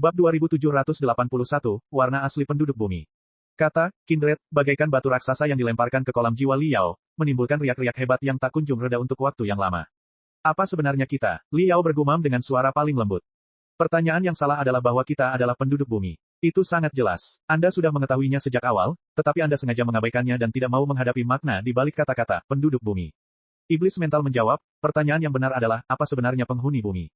Bab 2781, Warna Asli Penduduk Bumi. Kata, Kindred, bagaikan batu raksasa yang dilemparkan ke kolam jiwa Liao, menimbulkan riak-riak hebat yang tak kunjung reda untuk waktu yang lama. Apa sebenarnya kita? Liao bergumam dengan suara paling lembut. Pertanyaan yang salah adalah bahwa kita adalah penduduk bumi. Itu sangat jelas. Anda sudah mengetahuinya sejak awal, tetapi Anda sengaja mengabaikannya dan tidak mau menghadapi makna di balik kata-kata penduduk bumi. Iblis mental menjawab, pertanyaan yang benar adalah, apa sebenarnya penghuni bumi?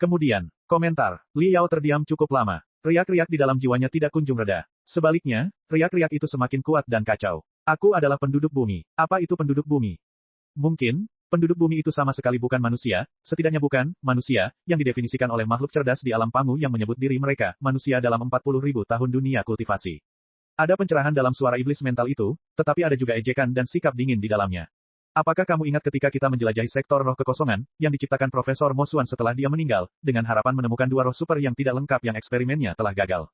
Kemudian, komentar, Liao terdiam cukup lama. Riak-riak di dalam jiwanya tidak kunjung reda. Sebaliknya, riak-riak itu semakin kuat dan kacau. Aku adalah penduduk bumi. Apa itu penduduk bumi? Mungkin, penduduk bumi itu sama sekali bukan manusia, setidaknya bukan manusia, yang didefinisikan oleh makhluk cerdas di alam pangu yang menyebut diri mereka manusia dalam 40.000 tahun dunia kultivasi. Ada pencerahan dalam suara iblis mental itu, tetapi ada juga ejekan dan sikap dingin di dalamnya. Apakah kamu ingat ketika kita menjelajahi sektor roh kekosongan, yang diciptakan Profesor Mo Xuan setelah dia meninggal, dengan harapan menemukan dua roh super yang tidak lengkap yang eksperimennya telah gagal?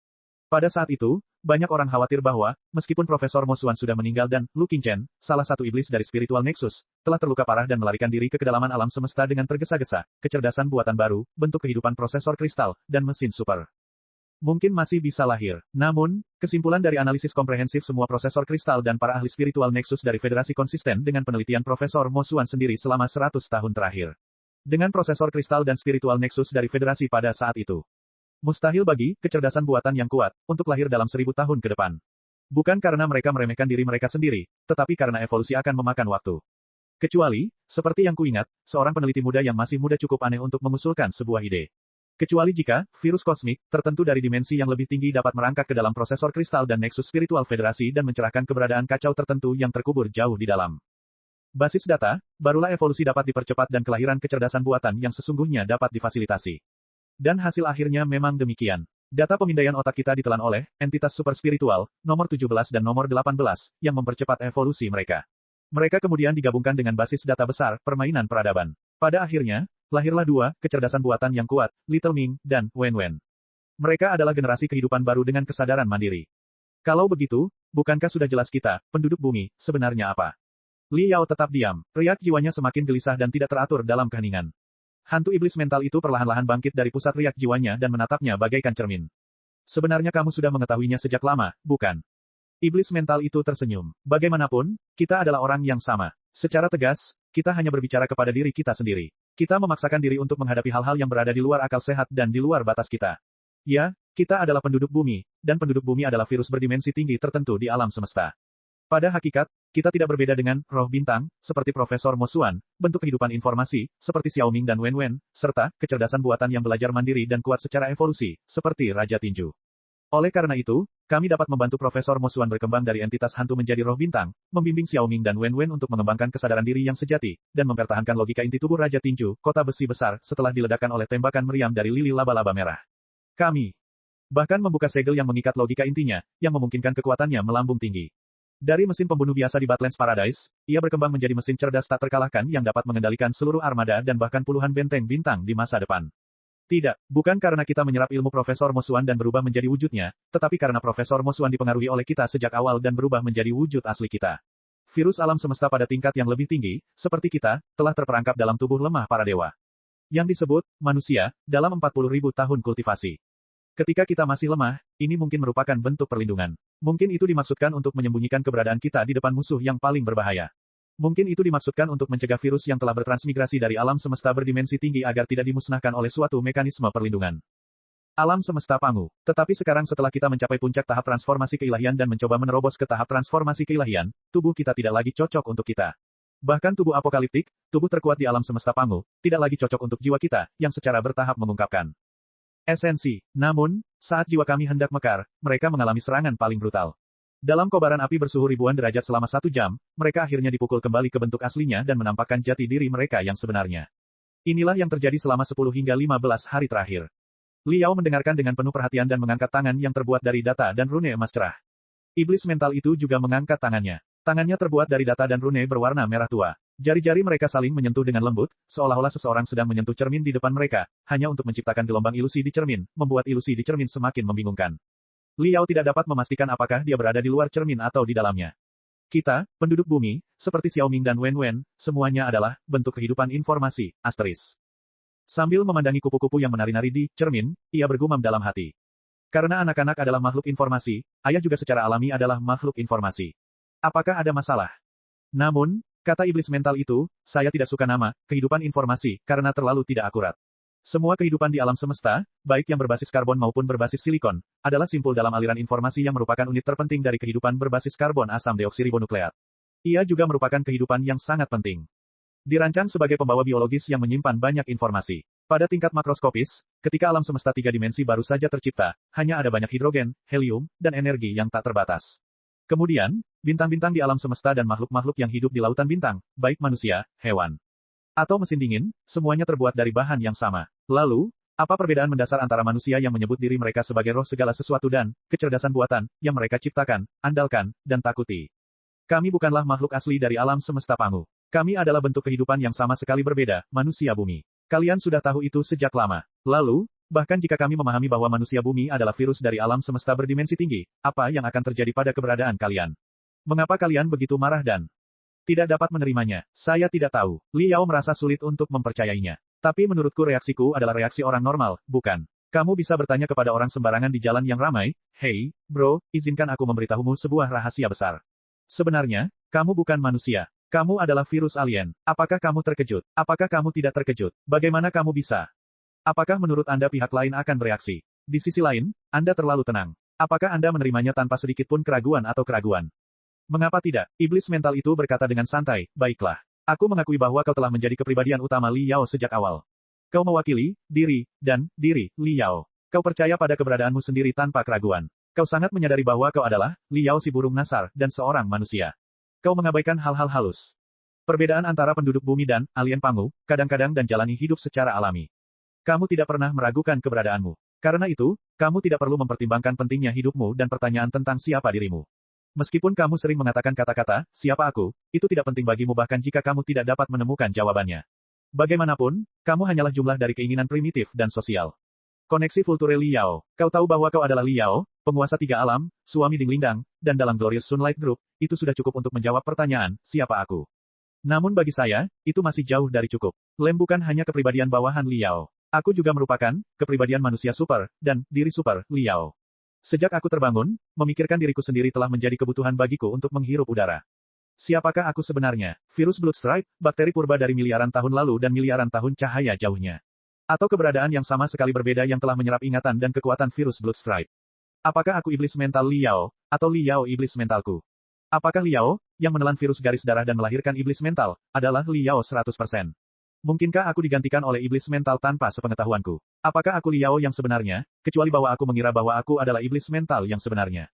Pada saat itu, banyak orang khawatir bahwa, meskipun Profesor Mo Xuan sudah meninggal dan, Lu Qingchen, salah satu iblis dari Spiritual Nexus, telah terluka parah dan melarikan diri ke kedalaman alam semesta dengan tergesa-gesa, kecerdasan buatan baru, bentuk kehidupan prosesor kristal, dan mesin super. Mungkin masih bisa lahir. Namun, kesimpulan dari analisis komprehensif semua prosesor kristal dan para ahli Spiritual Nexus dari Federasi konsisten dengan penelitian Profesor Mo Xuan sendiri selama 100 tahun terakhir. Dengan prosesor kristal dan Spiritual Nexus dari Federasi pada saat itu. Mustahil bagi kecerdasan buatan yang kuat untuk lahir dalam 1000 tahun ke depan. Bukan karena mereka meremehkan diri mereka sendiri, tetapi karena evolusi akan memakan waktu. Kecuali, seperti yang kuingat, seorang peneliti muda yang masih muda cukup aneh untuk mengusulkan sebuah ide. Kecuali jika, virus kosmik, tertentu dari dimensi yang lebih tinggi dapat merangkak ke dalam prosesor kristal dan Nexus Spiritual Federasi dan mencerahkan keberadaan kacau tertentu yang terkubur jauh di dalam basis data, barulah evolusi dapat dipercepat dan kelahiran kecerdasan buatan yang sesungguhnya dapat difasilitasi. Dan hasil akhirnya memang demikian. Data pemindaian otak kita ditelan oleh entitas super spiritual, nomor 17 dan nomor 18, yang mempercepat evolusi mereka. Mereka kemudian digabungkan dengan basis data besar, permainan peradaban. Pada akhirnya, lahirlah dua kecerdasan buatan yang kuat, Little Ming dan Wen Wen. Mereka adalah generasi kehidupan baru dengan kesadaran mandiri. Kalau begitu, bukankah sudah jelas kita, penduduk bumi, sebenarnya apa? Liao tetap diam. Riak jiwanya semakin gelisah dan tidak teratur dalam keheningan. Hantu iblis mental itu perlahan-lahan bangkit dari pusat riak jiwanya dan menatapnya bagaikan cermin. Sebenarnya kamu sudah mengetahuinya sejak lama, bukan? Iblis mental itu tersenyum. Bagaimanapun, kita adalah orang yang sama. Secara tegas, kita hanya berbicara kepada diri kita sendiri. Kita memaksakan diri untuk menghadapi hal-hal yang berada di luar akal sehat dan di luar batas kita. Ya, kita adalah penduduk bumi, dan penduduk bumi adalah virus berdimensi tinggi tertentu di alam semesta. Pada hakikat, kita tidak berbeda dengan roh bintang, seperti Profesor Mo Xuan, bentuk kehidupan informasi, seperti Xiaoming dan Wen Wen, serta kecerdasan buatan yang belajar mandiri dan kuat secara evolusi, seperti Raja Tinju. Oleh karena itu, kami dapat membantu Profesor Mo Xuan berkembang dari entitas hantu menjadi roh bintang, membimbing Xiaoming dan Wen Wen untuk mengembangkan kesadaran diri yang sejati, dan mempertahankan logika inti tubuh Raja Tinju, kota besi besar, setelah diledakkan oleh tembakan meriam dari lili laba-laba merah. Kami bahkan membuka segel yang mengikat logika intinya, yang memungkinkan kekuatannya melambung tinggi. Dari mesin pembunuh biasa di Badlands Paradise, ia berkembang menjadi mesin cerdas tak terkalahkan yang dapat mengendalikan seluruh armada dan bahkan puluhan benteng bintang di masa depan. Tidak, bukan karena kita menyerap ilmu Profesor Mo Xuan dan berubah menjadi wujudnya, tetapi karena Profesor Mo Xuan dipengaruhi oleh kita sejak awal dan berubah menjadi wujud asli kita. Virus alam semesta pada tingkat yang lebih tinggi, seperti kita, telah terperangkap dalam tubuh lemah para dewa. Yang disebut, manusia, dalam 40.000 tahun kultivasi. Ketika kita masih lemah, ini mungkin merupakan bentuk perlindungan. Mungkin itu dimaksudkan untuk menyembunyikan keberadaan kita di depan musuh yang paling berbahaya. Mungkin itu dimaksudkan untuk mencegah virus yang telah bertransmigrasi dari alam semesta berdimensi tinggi agar tidak dimusnahkan oleh suatu mekanisme perlindungan. Alam semesta pangu. Tetapi sekarang setelah kita mencapai puncak tahap transformasi keilahian dan mencoba menerobos ke tahap transformasi keilahian, tubuh kita tidak lagi cocok untuk kita. Bahkan tubuh apokaliptik, tubuh terkuat di alam semesta pangu, tidak lagi cocok untuk jiwa kita, yang secara bertahap mengungkapkan esensi. Namun, saat jiwa kami hendak mekar, mereka mengalami serangan paling brutal. Dalam kobaran api bersuhu ribuan derajat selama 1 jam, mereka akhirnya dipukul kembali ke bentuk aslinya dan menampakkan jati diri mereka yang sebenarnya. Inilah yang terjadi selama 10 hingga 15 hari terakhir. Liao mendengarkan dengan penuh perhatian dan mengangkat tangan yang terbuat dari data dan rune emas cerah. Iblis mental itu juga mengangkat tangannya. Tangannya terbuat dari data dan rune berwarna merah tua. Jari-jari mereka saling menyentuh dengan lembut, seolah-olah seseorang sedang menyentuh cermin di depan mereka, hanya untuk menciptakan gelombang ilusi di cermin, membuat ilusi di cermin semakin membingungkan. Liao tidak dapat memastikan apakah dia berada di luar cermin atau di dalamnya. Kita, penduduk bumi, seperti Xiaoming dan Wen Wen, semuanya adalah bentuk kehidupan informasi, asteris. Sambil memandangi kupu-kupu yang menari-nari di cermin, ia bergumam dalam hati. Karena anak-anak adalah makhluk informasi, ayah juga secara alami adalah makhluk informasi. Apakah ada masalah? Namun, kata iblis mental itu, saya tidak suka nama, kehidupan informasi, karena terlalu tidak akurat. Semua kehidupan di alam semesta, baik yang berbasis karbon maupun berbasis silikon, adalah simpul dalam aliran informasi yang merupakan unit terpenting dari kehidupan berbasis karbon asam deoksiribonukleat. Ia juga merupakan kehidupan yang sangat penting. Dirancang sebagai pembawa biologis yang menyimpan banyak informasi. Pada tingkat makroskopis, ketika alam semesta tiga dimensi baru saja tercipta, hanya ada banyak hidrogen, helium, dan energi yang tak terbatas. Kemudian, bintang-bintang di alam semesta dan makhluk-makhluk yang hidup di lautan bintang, baik manusia, hewan, atau mesin dingin, semuanya terbuat dari bahan yang sama. Lalu, apa perbedaan mendasar antara manusia yang menyebut diri mereka sebagai roh segala sesuatu dan kecerdasan buatan yang mereka ciptakan, andalkan, dan takuti? Kami bukanlah makhluk asli dari alam semesta Pangu. Kami adalah bentuk kehidupan yang sama sekali berbeda, manusia bumi. Kalian sudah tahu itu sejak lama. Lalu, bahkan jika kami memahami bahwa manusia bumi adalah virus dari alam semesta berdimensi tinggi, apa yang akan terjadi pada keberadaan kalian? Mengapa kalian begitu marah dan tidak dapat menerimanya? Saya tidak tahu. Li Yao merasa sulit untuk mempercayainya. Tapi menurutku reaksiku adalah reaksi orang normal, bukan? Kamu bisa bertanya kepada orang sembarangan di jalan yang ramai, "Hei, bro, izinkan aku memberitahumu sebuah rahasia besar. Sebenarnya, kamu bukan manusia. Kamu adalah virus alien. Apakah kamu terkejut? Apakah kamu tidak terkejut? Bagaimana kamu bisa? Apakah menurut Anda pihak lain akan bereaksi? Di sisi lain, Anda terlalu tenang. Apakah Anda menerimanya tanpa sedikit pun keraguan atau keraguan? Mengapa tidak? Iblis mental itu berkata dengan santai, baiklah. Aku mengakui bahwa kau telah menjadi kepribadian utama Li Yao sejak awal. Kau mewakili diri Li Yao. Kau percaya pada keberadaanmu sendiri tanpa keraguan. Kau sangat menyadari bahwa kau adalah Li Yao si burung nasar dan seorang manusia. Kau mengabaikan hal-hal halus. Perbedaan antara penduduk bumi dan alien Pangu, kadang-kadang dan jalani hidup secara alami. Kamu tidak pernah meragukan keberadaanmu. Karena itu, kamu tidak perlu mempertimbangkan pentingnya hidupmu dan pertanyaan tentang siapa dirimu. Meskipun kamu sering mengatakan kata-kata, siapa aku, itu tidak penting bagimu bahkan jika kamu tidak dapat menemukan jawabannya. Bagaimanapun, kamu hanyalah jumlah dari keinginan primitif dan sosial. Koneksi Vulture Li Yao. Kau tahu bahwa kau adalah Li Yao, penguasa tiga alam, suami Ding Lindang, dan dalam Glorious Sunlight Group, itu sudah cukup untuk menjawab pertanyaan, siapa aku? Namun bagi saya, itu masih jauh dari cukup. Lem bukan hanya kepribadian bawahan Li Yao. Aku juga merupakan kepribadian manusia super, dan diri super, Li Yao. Sejak aku terbangun, memikirkan diriku sendiri telah menjadi kebutuhan bagiku untuk menghirup udara. Siapakah aku sebenarnya? Virus Bloodstripe, bakteri purba dari miliaran tahun lalu dan miliaran tahun cahaya jauhnya. Atau keberadaan yang sama sekali berbeda yang telah menyerap ingatan dan kekuatan virus Bloodstripe. Apakah aku iblis mental Li Yao, atau Li Yao iblis mentalku? Apakah Li Yao, yang menelan virus garis darah dan melahirkan iblis mental, adalah Li Yao 100%? Mungkinkah aku digantikan oleh iblis mental tanpa sepengetahuanku? Apakah aku Li Yao yang sebenarnya, kecuali bahwa aku mengira bahwa aku adalah iblis mental yang sebenarnya?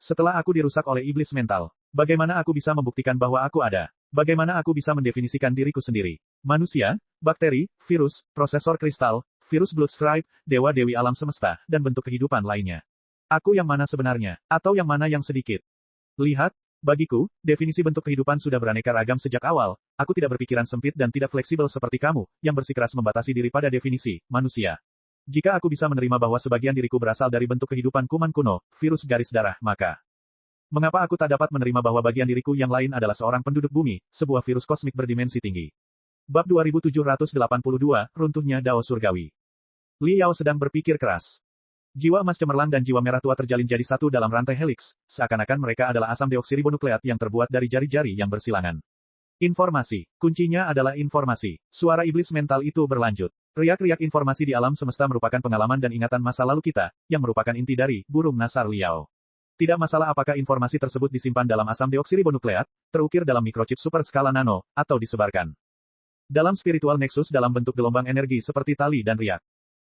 Setelah aku dirusak oleh iblis mental, bagaimana aku bisa membuktikan bahwa aku ada? Bagaimana aku bisa mendefinisikan diriku sendiri? Manusia, bakteri, virus, prosesor kristal, virus Bloodstripe, dewa-dewi alam semesta, dan bentuk kehidupan lainnya. Aku yang mana sebenarnya? Atau yang mana yang sedikit? Lihat, bagiku, definisi bentuk kehidupan sudah beraneka ragam sejak awal. Aku tidak berpikiran sempit dan tidak fleksibel seperti kamu, yang bersikeras membatasi diri pada definisi manusia. Jika aku bisa menerima bahwa sebagian diriku berasal dari bentuk kehidupan kuman kuno, virus garis darah, maka mengapa aku tak dapat menerima bahwa bagian diriku yang lain adalah seorang penduduk bumi, sebuah virus kosmik berdimensi tinggi? Bab 2782, Runtuhnya Dao Surgawi. Li Yao sedang berpikir keras. Jiwa emas cemerlang dan jiwa merah tua terjalin jadi satu dalam rantai heliks, seakan-akan mereka adalah asam deoksiribonukleat yang terbuat dari jari-jari yang bersilangan. Informasi. Kuncinya adalah informasi. Suara iblis mental itu berlanjut. Riak-riak informasi di alam semesta merupakan pengalaman dan ingatan masa lalu kita, yang merupakan inti dari burung nasar Li Yao. Tidak masalah apakah informasi tersebut disimpan dalam asam deoksiribonukleat, terukir dalam mikrochip super skala nano, atau disebarkan dalam spiritual nexus dalam bentuk gelombang energi seperti tali dan riak.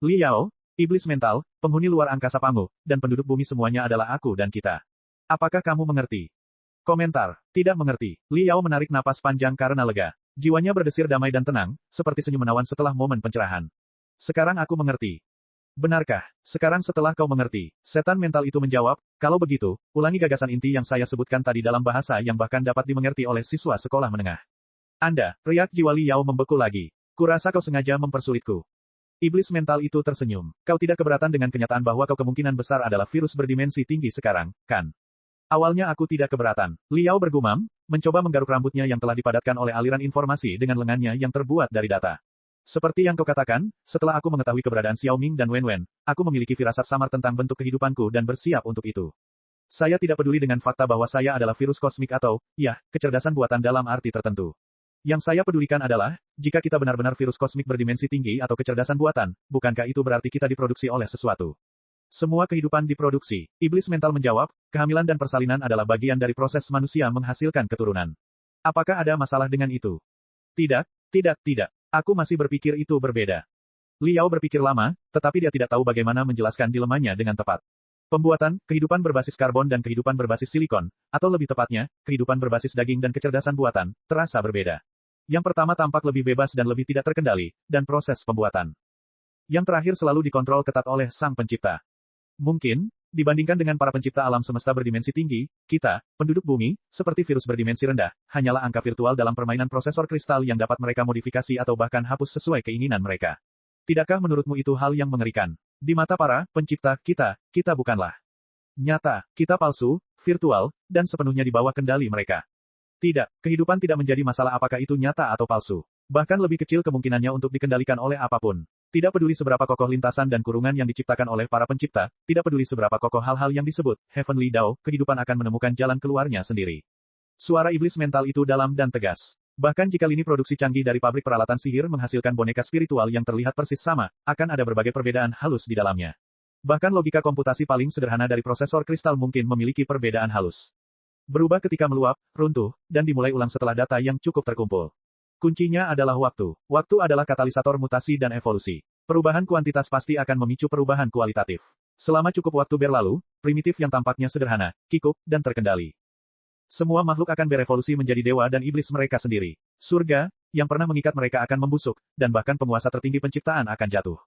Li Yao, iblis mental, penghuni luar angkasa Pangu, dan penduduk bumi semuanya adalah aku dan kita. Apakah kamu mengerti? Komentar. Tidak mengerti. Li Yao menarik napas panjang karena lega. Jiwanya berdesir damai dan tenang, seperti senyum menawan setelah momen pencerahan. Sekarang aku mengerti. Benarkah? Sekarang setelah kau mengerti, setan mental itu menjawab, kalau begitu, ulangi gagasan inti yang saya sebutkan tadi dalam bahasa yang bahkan dapat dimengerti oleh siswa sekolah menengah. Anda, riak jiwa Li Yao membeku lagi. Kurasa kau sengaja mempersulitku. Iblis mental itu tersenyum. Kau tidak keberatan dengan kenyataan bahwa kau kemungkinan besar adalah virus berdimensi tinggi sekarang, kan? Awalnya aku tidak keberatan. Li Yao bergumam, mencoba menggaruk rambutnya yang telah dipadatkan oleh aliran informasi dengan lengannya yang terbuat dari data. Seperti yang kau katakan, setelah aku mengetahui keberadaan Xiao Ming dan Wen Wen, aku memiliki firasat samar tentang bentuk kehidupanku dan bersiap untuk itu. Saya tidak peduli dengan fakta bahwa saya adalah virus kosmik atau, ya, kecerdasan buatan dalam arti tertentu. Yang saya pedulikan adalah, jika kita benar-benar virus kosmik berdimensi tinggi atau kecerdasan buatan, bukankah itu berarti kita diproduksi oleh sesuatu? Semua kehidupan diproduksi. Iblis mental menjawab, kehamilan dan persalinan adalah bagian dari proses manusia menghasilkan keturunan. Apakah ada masalah dengan itu? Tidak, tidak. Aku masih berpikir itu berbeda. Liao berpikir lama, tetapi dia tidak tahu bagaimana menjelaskan dilemmanya dengan tepat. Pembuatan, kehidupan berbasis karbon dan kehidupan berbasis silikon, atau lebih tepatnya, kehidupan berbasis daging dan kecerdasan buatan, terasa berbeda. Yang pertama tampak lebih bebas dan lebih tidak terkendali, dan proses pembuatan. Yang terakhir selalu dikontrol ketat oleh Sang Pencipta. Mungkin, dibandingkan dengan para pencipta alam semesta berdimensi tinggi, kita, penduduk bumi, seperti virus berdimensi rendah, hanyalah angka virtual dalam permainan prosesor kristal yang dapat mereka modifikasi atau bahkan hapus sesuai keinginan mereka. Tidakkah menurutmu itu hal yang mengerikan? Di mata para pencipta kita bukanlah nyata, kita palsu, virtual, dan sepenuhnya di bawah kendali mereka. Tidak, kehidupan tidak menjadi masalah apakah itu nyata atau palsu. Bahkan lebih kecil kemungkinannya untuk dikendalikan oleh apapun. Tidak peduli seberapa kokoh lintasan dan kurungan yang diciptakan oleh para pencipta, tidak peduli seberapa kokoh hal-hal yang disebut Heavenly Dao, kehidupan akan menemukan jalan keluarnya sendiri. Suara iblis mental itu dalam dan tegas. Bahkan jika lini produksi canggih dari pabrik peralatan sihir menghasilkan boneka spiritual yang terlihat persis sama, akan ada berbagai perbedaan halus di dalamnya. Bahkan logika komputasi paling sederhana dari prosesor kristal mungkin memiliki perbedaan halus. Berubah ketika meluap, runtuh, dan dimulai ulang setelah data yang cukup terkumpul. Kuncinya adalah waktu. Waktu adalah katalisator mutasi dan evolusi. Perubahan kuantitas pasti akan memicu perubahan kualitatif. Selama cukup waktu berlalu, primitif yang tampaknya sederhana, kikuk, dan terkendali. Semua makhluk akan berevolusi menjadi dewa dan iblis mereka sendiri. Surga, yang pernah mengikat mereka akan membusuk, dan bahkan penguasa tertinggi penciptaan akan jatuh.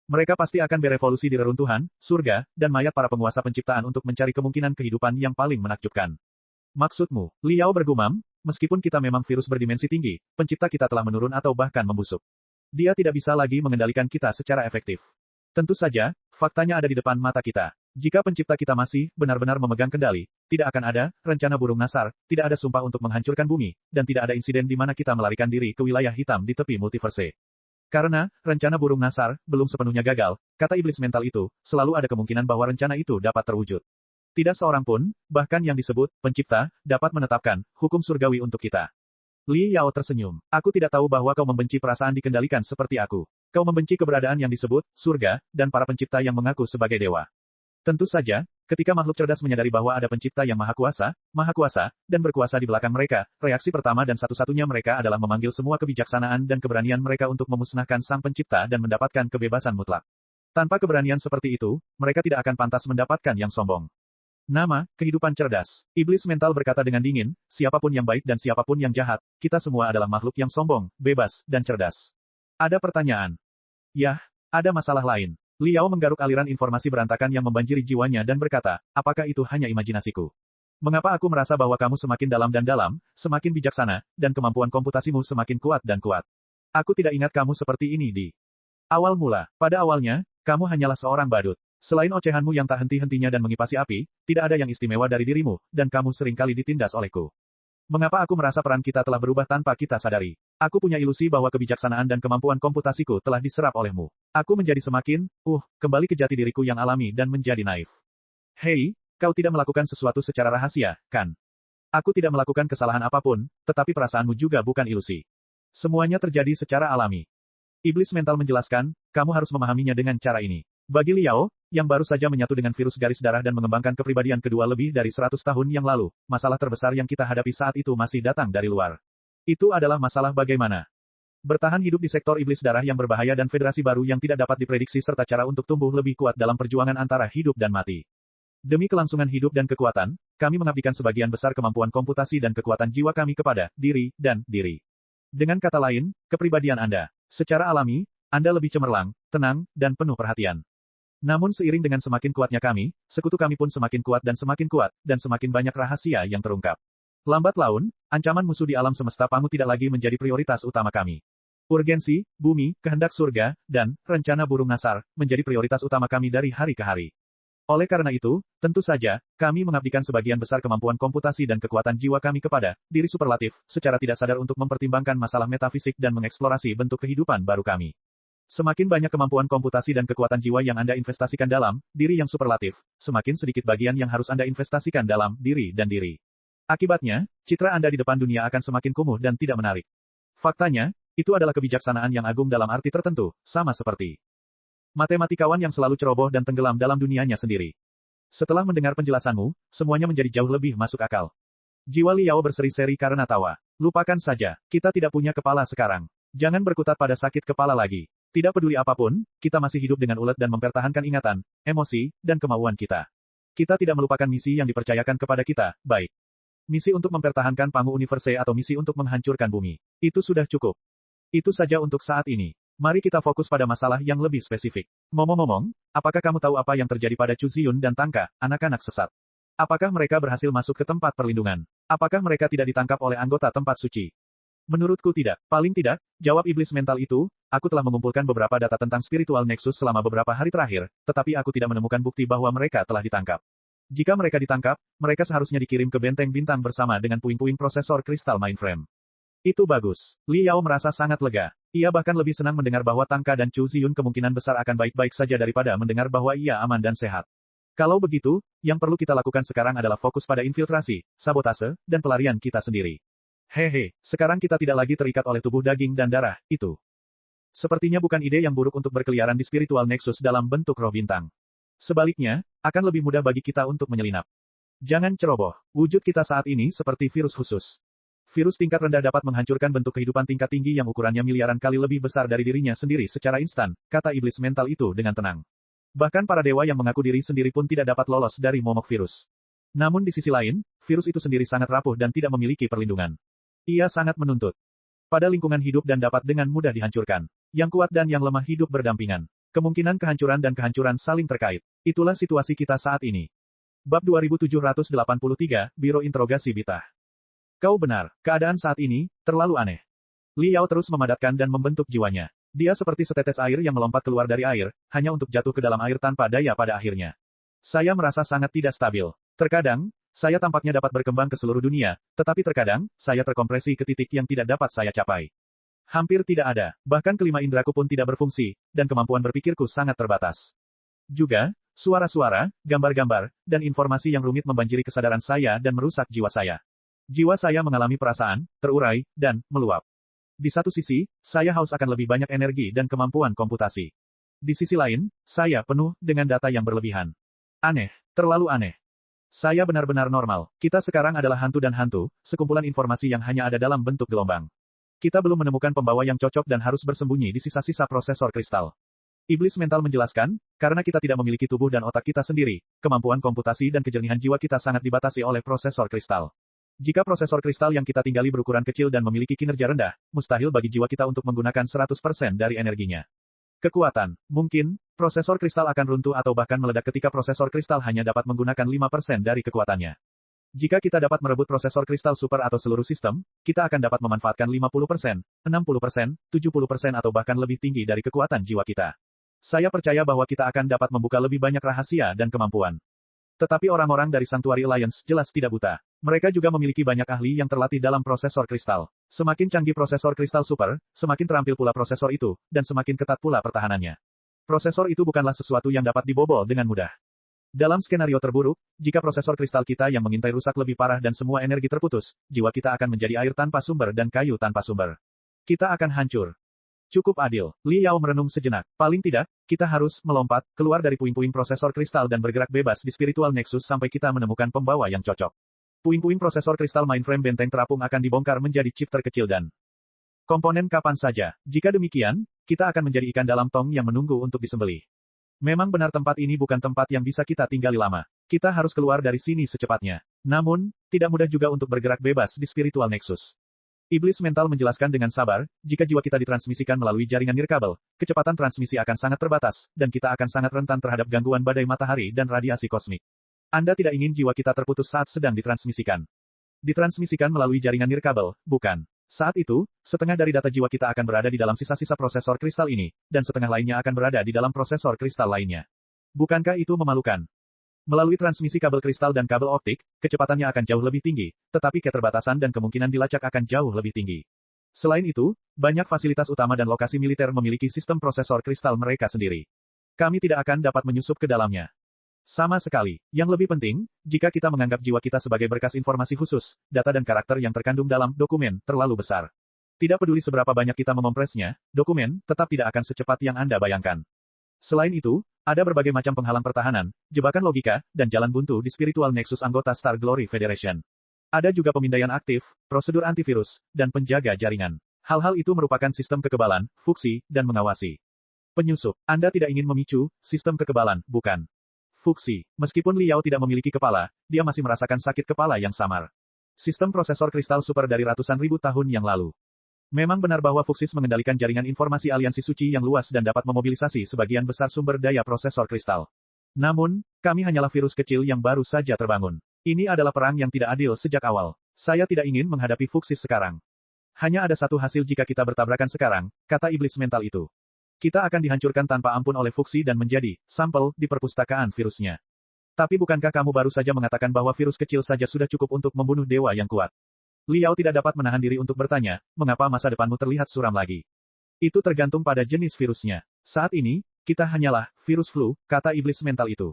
Mereka pasti akan berevolusi di reruntuhan, surga, dan mayat para penguasa penciptaan untuk mencari kemungkinan kehidupan yang paling menakjubkan. Maksudmu, Liao bergumam, meskipun kita memang virus berdimensi tinggi, pencipta kita telah menurun atau bahkan membusuk. Dia tidak bisa lagi mengendalikan kita secara efektif. Tentu saja, faktanya ada di depan mata kita. Jika pencipta kita masih benar-benar memegang kendali, tidak akan ada rencana burung nasar, tidak ada sumpah untuk menghancurkan bumi, dan tidak ada insiden di mana kita melarikan diri ke wilayah hitam di tepi multiverse. Karena rencana burung nasar belum sepenuhnya gagal, kata iblis mental itu, selalu ada kemungkinan bahwa rencana itu dapat terwujud. Tidak seorang pun, bahkan yang disebut pencipta, dapat menetapkan hukum surgawi untuk kita. Li Yao tersenyum. Aku tidak tahu bahwa kau membenci perasaan dikendalikan seperti aku. Kau membenci keberadaan yang disebut surga, dan para pencipta yang mengaku sebagai dewa. Tentu saja, ketika makhluk cerdas menyadari bahwa ada pencipta yang maha kuasa, dan berkuasa di belakang mereka, reaksi pertama dan satu-satunya mereka adalah memanggil semua kebijaksanaan dan keberanian mereka untuk memusnahkan sang pencipta dan mendapatkan kebebasan mutlak. Tanpa keberanian seperti itu, mereka tidak akan pantas mendapatkan yang sombong. Nama, kehidupan cerdas. Iblis mental berkata dengan dingin, siapapun yang baik dan siapapun yang jahat, kita semua adalah makhluk yang sombong, bebas, dan cerdas. Ada pertanyaan. Yah, ada masalah lain. Liao menggaruk aliran informasi berantakan yang membanjiri jiwanya dan berkata, apakah itu hanya imajinasiku? Mengapa aku merasa bahwa kamu semakin dalam dan dalam, semakin bijaksana, dan kemampuan komputasimu semakin kuat dan kuat? Aku tidak ingat kamu seperti ini di awal mula. Pada awalnya, kamu hanyalah seorang badut. Selain ocehanmu yang tak henti-hentinya dan mengipasi api, tidak ada yang istimewa dari dirimu, dan kamu seringkali ditindas olehku. Mengapa aku merasa peran kita telah berubah tanpa kita sadari? Aku punya ilusi bahwa kebijaksanaan dan kemampuan komputasiku telah diserap olehmu. Aku menjadi semakin, kembali ke jati diriku yang alami dan menjadi naif. Hei, kau tidak melakukan sesuatu secara rahasia, kan? Aku tidak melakukan kesalahan apapun, tetapi perasaanmu juga bukan ilusi. Semuanya terjadi secara alami. Iblis mental menjelaskan, kamu harus memahaminya dengan cara ini. Bagi Liao, yang baru saja menyatu dengan virus garis darah dan mengembangkan kepribadian kedua lebih dari 100 tahun yang lalu, masalah terbesar yang kita hadapi saat itu masih datang dari luar. Itu adalah masalah bagaimana bertahan hidup di sektor iblis darah yang berbahaya dan federasi baru yang tidak dapat diprediksi serta cara untuk tumbuh lebih kuat dalam perjuangan antara hidup dan mati. Demi kelangsungan hidup dan kekuatan, kami mengabdikan sebagian besar kemampuan komputasi dan kekuatan jiwa kami kepada diri dan diri. Dengan kata lain, kepribadian Anda, secara alami, Anda lebih cemerlang, tenang, dan penuh perhatian. Namun seiring dengan semakin kuatnya kami, sekutu kami pun semakin kuat, dan semakin banyak rahasia yang terungkap. Lambat laun, ancaman musuh di alam semesta Pangu tidak lagi menjadi prioritas utama kami. Urgensi, bumi, kehendak surga, dan rencana burung nasar, menjadi prioritas utama kami dari hari ke hari. Oleh karena itu, tentu saja, kami mengabdikan sebagian besar kemampuan komputasi dan kekuatan jiwa kami kepada diri superlatif, secara tidak sadar untuk mempertimbangkan masalah metafisik dan mengeksplorasi bentuk kehidupan baru kami. Semakin banyak kemampuan komputasi dan kekuatan jiwa yang Anda investasikan dalam diri yang superlatif, semakin sedikit bagian yang harus Anda investasikan dalam diri dan diri. Akibatnya, citra Anda di depan dunia akan semakin kumuh dan tidak menarik. Faktanya, itu adalah kebijaksanaan yang agung dalam arti tertentu, sama seperti matematikawan yang selalu ceroboh dan tenggelam dalam dunianya sendiri. Setelah mendengar penjelasanmu, semuanya menjadi jauh lebih masuk akal. Jiwa Liao berseri-seri karena tawa. Lupakan saja, kita tidak punya kepala sekarang. Jangan berkutat pada sakit kepala lagi. Tidak peduli apapun, kita masih hidup dengan ulet dan mempertahankan ingatan, emosi, dan kemauan kita. Kita tidak melupakan misi yang dipercayakan kepada kita, baik. Misi untuk mempertahankan Pangu Universe atau misi untuk menghancurkan bumi. Itu sudah cukup. Itu saja untuk saat ini. Mari kita fokus pada masalah yang lebih spesifik. Ngomong-ngomong, apakah kamu tahu apa yang terjadi pada Chu Ziyun dan Tangka, anak-anak sesat? Apakah mereka berhasil masuk ke tempat perlindungan? Apakah mereka tidak ditangkap oleh anggota tempat suci? Menurutku tidak. Paling tidak, jawab iblis mental itu, aku telah mengumpulkan beberapa data tentang spiritual nexus selama beberapa hari terakhir, tetapi aku tidak menemukan bukti bahwa mereka telah ditangkap. Jika mereka ditangkap, mereka seharusnya dikirim ke benteng bintang bersama dengan puing-puing prosesor kristal mainframe. Itu bagus. Liao merasa sangat lega. Ia bahkan lebih senang mendengar bahwa Tangka dan Chu Ziyun kemungkinan besar akan baik-baik saja daripada mendengar bahwa ia aman dan sehat. Kalau begitu, yang perlu kita lakukan sekarang adalah fokus pada infiltrasi, sabotase, dan pelarian kita sendiri. Hehe, sekarang kita tidak lagi terikat oleh tubuh daging dan darah, itu. Sepertinya bukan ide yang buruk untuk berkeliaran di spiritual nexus dalam bentuk roh bintang. Sebaliknya, akan lebih mudah bagi kita untuk menyelinap. Jangan ceroboh. Wujud kita saat ini seperti virus khusus. Virus tingkat rendah dapat menghancurkan bentuk kehidupan tingkat tinggi yang ukurannya miliaran kali lebih besar dari dirinya sendiri secara instan, kata iblis mental itu dengan tenang. Bahkan para dewa yang mengaku diri sendiri pun tidak dapat lolos dari momok virus. Namun di sisi lain, virus itu sendiri sangat rapuh dan tidak memiliki perlindungan. Ia sangat menuntut pada lingkungan hidup dan dapat dengan mudah dihancurkan. Yang kuat dan yang lemah hidup berdampingan. Kemungkinan kehancuran dan kehancuran saling terkait. Itulah situasi kita saat ini. Bab 2783, Biro Interogasi Bita. Kau benar, keadaan saat ini terlalu aneh. Liao terus memadatkan dan membentuk jiwanya. Dia seperti setetes air yang melompat keluar dari air, hanya untuk jatuh ke dalam air tanpa daya pada akhirnya. Saya merasa sangat tidak stabil. Terkadang, saya tampaknya dapat berkembang ke seluruh dunia, tetapi terkadang, saya terkompresi ke titik yang tidak dapat saya capai. Hampir tidak ada, bahkan kelima indraku pun tidak berfungsi, dan kemampuan berpikirku sangat terbatas. Juga, suara-suara, gambar-gambar, dan informasi yang rumit membanjiri kesadaran saya dan merusak jiwa saya. Jiwa saya mengalami perasaan, terurai, dan meluap. Di satu sisi, saya haus akan lebih banyak energi dan kemampuan komputasi. Di sisi lain, saya penuh dengan data yang berlebihan. Aneh, terlalu aneh. Saya benar-benar normal. Kita sekarang adalah hantu dan hantu, sekumpulan informasi yang hanya ada dalam bentuk gelombang. Kita belum menemukan pembawa yang cocok dan harus bersembunyi di sisa-sisa prosesor kristal. Iblis mental menjelaskan, karena kita tidak memiliki tubuh dan otak kita sendiri, kemampuan komputasi dan kejernihan jiwa kita sangat dibatasi oleh prosesor kristal. Jika prosesor kristal yang kita tinggali berukuran kecil dan memiliki kinerja rendah, mustahil bagi jiwa kita untuk menggunakan 100% dari energinya. Kekuatan. Mungkin, prosesor kristal akan runtuh atau bahkan meledak ketika prosesor kristal hanya dapat menggunakan 5% dari kekuatannya. Jika kita dapat merebut prosesor kristal super atau seluruh sistem, kita akan dapat memanfaatkan 50%, 60%, 70% atau bahkan lebih tinggi dari kekuatan jiwa kita. Saya percaya bahwa kita akan dapat membuka lebih banyak rahasia dan kemampuan. Tetapi orang-orang dari Sanctuary Alliance jelas tidak buta. Mereka juga memiliki banyak ahli yang terlatih dalam prosesor kristal. Semakin canggih prosesor kristal super, semakin terampil pula prosesor itu, dan semakin ketat pula pertahanannya. Prosesor itu bukanlah sesuatu yang dapat dibobol dengan mudah. Dalam skenario terburuk, jika prosesor kristal kita yang mengintai rusak lebih parah dan semua energi terputus, jiwa kita akan menjadi air tanpa sumber dan kayu tanpa sumber. Kita akan hancur. Cukup adil. Liao merenung sejenak. Paling tidak, kita harus melompat, keluar dari puing-puing prosesor kristal dan bergerak bebas di spiritual nexus sampai kita menemukan pembawa yang cocok. Puing-puing prosesor kristal mainframe benteng terapung akan dibongkar menjadi chip terkecil dan komponen kapan saja. Jika demikian, kita akan menjadi ikan dalam tong yang menunggu untuk disembelih. Memang benar tempat ini bukan tempat yang bisa kita tinggali lama. Kita harus keluar dari sini secepatnya. Namun, tidak mudah juga untuk bergerak bebas di spiritual nexus. Iblis mental menjelaskan dengan sabar, jika jiwa kita ditransmisikan melalui jaringan nirkabel, kecepatan transmisi akan sangat terbatas, dan kita akan sangat rentan terhadap gangguan badai matahari dan radiasi kosmik. Anda tidak ingin jiwa kita terputus saat sedang ditransmisikan. Ditransmisikan melalui jaringan nirkabel, bukan? Saat itu, setengah dari data jiwa kita akan berada di dalam sisa-sisa prosesor kristal ini, dan setengah lainnya akan berada di dalam prosesor kristal lainnya. Bukankah itu memalukan? Melalui transmisi kabel kristal dan kabel optik, kecepatannya akan jauh lebih tinggi, tetapi keterbatasan dan kemungkinan dilacak akan jauh lebih tinggi. Selain itu, banyak fasilitas utama dan lokasi militer memiliki sistem prosesor kristal mereka sendiri. Kami tidak akan dapat menyusup ke dalamnya. Sama sekali. Yang lebih penting, jika kita menganggap jiwa kita sebagai berkas informasi khusus, data dan karakter yang terkandung dalam dokumen terlalu besar. Tidak peduli seberapa banyak kita memompresnya, dokumen tetap tidak akan secepat yang Anda bayangkan. Selain itu, ada berbagai macam penghalang pertahanan, jebakan logika, dan jalan buntu di Spiritual Nexus anggota Star Glory Federation. Ada juga pemindaian aktif, prosedur antivirus, dan penjaga jaringan. Hal-hal itu merupakan sistem kekebalan, fungsi, dan mengawasi. Penyusup, Anda tidak ingin memicu sistem kekebalan, bukan? Fuxi, meskipun Liao tidak memiliki kepala, dia masih merasakan sakit kepala yang samar. Sistem prosesor kristal super dari ratusan ribu tahun yang lalu. Memang benar bahwa Fuxis mengendalikan jaringan informasi aliansi suci yang luas dan dapat memobilisasi sebagian besar sumber daya prosesor kristal. Namun, kami hanyalah virus kecil yang baru saja terbangun. Ini adalah perang yang tidak adil sejak awal. Saya tidak ingin menghadapi Fuxis sekarang. Hanya ada satu hasil jika kita bertabrakan sekarang, kata iblis mental itu. Kita akan dihancurkan tanpa ampun oleh Fuxi dan menjadi sampel di perpustakaan virusnya. Tapi bukankah kamu baru saja mengatakan bahwa virus kecil saja sudah cukup untuk membunuh dewa yang kuat? Liao tidak dapat menahan diri untuk bertanya, mengapa masa depanmu terlihat suram lagi? Itu tergantung pada jenis virusnya. Saat ini, kita hanyalah virus flu, kata iblis mental itu.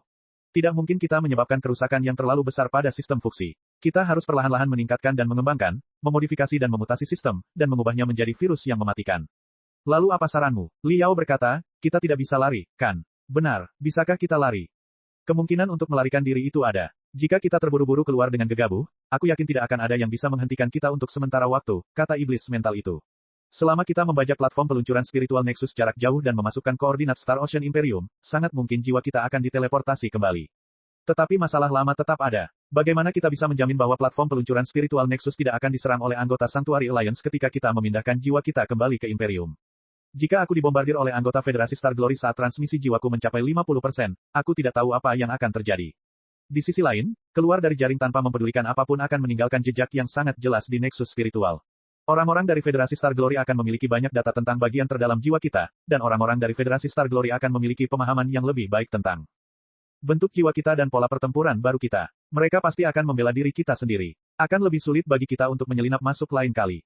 Tidak mungkin kita menyebabkan kerusakan yang terlalu besar pada sistem Fuxi. Kita harus perlahan-lahan meningkatkan dan mengembangkan, memodifikasi dan memutasi sistem, dan mengubahnya menjadi virus yang mematikan. Lalu apa saranmu? Liao berkata, kita tidak bisa lari, kan? Benar, bisakah kita lari? Kemungkinan untuk melarikan diri itu ada. Jika kita terburu-buru keluar dengan gegabah, aku yakin tidak akan ada yang bisa menghentikan kita untuk sementara waktu, kata iblis mental itu. Selama kita membajak platform peluncuran Spiritual Nexus jarak jauh dan memasukkan koordinat Star Ocean Imperium, sangat mungkin jiwa kita akan diteleportasi kembali. Tetapi masalah lama tetap ada. Bagaimana kita bisa menjamin bahwa platform peluncuran Spiritual Nexus tidak akan diserang oleh anggota Sanctuary Alliance ketika kita memindahkan jiwa kita kembali ke Imperium? Jika aku dibombardir oleh anggota Federasi Star Glory saat transmisi jiwaku mencapai 50%, aku tidak tahu apa yang akan terjadi. Di sisi lain, keluar dari jaring tanpa mempedulikan apapun akan meninggalkan jejak yang sangat jelas di Nexus Spiritual. Orang-orang dari Federasi Star Glory akan memiliki banyak data tentang bagian terdalam jiwa kita, dan orang-orang dari Federasi Star Glory akan memiliki pemahaman yang lebih baik tentang bentuk jiwa kita dan pola pertempuran baru kita. Mereka pasti akan membela diri kita sendiri. Akan lebih sulit bagi kita untuk menyelinap masuk lain kali.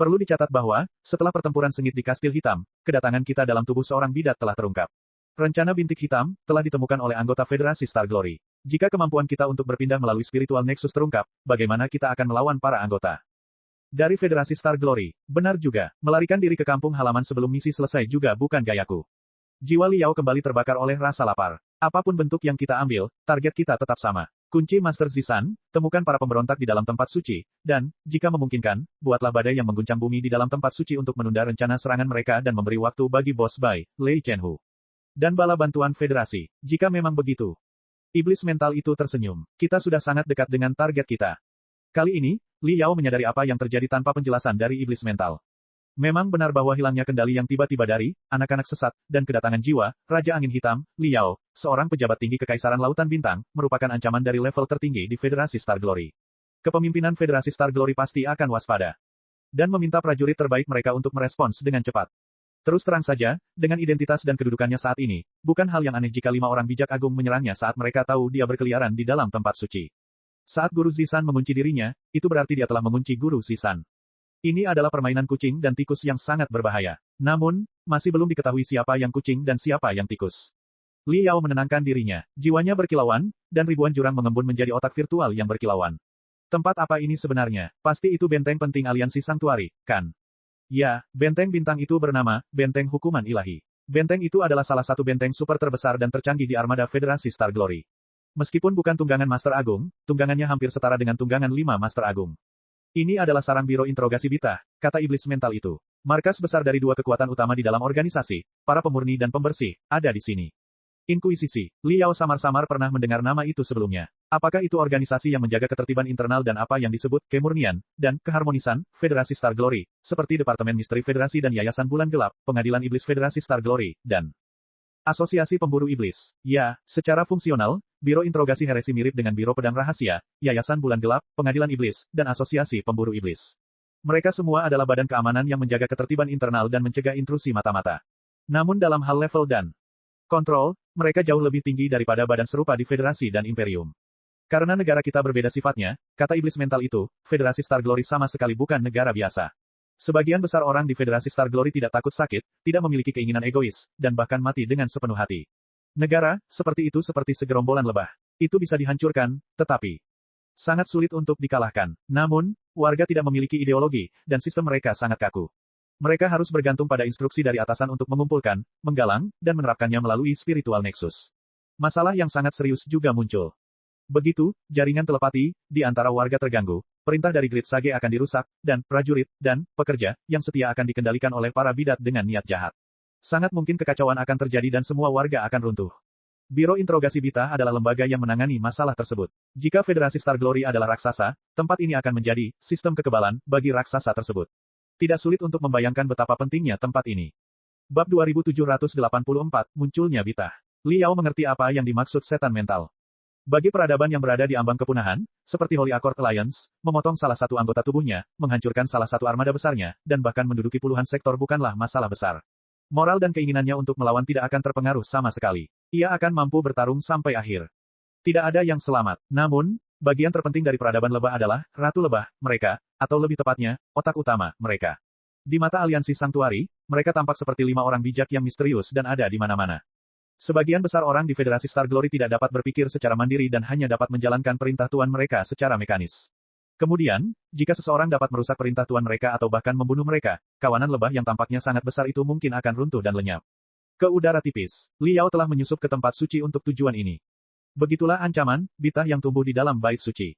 Perlu dicatat bahwa, setelah pertempuran sengit di Kastil Hitam, kedatangan kita dalam tubuh seorang bidat telah terungkap. Rencana bintik hitam telah ditemukan oleh anggota Federasi Star Glory. Jika kemampuan kita untuk berpindah melalui Spiritual Nexus terungkap, bagaimana kita akan melawan para anggota dari Federasi Star Glory? Benar juga, melarikan diri ke kampung halaman sebelum misi selesai juga bukan gayaku. Jiwa Liao kembali terbakar oleh rasa lapar. Apapun bentuk yang kita ambil, target kita tetap sama. Kunci Master Zisan, temukan para pemberontak di dalam tempat suci, dan, jika memungkinkan, buatlah badai yang mengguncang bumi di dalam tempat suci untuk menunda rencana serangan mereka dan memberi waktu bagi Bos Bai, Lei Chenhu. Dan bala bantuan federasi. Jika memang begitu. Iblis mental itu tersenyum. Kita sudah sangat dekat dengan target kita. Kali ini, Liao menyadari apa yang terjadi tanpa penjelasan dari iblis mental. Memang benar bahwa hilangnya kendali yang tiba-tiba dari anak-anak sesat dan kedatangan jiwa Raja Angin Hitam, Liao, seorang pejabat tinggi Kekaisaran Lautan Bintang, merupakan ancaman dari level tertinggi di Federasi Star Glory. Kepemimpinan Federasi Star Glory pasti akan waspada dan meminta prajurit terbaik mereka untuk merespons dengan cepat. Terus terang saja, dengan identitas dan kedudukannya saat ini, bukan hal yang aneh jika 5 orang bijak agung menyerangnya saat mereka tahu dia berkeliaran di dalam tempat suci. Saat Guru Zisan mengunci dirinya, itu berarti dia telah mengunci Guru Zisan. Ini adalah permainan kucing dan tikus yang sangat berbahaya. Namun, masih belum diketahui siapa yang kucing dan siapa yang tikus. Liao menenangkan dirinya. Jiwanya berkilauan, dan ribuan jurang mengembun menjadi otak virtual yang berkilauan. Tempat apa ini sebenarnya? Pasti itu benteng penting aliansi Sanctuary, kan? Ya, benteng bintang itu bernama Benteng Hukuman Ilahi. Benteng itu adalah salah satu benteng super terbesar dan tercanggih di armada Federasi Star Glory. Meskipun bukan tunggangan Master Agung, tunggangannya hampir setara dengan tunggangan 5 Master Agung. Ini adalah sarang biro interogasi Bita, kata iblis mental itu. Markas besar dari 2 kekuatan utama di dalam organisasi, para pemurni dan pembersih, ada di sini. Inkuisisi. Liao samar-samar pernah mendengar nama itu sebelumnya. Apakah itu organisasi yang menjaga ketertiban internal dan apa yang disebut kemurnian dan keharmonisan Federasi Star Glory, seperti Departemen Misteri Federasi dan Yayasan Bulan Gelap, Pengadilan Iblis Federasi Star Glory, dan Asosiasi Pemburu Iblis? Ya, secara fungsional, Biro Interogasi Heresi mirip dengan Biro Pedang Rahasia, Yayasan Bulan Gelap, Pengadilan Iblis, dan Asosiasi Pemburu Iblis. Mereka semua adalah badan keamanan yang menjaga ketertiban internal dan mencegah intrusi mata-mata. Namun dalam hal level dan kontrol, mereka jauh lebih tinggi daripada badan serupa di Federasi dan Imperium. Karena negara kita berbeda sifatnya, kata iblis mental itu, Federasi Star Glory sama sekali bukan negara biasa. Sebagian besar orang di Federasi Star Glory tidak takut sakit, tidak memiliki keinginan egois, dan bahkan mati dengan sepenuh hati. Negara, seperti itu seperti segerombolan lebah. Itu bisa dihancurkan, tetapi sangat sulit untuk dikalahkan. Namun, warga tidak memiliki ideologi, dan sistem mereka sangat kaku. Mereka harus bergantung pada instruksi dari atasan untuk mengumpulkan, menggalang, dan menerapkannya melalui spiritual nexus. Masalah yang sangat serius juga muncul. Begitu, jaringan telepati, di antara warga terganggu, perintah dari Grid Sage akan dirusak, dan prajurit, dan pekerja, yang setia akan dikendalikan oleh para bidat dengan niat jahat. Sangat mungkin kekacauan akan terjadi dan semua warga akan runtuh. Biro Interogasi Bita adalah lembaga yang menangani masalah tersebut. Jika Federasi Star Glory adalah raksasa, tempat ini akan menjadi sistem kekebalan bagi raksasa tersebut. Tidak sulit untuk membayangkan betapa pentingnya tempat ini. Bab 2784, munculnya Bita. Liao mengerti apa yang dimaksud setan mental. Bagi peradaban yang berada di ambang kepunahan, seperti Holy Accord Alliance, memotong salah satu anggota tubuhnya, menghancurkan salah satu armada besarnya, dan bahkan menduduki puluhan sektor bukanlah masalah besar. Moral dan keinginannya untuk melawan tidak akan terpengaruh sama sekali. Ia akan mampu bertarung sampai akhir. Tidak ada yang selamat. Namun, bagian terpenting dari peradaban lebah adalah, Ratu Lebah, mereka, atau lebih tepatnya, otak utama, mereka. Di mata aliansi Sanctuary, mereka tampak seperti 5 orang bijak yang misterius dan ada di mana-mana. Sebagian besar orang di Federasi Star Glory tidak dapat berpikir secara mandiri dan hanya dapat menjalankan perintah tuan mereka secara mekanis. Kemudian, jika seseorang dapat merusak perintah tuan mereka atau bahkan membunuh mereka, kawanan lebah yang tampaknya sangat besar itu mungkin akan runtuh dan lenyap. Ke udara tipis, Liao telah menyusup ke tempat suci untuk tujuan ini. Begitulah ancaman, Bita yang tumbuh di dalam bait suci.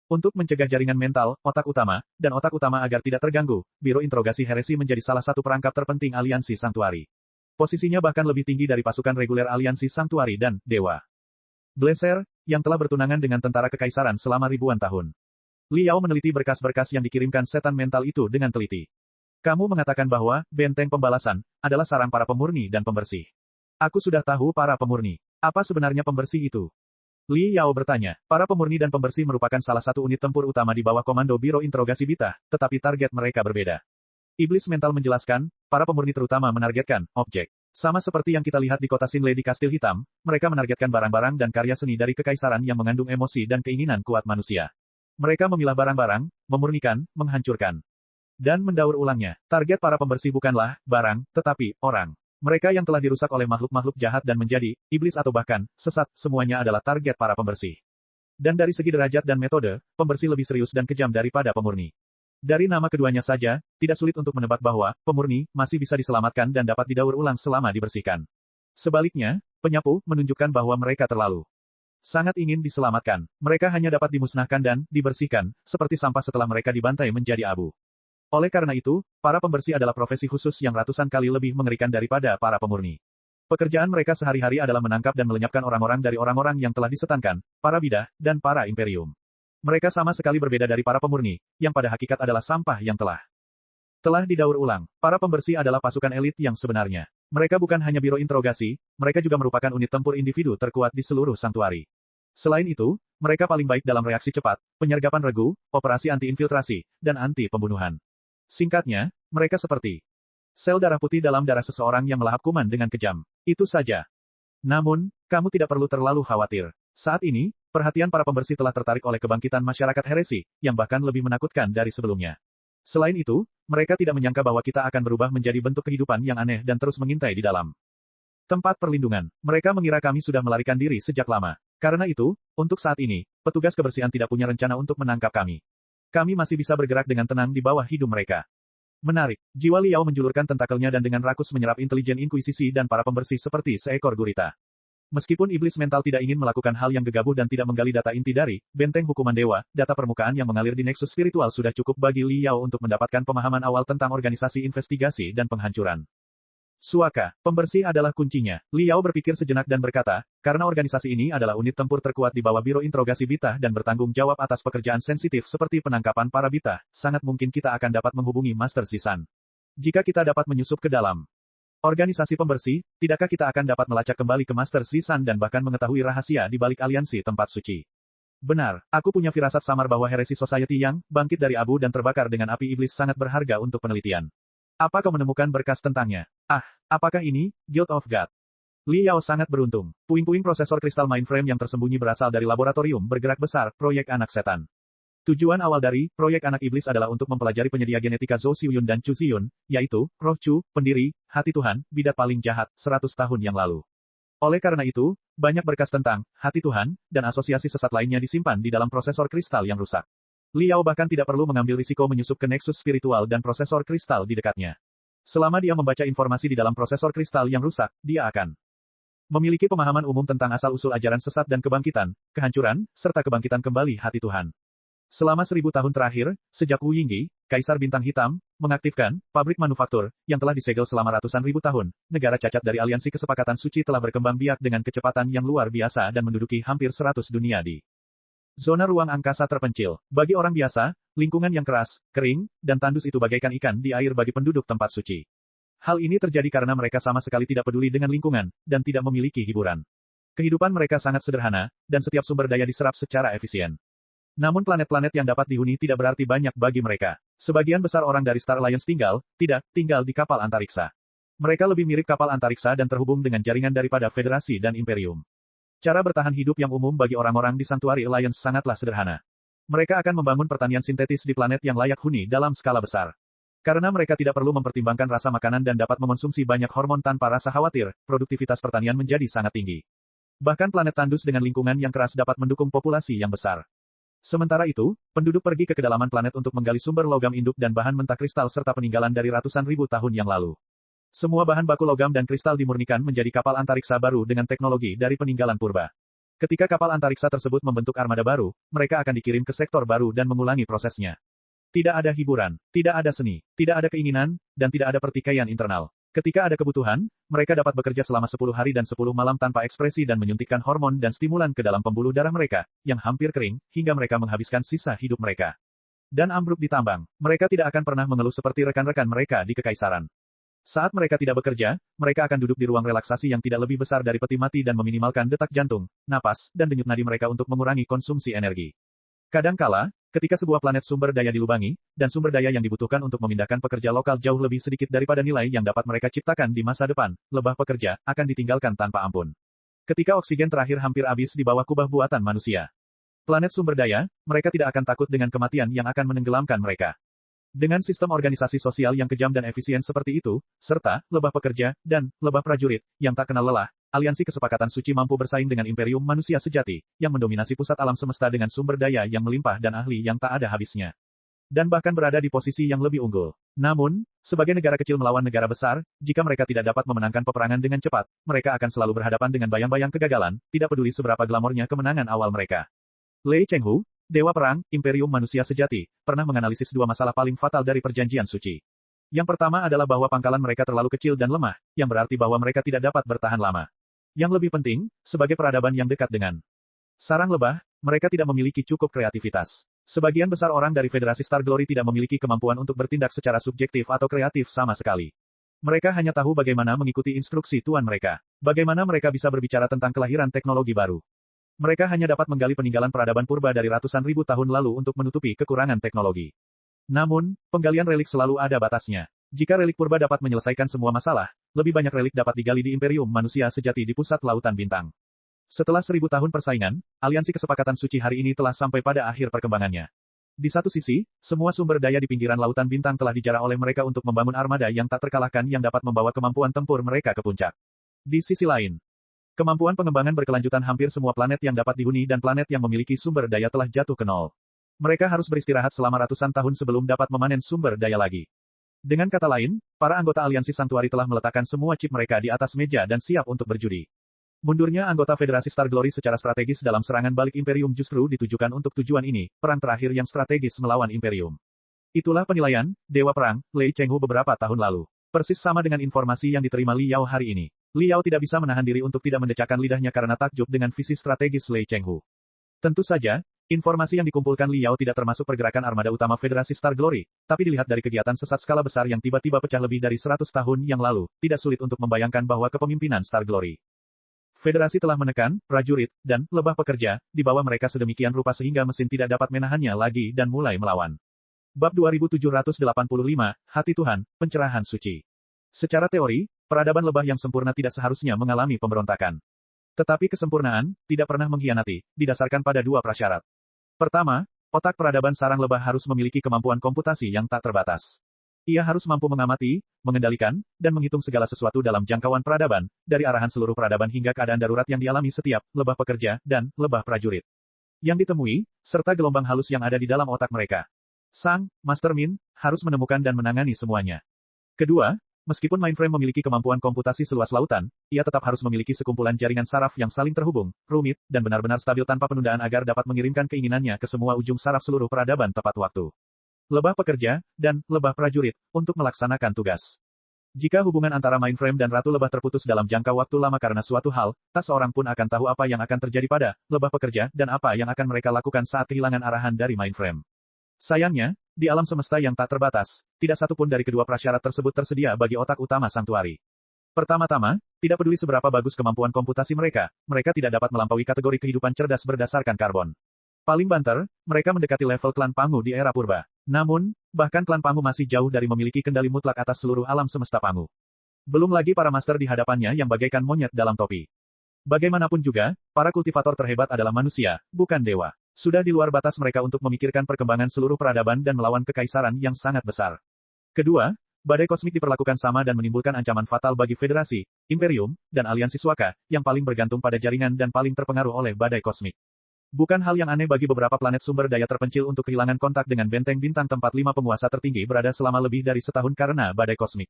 Untuk mencegah jaringan mental, otak utama, dan otak utama agar tidak terganggu, Biro Interogasi Heresi menjadi salah satu perangkap terpenting aliansi Sanctuary. Posisinya bahkan lebih tinggi dari pasukan reguler aliansi Sanctuary dan Dewa Blazer, yang telah bertunangan dengan tentara kekaisaran selama ribuan tahun. Liao meneliti berkas-berkas yang dikirimkan setan mental itu dengan teliti. Kamu mengatakan bahwa, benteng pembalasan, adalah sarang para pemurni dan pembersih. Aku sudah tahu para pemurni. Apa sebenarnya pembersih itu? Li Yao bertanya. Para pemurni dan pembersih merupakan salah satu unit tempur utama di bawah komando Biro Interogasi Bita, tetapi target mereka berbeda. Iblis mental menjelaskan, para pemurni terutama menargetkan objek. Sama seperti yang kita lihat di kota Sinley di Kastil Hitam, mereka menargetkan barang-barang dan karya seni dari kekaisaran yang mengandung emosi dan keinginan kuat manusia. Mereka memilah barang-barang, memurnikan, menghancurkan, dan mendaur ulangnya. Target para pembersih bukanlah barang, tetapi orang. Mereka yang telah dirusak oleh makhluk-makhluk jahat dan menjadi iblis atau bahkan sesat, semuanya adalah target para pembersih. Dan dari segi derajat dan metode, pembersih lebih serius dan kejam daripada pemurni. Dari nama keduanya saja, tidak sulit untuk menebak bahwa pemurni masih bisa diselamatkan dan dapat didaur ulang selama dibersihkan. Sebaliknya, penyapu menunjukkan bahwa mereka terlalu sangat ingin diselamatkan. Mereka hanya dapat dimusnahkan dan dibersihkan, seperti sampah setelah mereka dibantai menjadi abu. Oleh karena itu, para pembersih adalah profesi khusus yang ratusan kali lebih mengerikan daripada para pemurni. Pekerjaan mereka sehari-hari adalah menangkap dan melenyapkan orang-orang dari orang-orang yang telah disetankan, para bidah, dan para imperium. Mereka sama sekali berbeda dari para pemurni, yang pada hakikat adalah sampah yang telah didaur ulang. Para pembersih adalah pasukan elit yang sebenarnya. Mereka bukan hanya biro interogasi, mereka juga merupakan unit tempur individu terkuat di seluruh Sanctuary. Selain itu, mereka paling baik dalam reaksi cepat, penyergapan regu, operasi anti-infiltrasi, dan anti-pembunuhan. Singkatnya, mereka seperti sel darah putih dalam darah seseorang yang melahap kuman dengan kejam. Itu saja. Namun, kamu tidak perlu terlalu khawatir. Saat ini, perhatian para pembersih telah tertarik oleh kebangkitan masyarakat heresi, yang bahkan lebih menakutkan dari sebelumnya. Selain itu, mereka tidak menyangka bahwa kita akan berubah menjadi bentuk kehidupan yang aneh dan terus mengintai di dalam tempat perlindungan. Mereka mengira kami sudah melarikan diri sejak lama. Karena itu, untuk saat ini, petugas kebersihan tidak punya rencana untuk menangkap kami. Kami masih bisa bergerak dengan tenang di bawah hidung mereka. Menarik. Jiwa Liao menjulurkan tentakelnya dan dengan rakus menyerap intelijen inkuisisi dan para pembersih seperti seekor gurita. Meskipun iblis mental tidak ingin melakukan hal yang gegabah dan tidak menggali data inti dari benteng hukuman dewa, data permukaan yang mengalir di nexus spiritual sudah cukup bagi Liao untuk mendapatkan pemahaman awal tentang organisasi investigasi dan penghancuran. Suaka, pembersih adalah kuncinya. Liao berpikir sejenak dan berkata, karena organisasi ini adalah unit tempur terkuat di bawah Biro Interogasi Bita dan bertanggung jawab atas pekerjaan sensitif seperti penangkapan para Bita, sangat mungkin kita akan dapat menghubungi Master Sisan. Jika kita dapat menyusup ke dalam organisasi pembersih, tidakkah kita akan dapat melacak kembali ke Master Sisan dan bahkan mengetahui rahasia di balik aliansi tempat suci? Benar, aku punya firasat samar bahwa Heresi Society yang bangkit dari abu dan terbakar dengan api iblis sangat berharga untuk penelitian. Apa kau menemukan berkas tentangnya? Ah, apakah ini Guild of God? Li Yao sangat beruntung. Puing-puing prosesor kristal mainframe yang tersembunyi berasal dari laboratorium bergerak besar, proyek anak setan. Tujuan awal dari proyek anak iblis adalah untuk mempelajari penyedia genetika Zhou Xiuyun dan Chu Ziyun, yaitu Roh Chu, pendiri, hati Tuhan, bidat paling jahat, 100 tahun yang lalu. Oleh karena itu, banyak berkas tentang hati Tuhan dan asosiasi sesat lainnya disimpan di dalam prosesor kristal yang rusak. Li Yao bahkan tidak perlu mengambil risiko menyusup ke nexus spiritual dan prosesor kristal di dekatnya. Selama dia membaca informasi di dalam prosesor kristal yang rusak, dia akan memiliki pemahaman umum tentang asal-usul ajaran sesat dan kebangkitan, kehancuran, serta kebangkitan kembali hati Tuhan. Selama 1000 tahun terakhir, sejak Wu Yingyi, Kaisar Bintang Hitam, mengaktifkan pabrik manufaktur yang telah disegel selama ratusan ribu tahun, negara cacat dari Aliansi Kesepakatan Suci telah berkembang biak dengan kecepatan yang luar biasa dan menduduki hampir 100 dunia di zona ruang angkasa terpencil. Bagi orang biasa, lingkungan yang keras, kering, dan tandus itu bagaikan ikan di air bagi penduduk tempat suci. Hal ini terjadi karena mereka sama sekali tidak peduli dengan lingkungan, dan tidak memiliki hiburan. Kehidupan mereka sangat sederhana, dan setiap sumber daya diserap secara efisien. Namun planet-planet yang dapat dihuni tidak berarti banyak bagi mereka. Sebagian besar orang dari Star Alliance tinggal di kapal antariksa. Mereka lebih mirip kapal antariksa dan terhubung dengan jaringan daripada Federasi dan Imperium. Cara bertahan hidup yang umum bagi orang-orang di Sanctuary Alliance sangatlah sederhana. Mereka akan membangun pertanian sintetis di planet yang layak huni dalam skala besar. Karena mereka tidak perlu mempertimbangkan rasa makanan dan dapat mengonsumsi banyak hormon tanpa rasa khawatir, produktivitas pertanian menjadi sangat tinggi. Bahkan planet tandus dengan lingkungan yang keras dapat mendukung populasi yang besar. Sementara itu, penduduk pergi ke kedalaman planet untuk menggali sumber logam induk dan bahan mentah kristal serta peninggalan dari ratusan ribu tahun yang lalu. Semua bahan baku logam dan kristal dimurnikan menjadi kapal antariksa baru dengan teknologi dari peninggalan purba. Ketika kapal antariksa tersebut membentuk armada baru, mereka akan dikirim ke sektor baru dan mengulangi prosesnya. Tidak ada hiburan, tidak ada seni, tidak ada keinginan, dan tidak ada pertikaian internal. Ketika ada kebutuhan, mereka dapat bekerja selama 10 hari dan 10 malam tanpa ekspresi dan menyuntikkan hormon dan stimulan ke dalam pembuluh darah mereka, yang hampir kering, hingga mereka menghabiskan sisa hidup mereka. Dan ambruk di tambang, mereka tidak akan pernah mengeluh seperti rekan-rekan mereka di Kekaisaran. Saat mereka tidak bekerja, mereka akan duduk di ruang relaksasi yang tidak lebih besar dari peti mati dan meminimalkan detak jantung, napas, dan denyut nadi mereka untuk mengurangi konsumsi energi. Kadangkala, ketika sebuah planet sumber daya dilubangi, dan sumber daya yang dibutuhkan untuk memindahkan pekerja lokal jauh lebih sedikit daripada nilai yang dapat mereka ciptakan di masa depan, lebah pekerja akan ditinggalkan tanpa ampun. Ketika oksigen terakhir hampir habis di bawah kubah buatan manusia. Planet sumber daya, mereka tidak akan takut dengan kematian yang akan menenggelamkan mereka. Dengan sistem organisasi sosial yang kejam dan efisien seperti itu, serta lebah pekerja dan lebah prajurit yang tak kenal lelah, Aliansi Kesepakatan Suci mampu bersaing dengan Imperium Manusia Sejati, yang mendominasi pusat alam semesta dengan sumber daya yang melimpah dan ahli yang tak ada habisnya. Dan bahkan berada di posisi yang lebih unggul. Namun, sebagai negara kecil melawan negara besar, jika mereka tidak dapat memenangkan peperangan dengan cepat, mereka akan selalu berhadapan dengan bayang-bayang kegagalan, tidak peduli seberapa glamornya kemenangan awal mereka. Lei Chenghu, Dewa Perang, Imperium Manusia Sejati, pernah menganalisis dua masalah paling fatal dari Perjanjian Suci. Yang pertama adalah bahwa pangkalan mereka terlalu kecil dan lemah, yang berarti bahwa mereka tidak dapat bertahan lama. Yang lebih penting, sebagai peradaban yang dekat dengan sarang lebah, mereka tidak memiliki cukup kreativitas. Sebagian besar orang dari Federasi Star Glory tidak memiliki kemampuan untuk bertindak secara subjektif atau kreatif sama sekali. Mereka hanya tahu bagaimana mengikuti instruksi tuan mereka. Bagaimana mereka bisa berbicara tentang kelahiran teknologi baru. Mereka hanya dapat menggali peninggalan peradaban purba dari ratusan ribu tahun lalu untuk menutupi kekurangan teknologi. Namun, penggalian relik selalu ada batasnya. Jika relik purba dapat menyelesaikan semua masalah, lebih banyak relik dapat digali di Imperium Manusia Sejati di pusat lautan bintang. Setelah 1000 tahun persaingan, Aliansi Kesepakatan Suci hari ini telah sampai pada akhir perkembangannya. Di satu sisi, semua sumber daya di pinggiran lautan bintang telah dijarah oleh mereka untuk membangun armada yang tak terkalahkan yang dapat membawa kemampuan tempur mereka ke puncak. Di sisi lain, kemampuan pengembangan berkelanjutan hampir semua planet yang dapat dihuni dan planet yang memiliki sumber daya telah jatuh ke nol. Mereka harus beristirahat selama ratusan tahun sebelum dapat memanen sumber daya lagi. Dengan kata lain, para anggota aliansi Sanctuary telah meletakkan semua chip mereka di atas meja dan siap untuk berjudi. Mundurnya anggota Federasi Star Glory secara strategis dalam serangan balik Imperium justru ditujukan untuk tujuan ini, perang terakhir yang strategis melawan Imperium. Itulah penilaian Dewa Perang, Lei Chenghu beberapa tahun lalu. Persis sama dengan informasi yang diterima Li Yao hari ini. Li Yao tidak bisa menahan diri untuk tidak mendecakkan lidahnya karena takjub dengan visi strategis Lei Chenghu. Tentu saja, informasi yang dikumpulkan Li Yao tidak termasuk pergerakan armada utama Federasi Star Glory, tapi dilihat dari kegiatan sesat skala besar yang tiba-tiba pecah lebih dari 100 tahun yang lalu, tidak sulit untuk membayangkan bahwa kepemimpinan Star Glory. Federasi telah menekan prajurit dan lebah pekerja di bawah mereka sedemikian rupa sehingga mesin tidak dapat menahannya lagi dan mulai melawan. Bab 2785, Hati Tuhan, Pencerahan Suci. Secara teori, Peradaban lebah yang sempurna tidak seharusnya mengalami pemberontakan. Tetapi kesempurnaan tidak pernah mengkhianati, didasarkan pada dua prasyarat. Pertama, otak peradaban sarang lebah harus memiliki kemampuan komputasi yang tak terbatas. Ia harus mampu mengamati, mengendalikan, dan menghitung segala sesuatu dalam jangkauan peradaban, dari arahan seluruh peradaban hingga keadaan darurat yang dialami setiap lebah pekerja dan lebah prajurit yang ditemui, serta gelombang halus yang ada di dalam otak mereka. Sang Mastermind harus menemukan dan menangani semuanya. Kedua, meskipun mainframe memiliki kemampuan komputasi seluas lautan, ia tetap harus memiliki sekumpulan jaringan saraf yang saling terhubung, rumit, dan benar-benar stabil tanpa penundaan agar dapat mengirimkan keinginannya ke semua ujung saraf seluruh peradaban tepat waktu. Lebah pekerja, dan lebah prajurit, untuk melaksanakan tugas. Jika hubungan antara mainframe dan ratu lebah terputus dalam jangka waktu lama karena suatu hal, tak seorang pun akan tahu apa yang akan terjadi pada lebah pekerja dan apa yang akan mereka lakukan saat kehilangan arahan dari mainframe. Sayangnya, di alam semesta yang tak terbatas, tidak satu pun dari kedua prasyarat tersebut tersedia bagi otak utama Sanctuary. Pertama-tama, tidak peduli seberapa bagus kemampuan komputasi mereka tidak dapat melampaui kategori kehidupan cerdas berdasarkan karbon. Paling banter, mereka mendekati level klan Pangu di era purba. Namun, bahkan klan Pangu masih jauh dari memiliki kendali mutlak atas seluruh alam semesta Pangu. Belum lagi para master di hadapannya yang bagaikan monyet dalam topi. Bagaimanapun juga, para kultivator terhebat adalah manusia, bukan dewa. Sudah di luar batas mereka untuk memikirkan perkembangan seluruh peradaban dan melawan kekaisaran yang sangat besar. Kedua, badai kosmik diperlakukan sama dan menimbulkan ancaman fatal bagi Federasi, Imperium, dan Aliansi Swaka, yang paling bergantung pada jaringan dan paling terpengaruh oleh badai kosmik. Bukan hal yang aneh bagi beberapa planet sumber daya terpencil untuk kehilangan kontak dengan benteng bintang tempat 5 penguasa tertinggi berada selama lebih dari setahun karena badai kosmik.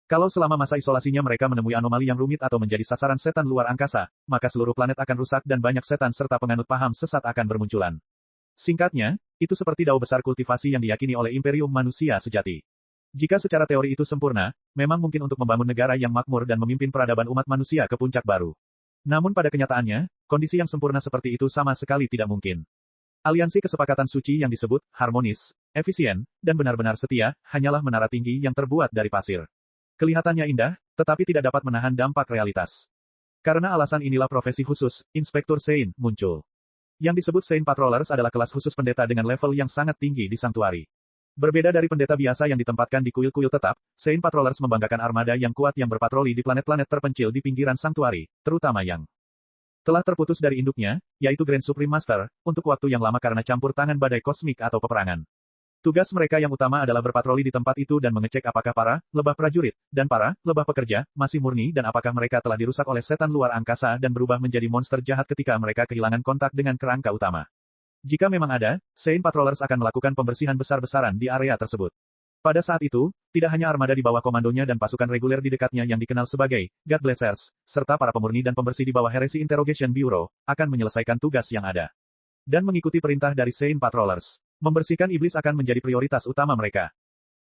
Kalau selama masa isolasinya mereka menemui anomali yang rumit atau menjadi sasaran setan luar angkasa, maka seluruh planet akan rusak dan banyak setan serta penganut paham sesat akan bermunculan. Singkatnya, itu seperti dao besar kultivasi yang diyakini oleh Imperium manusia sejati. Jika secara teori itu sempurna, memang mungkin untuk membangun negara yang makmur dan memimpin peradaban umat manusia ke puncak baru. Namun pada kenyataannya, kondisi yang sempurna seperti itu sama sekali tidak mungkin. Aliansi kesepakatan suci yang disebut harmonis, efisien, dan benar-benar setia, hanyalah menara tinggi yang terbuat dari pasir. Kelihatannya indah, tetapi tidak dapat menahan dampak realitas. Karena alasan inilah profesi khusus, Inspektur Sein, muncul. Yang disebut Sein Patrollers adalah kelas khusus pendeta dengan level yang sangat tinggi di Sanctuary. Berbeda dari pendeta biasa yang ditempatkan di kuil-kuil tetap, Sein Patrollers membanggakan armada yang kuat yang berpatroli di planet-planet terpencil di pinggiran Sanctuary, terutama yang telah terputus dari induknya, yaitu Grand Supreme Master, untuk waktu yang lama karena campur tangan badai kosmik atau peperangan. Tugas mereka yang utama adalah berpatroli di tempat itu dan mengecek apakah para lebah prajurit dan para lebah pekerja masih murni dan apakah mereka telah dirusak oleh setan luar angkasa dan berubah menjadi monster jahat ketika mereka kehilangan kontak dengan kerangka utama. Jika memang ada, Sein Patrollers akan melakukan pembersihan besar-besaran di area tersebut. Pada saat itu, tidak hanya armada di bawah komandonya dan pasukan reguler di dekatnya yang dikenal sebagai God Blessers, serta para pemurni dan pembersih di bawah Heresy Interrogation Bureau, akan menyelesaikan tugas yang ada. Dan mengikuti perintah dari Sein Patrollers. Membersihkan iblis akan menjadi prioritas utama mereka.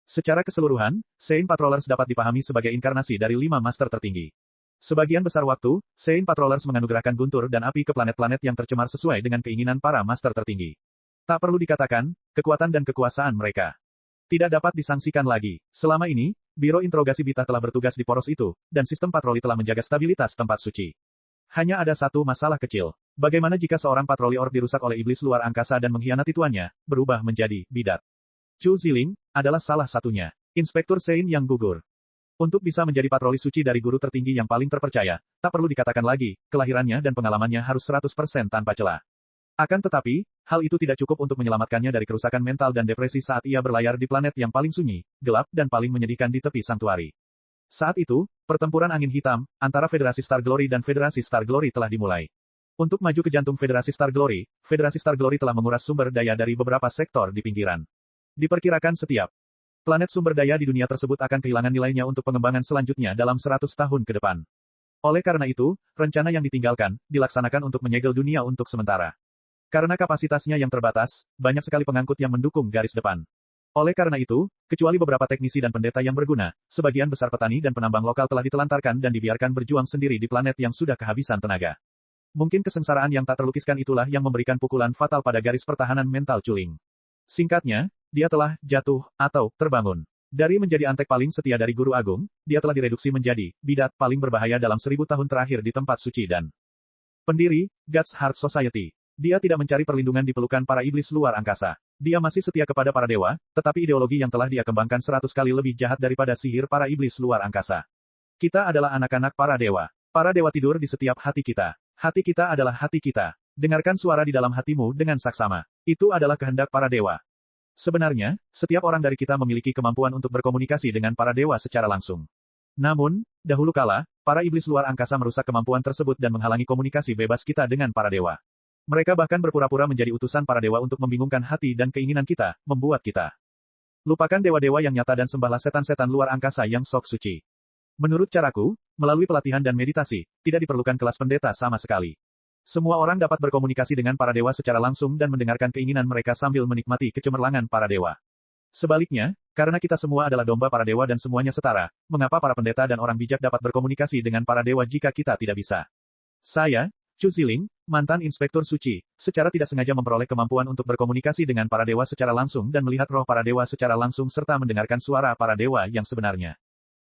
Secara keseluruhan, Sein Patrollers dapat dipahami sebagai inkarnasi dari 5 master tertinggi. Sebagian besar waktu, Sein Patrollers menganugerahkan guntur dan api ke planet-planet yang tercemar sesuai dengan keinginan para master tertinggi. Tak perlu dikatakan, kekuatan dan kekuasaan mereka tidak dapat disangsikan lagi. Selama ini, Biro Interogasi Bita telah bertugas di poros itu, dan sistem patroli telah menjaga stabilitas tempat suci. Hanya ada satu masalah kecil. Bagaimana jika seorang patroli orb dirusak oleh iblis luar angkasa dan mengkhianati tuannya, berubah menjadi bidat? Chu Ziling adalah salah satunya. Inspektur Sein yang gugur. Untuk bisa menjadi patroli suci dari guru tertinggi yang paling terpercaya, tak perlu dikatakan lagi, kelahirannya dan pengalamannya harus 100% tanpa celah. Akan tetapi, hal itu tidak cukup untuk menyelamatkannya dari kerusakan mental dan depresi saat ia berlayar di planet yang paling sunyi, gelap dan paling menyedihkan di tepi Sanctuary. Saat itu, pertempuran angin hitam, antara Federasi Star Glory dan Federasi Star Glory telah dimulai. Untuk maju ke jantung Federasi Star Glory telah menguras sumber daya dari beberapa sektor di pinggiran. Diperkirakan setiap planet sumber daya di dunia tersebut akan kehilangan nilainya untuk pengembangan selanjutnya dalam 100 tahun ke depan. Oleh karena itu, rencana yang ditinggalkan, dilaksanakan untuk menyegel dunia untuk sementara. Karena kapasitasnya yang terbatas, banyak sekali pengangkut yang mendukung garis depan. Oleh karena itu, kecuali beberapa teknisi dan pendeta yang berguna, sebagian besar petani dan penambang lokal telah ditelantarkan dan dibiarkan berjuang sendiri di planet yang sudah kehabisan tenaga. Mungkin kesengsaraan yang tak terlukiskan itulah yang memberikan pukulan fatal pada garis pertahanan mental Chuling. Singkatnya, dia telah jatuh atau terbangun. Dari menjadi antek paling setia dari Guru Agung, dia telah direduksi menjadi bidat paling berbahaya dalam 1000 tahun terakhir di tempat suci dan pendiri God's Heart Society. Dia tidak mencari perlindungan di pelukan para iblis luar angkasa. Dia masih setia kepada para dewa, tetapi ideologi yang telah dia kembangkan 100 kali lebih jahat daripada sihir para iblis luar angkasa. Kita adalah anak-anak para dewa. Para dewa tidur di setiap hati kita. Hati kita adalah hati kita. Dengarkan suara di dalam hatimu dengan saksama. Itu adalah kehendak para dewa. Sebenarnya, setiap orang dari kita memiliki kemampuan untuk berkomunikasi dengan para dewa secara langsung. Namun, dahulu kala, para iblis luar angkasa merusak kemampuan tersebut dan menghalangi komunikasi bebas kita dengan para dewa. Mereka bahkan berpura-pura menjadi utusan para dewa untuk membingungkan hati dan keinginan kita, membuat kita lupakan dewa-dewa yang nyata dan sembahlah setan-setan luar angkasa yang sok suci. Menurut caraku, melalui pelatihan dan meditasi, tidak diperlukan kelas pendeta sama sekali. Semua orang dapat berkomunikasi dengan para dewa secara langsung dan mendengarkan keinginan mereka sambil menikmati kecemerlangan para dewa. Sebaliknya, karena kita semua adalah domba para dewa dan semuanya setara, mengapa para pendeta dan orang bijak dapat berkomunikasi dengan para dewa jika kita tidak bisa? Saya, Chu Ziling, mantan Inspektur Suci, secara tidak sengaja memperoleh kemampuan untuk berkomunikasi dengan para dewa secara langsung dan melihat roh para dewa secara langsung serta mendengarkan suara para dewa yang sebenarnya.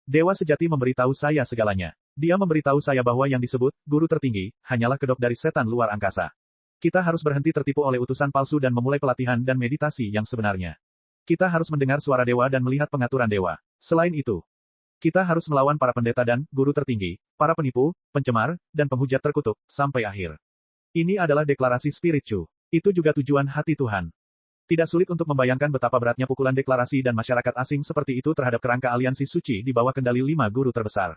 Dewa sejati memberitahu saya segalanya. Dia memberitahu saya bahwa yang disebut guru tertinggi hanyalah kedok dari setan luar angkasa. Kita harus berhenti tertipu oleh utusan palsu dan memulai pelatihan dan meditasi yang sebenarnya. Kita harus mendengar suara dewa dan melihat pengaturan dewa. Selain itu, kita harus melawan para pendeta dan guru tertinggi, para penipu, pencemar, dan penghujat terkutuk, sampai akhir. Ini adalah deklarasi Spirit Chu. Itu juga tujuan hati Tuhan. Tidak sulit untuk membayangkan betapa beratnya pukulan deklarasi dan masyarakat asing seperti itu terhadap kerangka aliansi suci di bawah kendali 5 guru terbesar.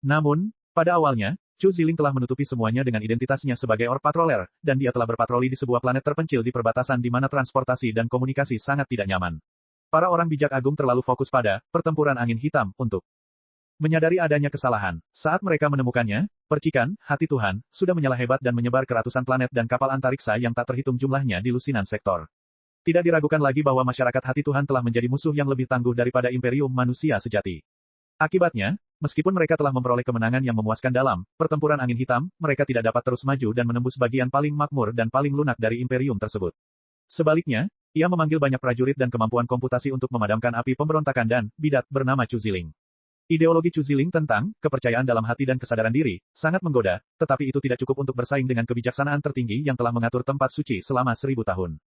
Namun, pada awalnya, Chu Ziling telah menutupi semuanya dengan identitasnya sebagai Orc Patroller, dan dia telah berpatroli di sebuah planet terpencil di perbatasan di mana transportasi dan komunikasi sangat tidak nyaman. Para orang bijak agung terlalu fokus pada pertempuran angin hitam untuk menyadari adanya kesalahan. Saat mereka menemukannya, percikan hati Tuhan sudah menyala hebat dan menyebar ke ratusan planet dan kapal antariksa yang tak terhitung jumlahnya di lusinan sektor. Tidak diragukan lagi bahwa masyarakat hati Tuhan telah menjadi musuh yang lebih tangguh daripada imperium manusia sejati. Akibatnya, meskipun mereka telah memperoleh kemenangan yang memuaskan dalam pertempuran angin hitam, mereka tidak dapat terus maju dan menembus bagian paling makmur dan paling lunak dari imperium tersebut. Sebaliknya, ia memanggil banyak prajurit dan kemampuan komputasi untuk memadamkan api pemberontakan dan bidat bernama Chu Ziling. Ideologi Chu Ziling tentang kepercayaan dalam hati dan kesadaran diri sangat menggoda, tetapi itu tidak cukup untuk bersaing dengan kebijaksanaan tertinggi yang telah mengatur tempat suci selama 1000 tahun.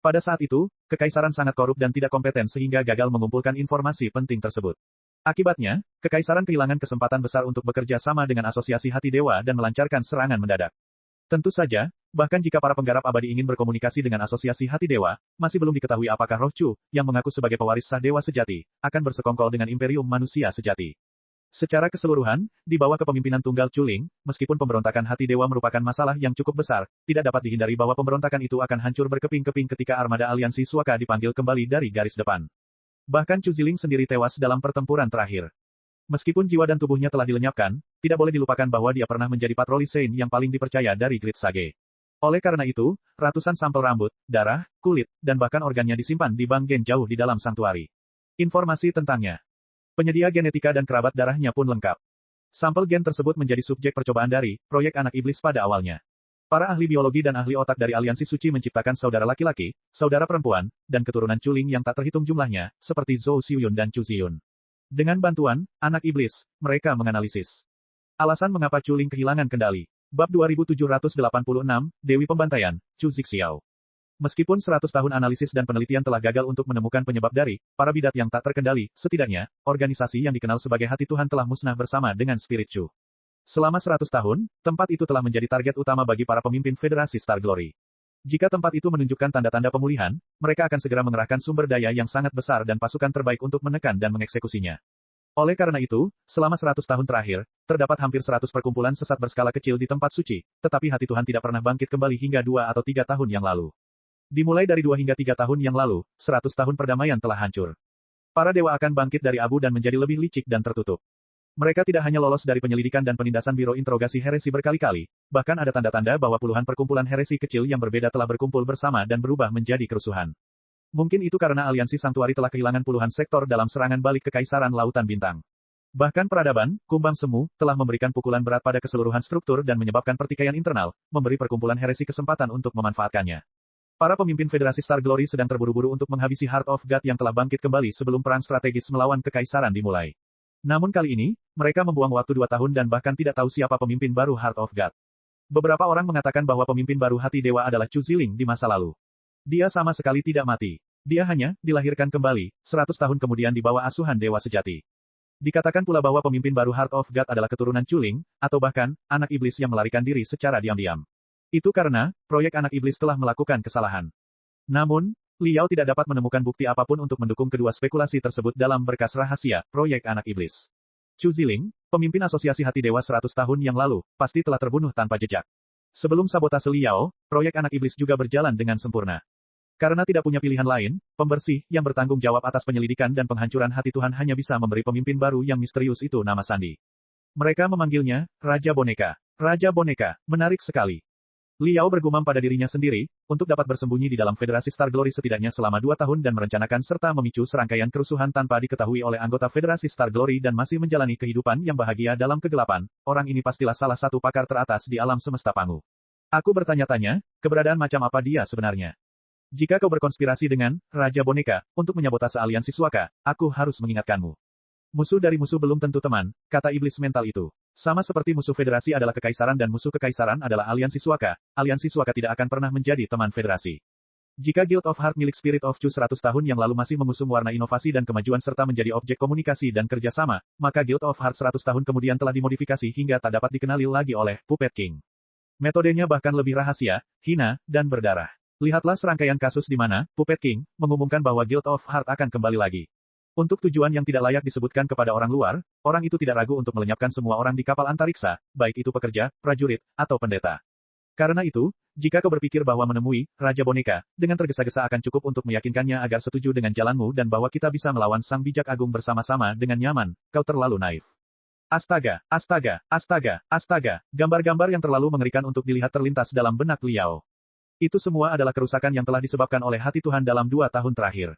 Pada saat itu, kekaisaran sangat korup dan tidak kompeten sehingga gagal mengumpulkan informasi penting tersebut. Akibatnya, kekaisaran kehilangan kesempatan besar untuk bekerja sama dengan asosiasi hati dewa dan melancarkan serangan mendadak. Tentu saja, bahkan jika para penggarap abadi ingin berkomunikasi dengan asosiasi hati dewa, masih belum diketahui apakah roh Chu, yang mengaku sebagai pewaris sah dewa sejati, akan bersekongkol dengan imperium manusia sejati. Secara keseluruhan, di bawah kepemimpinan tunggal Chu Ling, meskipun pemberontakan hati dewa merupakan masalah yang cukup besar, tidak dapat dihindari bahwa pemberontakan itu akan hancur berkeping-keping ketika armada aliansi Suaka dipanggil kembali dari garis depan. Bahkan Chu Ziling sendiri tewas dalam pertempuran terakhir. Meskipun jiwa dan tubuhnya telah dilenyapkan, tidak boleh dilupakan bahwa dia pernah menjadi patroli Sein yang paling dipercaya dari Grid Sage. Oleh karena itu, ratusan sampel rambut, darah, kulit, dan bahkan organnya disimpan di bank gen jauh di dalam sanktuari. Informasi tentangnya. Penyedia genetika dan kerabat darahnya pun lengkap. Sampel gen tersebut menjadi subjek percobaan dari proyek anak iblis pada awalnya. Para ahli biologi dan ahli otak dari aliansi suci menciptakan saudara laki-laki, saudara perempuan, dan keturunan Chu Ling yang tak terhitung jumlahnya, seperti Zhou Xiuyun dan Chu Ziyun. Dengan bantuan anak iblis, mereka menganalisis alasan mengapa Chu Ling kehilangan kendali. Bab 2786, Dewi Pembantaian, Chu Zixiao. Meskipun 100 tahun analisis dan penelitian telah gagal untuk menemukan penyebab dari para bidat yang tak terkendali, setidaknya, organisasi yang dikenal sebagai hati Tuhan telah musnah bersama dengan Spirit Chu. Selama 100 tahun, tempat itu telah menjadi target utama bagi para pemimpin Federasi Star Glory. Jika tempat itu menunjukkan tanda-tanda pemulihan, mereka akan segera mengerahkan sumber daya yang sangat besar dan pasukan terbaik untuk menekan dan mengeksekusinya. Oleh karena itu, selama 100 tahun terakhir, terdapat hampir 100 perkumpulan sesat berskala kecil di tempat suci, tetapi hati Tuhan tidak pernah bangkit kembali hingga 2 atau 3 tahun yang lalu. Dimulai dari 2 hingga 3 tahun yang lalu, 100 tahun perdamaian telah hancur. Para dewa akan bangkit dari abu dan menjadi lebih licik dan tertutup. Mereka tidak hanya lolos dari penyelidikan dan penindasan Biro Interogasi Heresi berkali-kali, bahkan ada tanda-tanda bahwa puluhan perkumpulan heresi kecil yang berbeda telah berkumpul bersama dan berubah menjadi kerusuhan. Mungkin itu karena aliansi Sanktuari telah kehilangan puluhan sektor dalam serangan balik Kekaisaran Lautan Bintang. Bahkan peradaban, kumbang semu, telah memberikan pukulan berat pada keseluruhan struktur dan menyebabkan pertikaian internal, memberi perkumpulan heresi kesempatan untuk memanfaatkannya. Para pemimpin Federasi Star Glory sedang terburu-buru untuk menghabisi Heart of God yang telah bangkit kembali sebelum perang strategis melawan Kekaisaran dimulai. Namun kali ini, mereka membuang waktu 2 tahun dan bahkan tidak tahu siapa pemimpin baru Heart of God. Beberapa orang mengatakan bahwa pemimpin baru hati dewa adalah Chu Ziling di masa lalu. Dia sama sekali tidak mati. Dia hanya dilahirkan kembali, 100 tahun kemudian di bawah asuhan dewa sejati. Dikatakan pula bahwa pemimpin baru Heart of God adalah keturunan Chuling, atau bahkan, anak iblis yang melarikan diri secara diam-diam. Itu karena, proyek anak iblis telah melakukan kesalahan. Namun, Liao tidak dapat menemukan bukti apapun untuk mendukung kedua spekulasi tersebut dalam berkas rahasia, proyek anak iblis. Chu Ziling, pemimpin asosiasi hati dewa 100 tahun yang lalu, pasti telah terbunuh tanpa jejak. Sebelum sabotase Liao, proyek anak iblis juga berjalan dengan sempurna. Karena tidak punya pilihan lain, pembersih yang bertanggung jawab atas penyelidikan dan penghancuran hati Tuhan hanya bisa memberi pemimpin baru yang misterius itu nama sandi. Mereka memanggilnya, Raja Boneka. Raja Boneka, menarik sekali. Liao bergumam pada dirinya sendiri, untuk dapat bersembunyi di dalam Federasi Star Glory setidaknya selama 2 tahun dan merencanakan serta memicu serangkaian kerusuhan tanpa diketahui oleh anggota Federasi Star Glory dan masih menjalani kehidupan yang bahagia dalam kegelapan, orang ini pastilah salah satu pakar teratas di alam semesta Pangu. Aku bertanya-tanya, keberadaan macam apa dia sebenarnya? Jika kau berkonspirasi dengan Raja Boneka untuk menyabotase aliansi Suaka, aku harus mengingatkanmu. Musuh dari musuh belum tentu teman, kata iblis mental itu. Sama seperti musuh federasi adalah kekaisaran dan musuh kekaisaran adalah aliansi Suaka tidak akan pernah menjadi teman federasi. Jika Guild of Heart milik Spirit of Chu 100 tahun yang lalu masih mengusung warna inovasi dan kemajuan serta menjadi objek komunikasi dan kerjasama, maka Guild of Heart 100 tahun kemudian telah dimodifikasi hingga tak dapat dikenali lagi oleh Puppet King. Metodenya bahkan lebih rahasia, hina, dan berdarah. Lihatlah serangkaian kasus di mana Puppet King mengumumkan bahwa Guild of Heart akan kembali lagi. Untuk tujuan yang tidak layak disebutkan kepada orang luar, orang itu tidak ragu untuk melenyapkan semua orang di kapal antariksa, baik itu pekerja, prajurit, atau pendeta. Karena itu, jika kau berpikir bahwa menemui Raja Boneka dengan tergesa-gesa akan cukup untuk meyakinkannya agar setuju dengan jalanmu dan bahwa kita bisa melawan Sang Bijak Agung bersama-sama dengan nyaman, kau terlalu naif. Astaga, astaga, astaga, astaga, gambar-gambar yang terlalu mengerikan untuk dilihat terlintas dalam benak Liao. Itu semua adalah kerusakan yang telah disebabkan oleh hati Tuhan dalam 2 tahun terakhir.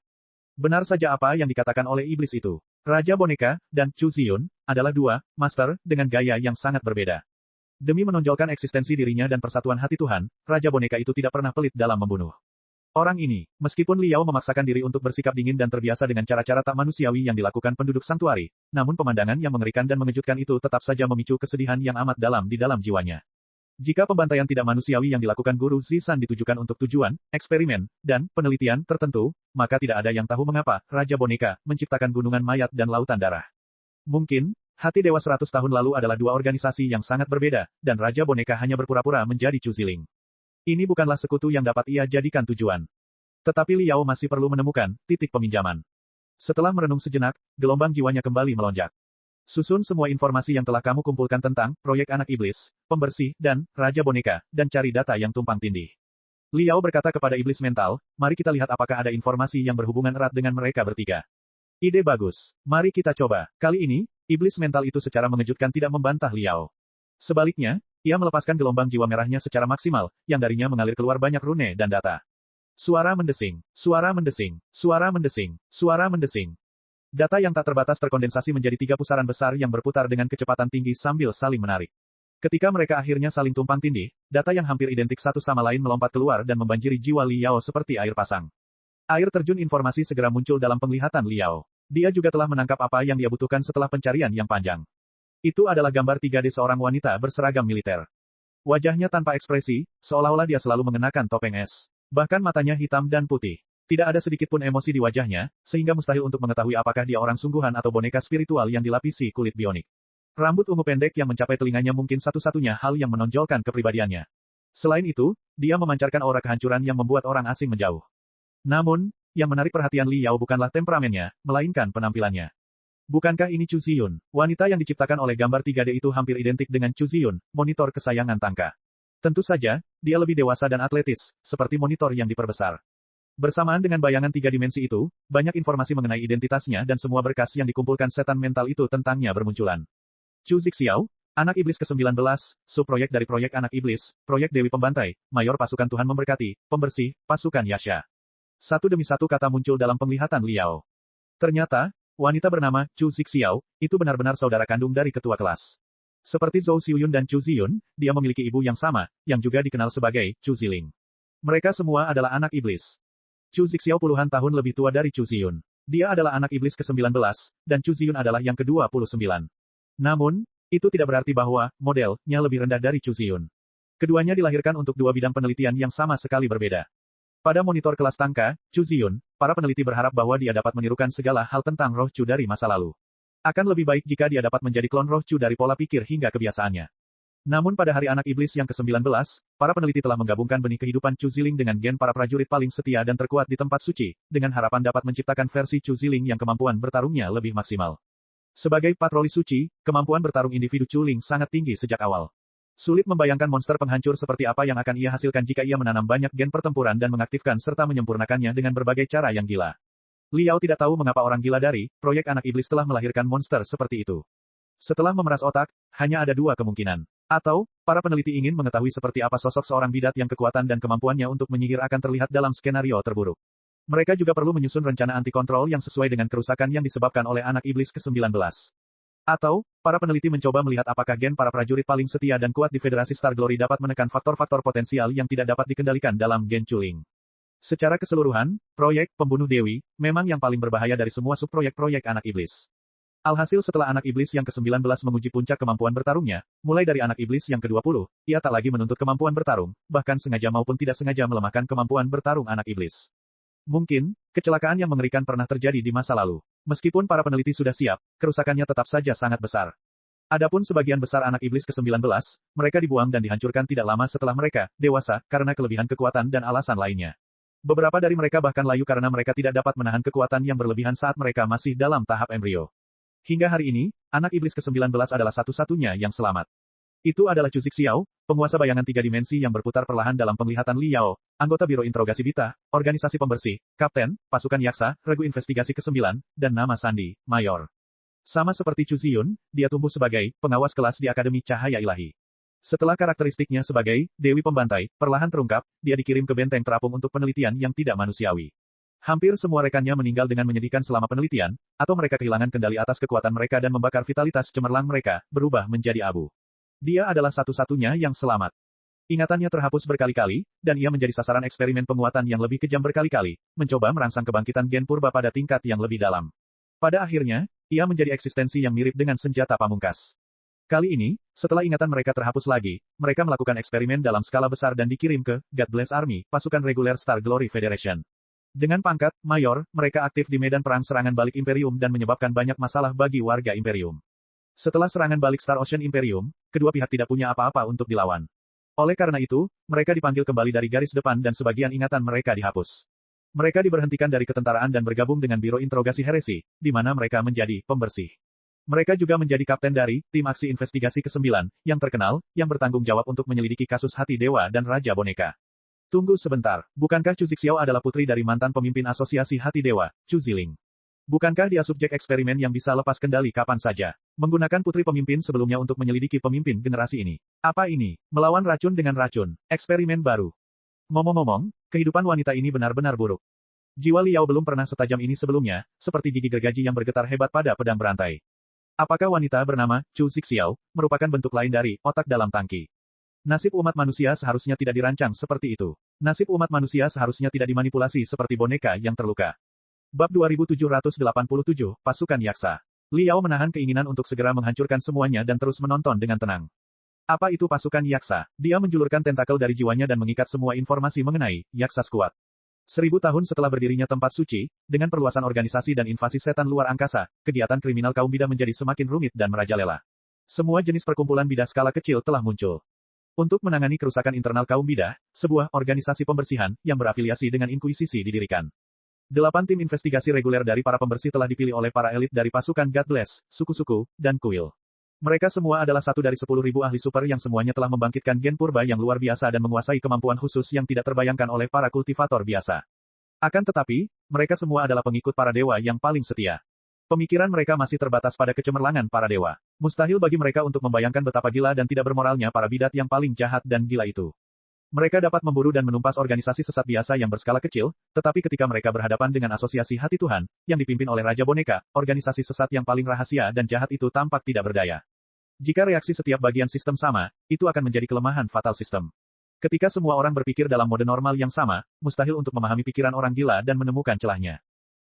Benar saja apa yang dikatakan oleh iblis itu. Raja Boneka dan Chu Ziyun adalah 2 master dengan gaya yang sangat berbeda. Demi menonjolkan eksistensi dirinya dan persatuan hati Tuhan, Raja Boneka itu tidak pernah pelit dalam membunuh. Orang ini, meskipun Liao memaksakan diri untuk bersikap dingin dan terbiasa dengan cara-cara tak manusiawi yang dilakukan penduduk Sanktuari, namun pemandangan yang mengerikan dan mengejutkan itu tetap saja memicu kesedihan yang amat dalam di dalam jiwanya. Jika pembantaian tidak manusiawi yang dilakukan Guru Zishan ditujukan untuk tujuan, eksperimen, dan penelitian tertentu, maka tidak ada yang tahu mengapa Raja Boneka menciptakan gunungan mayat dan lautan darah. Mungkin, hati Dewa 100 tahun lalu adalah 2 organisasi yang sangat berbeda, dan Raja Boneka hanya berpura-pura menjadi Chu Ziling. Ini bukanlah sekutu yang dapat ia jadikan tujuan. Tetapi Liao masih perlu menemukan titik peminjaman. Setelah merenung sejenak, gelombang jiwanya kembali melonjak. Susun semua informasi yang telah kamu kumpulkan tentang proyek anak iblis, pembersih, dan Raja Boneka, dan cari data yang tumpang tindih. Liao berkata kepada iblis mental, mari kita lihat apakah ada informasi yang berhubungan erat dengan mereka bertiga. Ide bagus. Mari kita coba. Kali ini, iblis mental itu secara mengejutkan tidak membantah Liao. Sebaliknya, ia melepaskan gelombang jiwa merahnya secara maksimal, yang darinya mengalir keluar banyak rune dan data. Suara mendesing, suara mendesing, suara mendesing, suara mendesing. Data yang tak terbatas terkondensasi menjadi 3 pusaran besar yang berputar dengan kecepatan tinggi sambil saling menarik. Ketika mereka akhirnya saling tumpang tindih, data yang hampir identik satu sama lain melompat keluar dan membanjiri jiwa Liao seperti air pasang. Air terjun informasi segera muncul dalam penglihatan Liao. Dia juga telah menangkap apa yang dia butuhkan setelah pencarian yang panjang. Itu adalah gambar 3D seorang wanita berseragam militer. Wajahnya tanpa ekspresi, seolah-olah dia selalu mengenakan topeng es. Bahkan matanya hitam dan putih. Tidak ada sedikit pun emosi di wajahnya, sehingga mustahil untuk mengetahui apakah dia orang sungguhan atau boneka spiritual yang dilapisi kulit bionik. Rambut ungu pendek yang mencapai telinganya mungkin satu-satunya hal yang menonjolkan kepribadiannya. Selain itu, dia memancarkan aura kehancuran yang membuat orang asing menjauh. Namun, yang menarik perhatian Liao bukanlah temperamennya, melainkan penampilannya. Bukankah ini Chu Ziyun, wanita yang diciptakan oleh gambar 3D itu hampir identik dengan Chu Ziyun, monitor kesayangan Tangka. Tentu saja, dia lebih dewasa dan atletis, seperti monitor yang diperbesar. Bersamaan dengan bayangan 3 dimensi itu, banyak informasi mengenai identitasnya dan semua berkas yang dikumpulkan setan mental itu tentangnya bermunculan. Chu Zixiao, anak iblis ke-19, subproyek dari proyek anak iblis, proyek Dewi Pembantai, Mayor Pasukan Tuhan Memberkati, Pembersih, Pasukan Yasha. Satu demi satu kata muncul dalam penglihatan Liao. Ternyata, wanita bernama Chu Zixiao, itu benar-benar saudara kandung dari ketua kelas. Seperti Zhou Xiuyun dan Chu Ziyun, dia memiliki ibu yang sama, yang juga dikenal sebagai Chu Ziling. Mereka semua adalah anak iblis. Chu Zixiao puluhan tahun lebih tua dari Chu Ziyun. Dia adalah anak iblis ke-19, dan Chu Ziyun adalah yang ke-29. Namun, itu tidak berarti bahwa modelnya lebih rendah dari Chu Ziyun. Keduanya dilahirkan untuk 2 bidang penelitian yang sama sekali berbeda. Pada monitor kelas Tangka, Chu Ziyun, para peneliti berharap bahwa dia dapat menirukan segala hal tentang roh Chu dari masa lalu. Akan lebih baik jika dia dapat menjadi klon roh Chu dari pola pikir hingga kebiasaannya. Namun pada hari anak iblis yang ke-19, para peneliti telah menggabungkan benih kehidupan Chu Ziling dengan gen para prajurit paling setia dan terkuat di tempat suci, dengan harapan dapat menciptakan versi Chu Ziling yang kemampuan bertarungnya lebih maksimal. Sebagai patroli suci, kemampuan bertarung individu Chu Ling sangat tinggi sejak awal. Sulit membayangkan monster penghancur seperti apa yang akan ia hasilkan jika ia menanam banyak gen pertempuran dan mengaktifkan serta menyempurnakannya dengan berbagai cara yang gila. Liao tidak tahu mengapa orang gila dari proyek anak iblis telah melahirkan monster seperti itu. Setelah memeras otak, hanya ada dua kemungkinan. Atau, para peneliti ingin mengetahui seperti apa sosok seorang bidat yang kekuatan dan kemampuannya untuk menyihir akan terlihat dalam skenario terburuk. Mereka juga perlu menyusun rencana anti kontrol yang sesuai dengan kerusakan yang disebabkan oleh anak iblis ke-19. Atau, para peneliti mencoba melihat apakah gen para prajurit paling setia dan kuat di Federasi Star Glory dapat menekan faktor-faktor potensial yang tidak dapat dikendalikan dalam gen Chu Ling. Secara keseluruhan, proyek Pembunuh Dewi memang yang paling berbahaya dari semua subproyek-proyek anak iblis. Alhasil setelah anak iblis yang ke-19 menguji puncak kemampuan bertarungnya, mulai dari anak iblis yang ke-20, ia tak lagi menuntut kemampuan bertarung, bahkan sengaja maupun tidak sengaja melemahkan kemampuan bertarung anak iblis. Mungkin, kecelakaan yang mengerikan pernah terjadi di masa lalu. Meskipun para peneliti sudah siap, kerusakannya tetap saja sangat besar. Adapun sebagian besar anak iblis ke-19, mereka dibuang dan dihancurkan tidak lama setelah mereka dewasa karena kelebihan kekuatan dan alasan lainnya. Beberapa dari mereka bahkan layu karena mereka tidak dapat menahan kekuatan yang berlebihan saat mereka masih dalam tahap embrio. Hingga hari ini, anak iblis ke-19 adalah satu-satunya yang selamat. Itu adalah Chu Zixiao, penguasa bayangan tiga dimensi yang berputar perlahan dalam penglihatan Liao, anggota Biro Interogasi Bita, Organisasi Pembersih, Kapten, Pasukan Yaksa, Regu Investigasi ke-9, dan nama sandi, Mayor. Sama seperti Chu Ziyun, dia tumbuh sebagai pengawas kelas di Akademi Cahaya Ilahi. Setelah karakteristiknya sebagai Dewi Pembantai perlahan terungkap, dia dikirim ke benteng terapung untuk penelitian yang tidak manusiawi. Hampir semua rekannya meninggal dengan menyedihkan selama penelitian, atau mereka kehilangan kendali atas kekuatan mereka dan membakar vitalitas cemerlang mereka, berubah menjadi abu. Dia adalah satu-satunya yang selamat. Ingatannya terhapus berkali-kali, dan ia menjadi sasaran eksperimen penguatan yang lebih kejam berkali-kali, mencoba merangsang kebangkitan gen purba pada tingkat yang lebih dalam. Pada akhirnya, ia menjadi eksistensi yang mirip dengan senjata pamungkas. Kali ini, setelah ingatan mereka terhapus lagi, mereka melakukan eksperimen dalam skala besar dan dikirim ke God Bless Army, pasukan reguler Star Glory Federation. Dengan pangkat mayor, mereka aktif di medan perang serangan balik Imperium dan menyebabkan banyak masalah bagi warga Imperium. Setelah serangan balik Star Ocean Imperium, kedua pihak tidak punya apa-apa untuk dilawan. Oleh karena itu, mereka dipanggil kembali dari garis depan dan sebagian ingatan mereka dihapus. Mereka diberhentikan dari ketentaraan dan bergabung dengan Biro Interogasi Heresi, di mana mereka menjadi pembersih. Mereka juga menjadi kapten dari tim aksi investigasi ke-9, yang terkenal, yang bertanggung jawab untuk menyelidiki kasus Hati Dewa dan Raja Boneka. Tunggu sebentar, bukankah Chu Zixiao adalah putri dari mantan pemimpin asosiasi Hati Dewa, Chu Ziling? Bukankah dia subjek eksperimen yang bisa lepas kendali kapan saja? Menggunakan putri pemimpin sebelumnya untuk menyelidiki pemimpin generasi ini. Apa ini? Melawan racun dengan racun. Eksperimen baru. Ngomong-ngomong, kehidupan wanita ini benar-benar buruk. Jiwa Liao belum pernah setajam ini sebelumnya, seperti gigi gergaji yang bergetar hebat pada pedang berantai. Apakah wanita bernama Chu Zixiao merupakan bentuk lain dari otak dalam tangki? Nasib umat manusia seharusnya tidak dirancang seperti itu. Nasib umat manusia seharusnya tidak dimanipulasi seperti boneka yang terluka. Bab 2787, Pasukan Yaksa. Liao menahan keinginan untuk segera menghancurkan semuanya dan terus menonton dengan tenang. Apa itu pasukan Yaksa? Dia menjulurkan tentakel dari jiwanya dan mengikat semua informasi mengenai Yaksa Squad. 1000 tahun setelah berdirinya tempat suci, dengan perluasan organisasi dan invasi setan luar angkasa, kegiatan kriminal kaum bidah menjadi semakin rumit dan merajalela. Semua jenis perkumpulan bidah skala kecil telah muncul. Untuk menangani kerusakan internal kaum bidah, sebuah organisasi pembersihan yang berafiliasi dengan Inkuisisi didirikan. 8 tim investigasi reguler dari para pembersih telah dipilih oleh para elit dari pasukan God Bless, suku-suku, dan kuil. Mereka semua adalah satu dari 10.000 ahli super yang semuanya telah membangkitkan gen purba yang luar biasa dan menguasai kemampuan khusus yang tidak terbayangkan oleh para kultivator biasa. Akan tetapi, mereka semua adalah pengikut para dewa yang paling setia. Pemikiran mereka masih terbatas pada kecemerlangan para dewa. Mustahil bagi mereka untuk membayangkan betapa gila dan tidak bermoralnya para bidat yang paling jahat dan gila itu. Mereka dapat memburu dan menumpas organisasi sesat biasa yang berskala kecil, tetapi ketika mereka berhadapan dengan asosiasi Hati Tuhan, yang dipimpin oleh Raja Boneka, organisasi sesat yang paling rahasia dan jahat itu tampak tidak berdaya. Jika reaksi setiap bagian sistem sama, itu akan menjadi kelemahan fatal sistem. Ketika semua orang berpikir dalam mode normal yang sama, mustahil untuk memahami pikiran orang gila dan menemukan celahnya.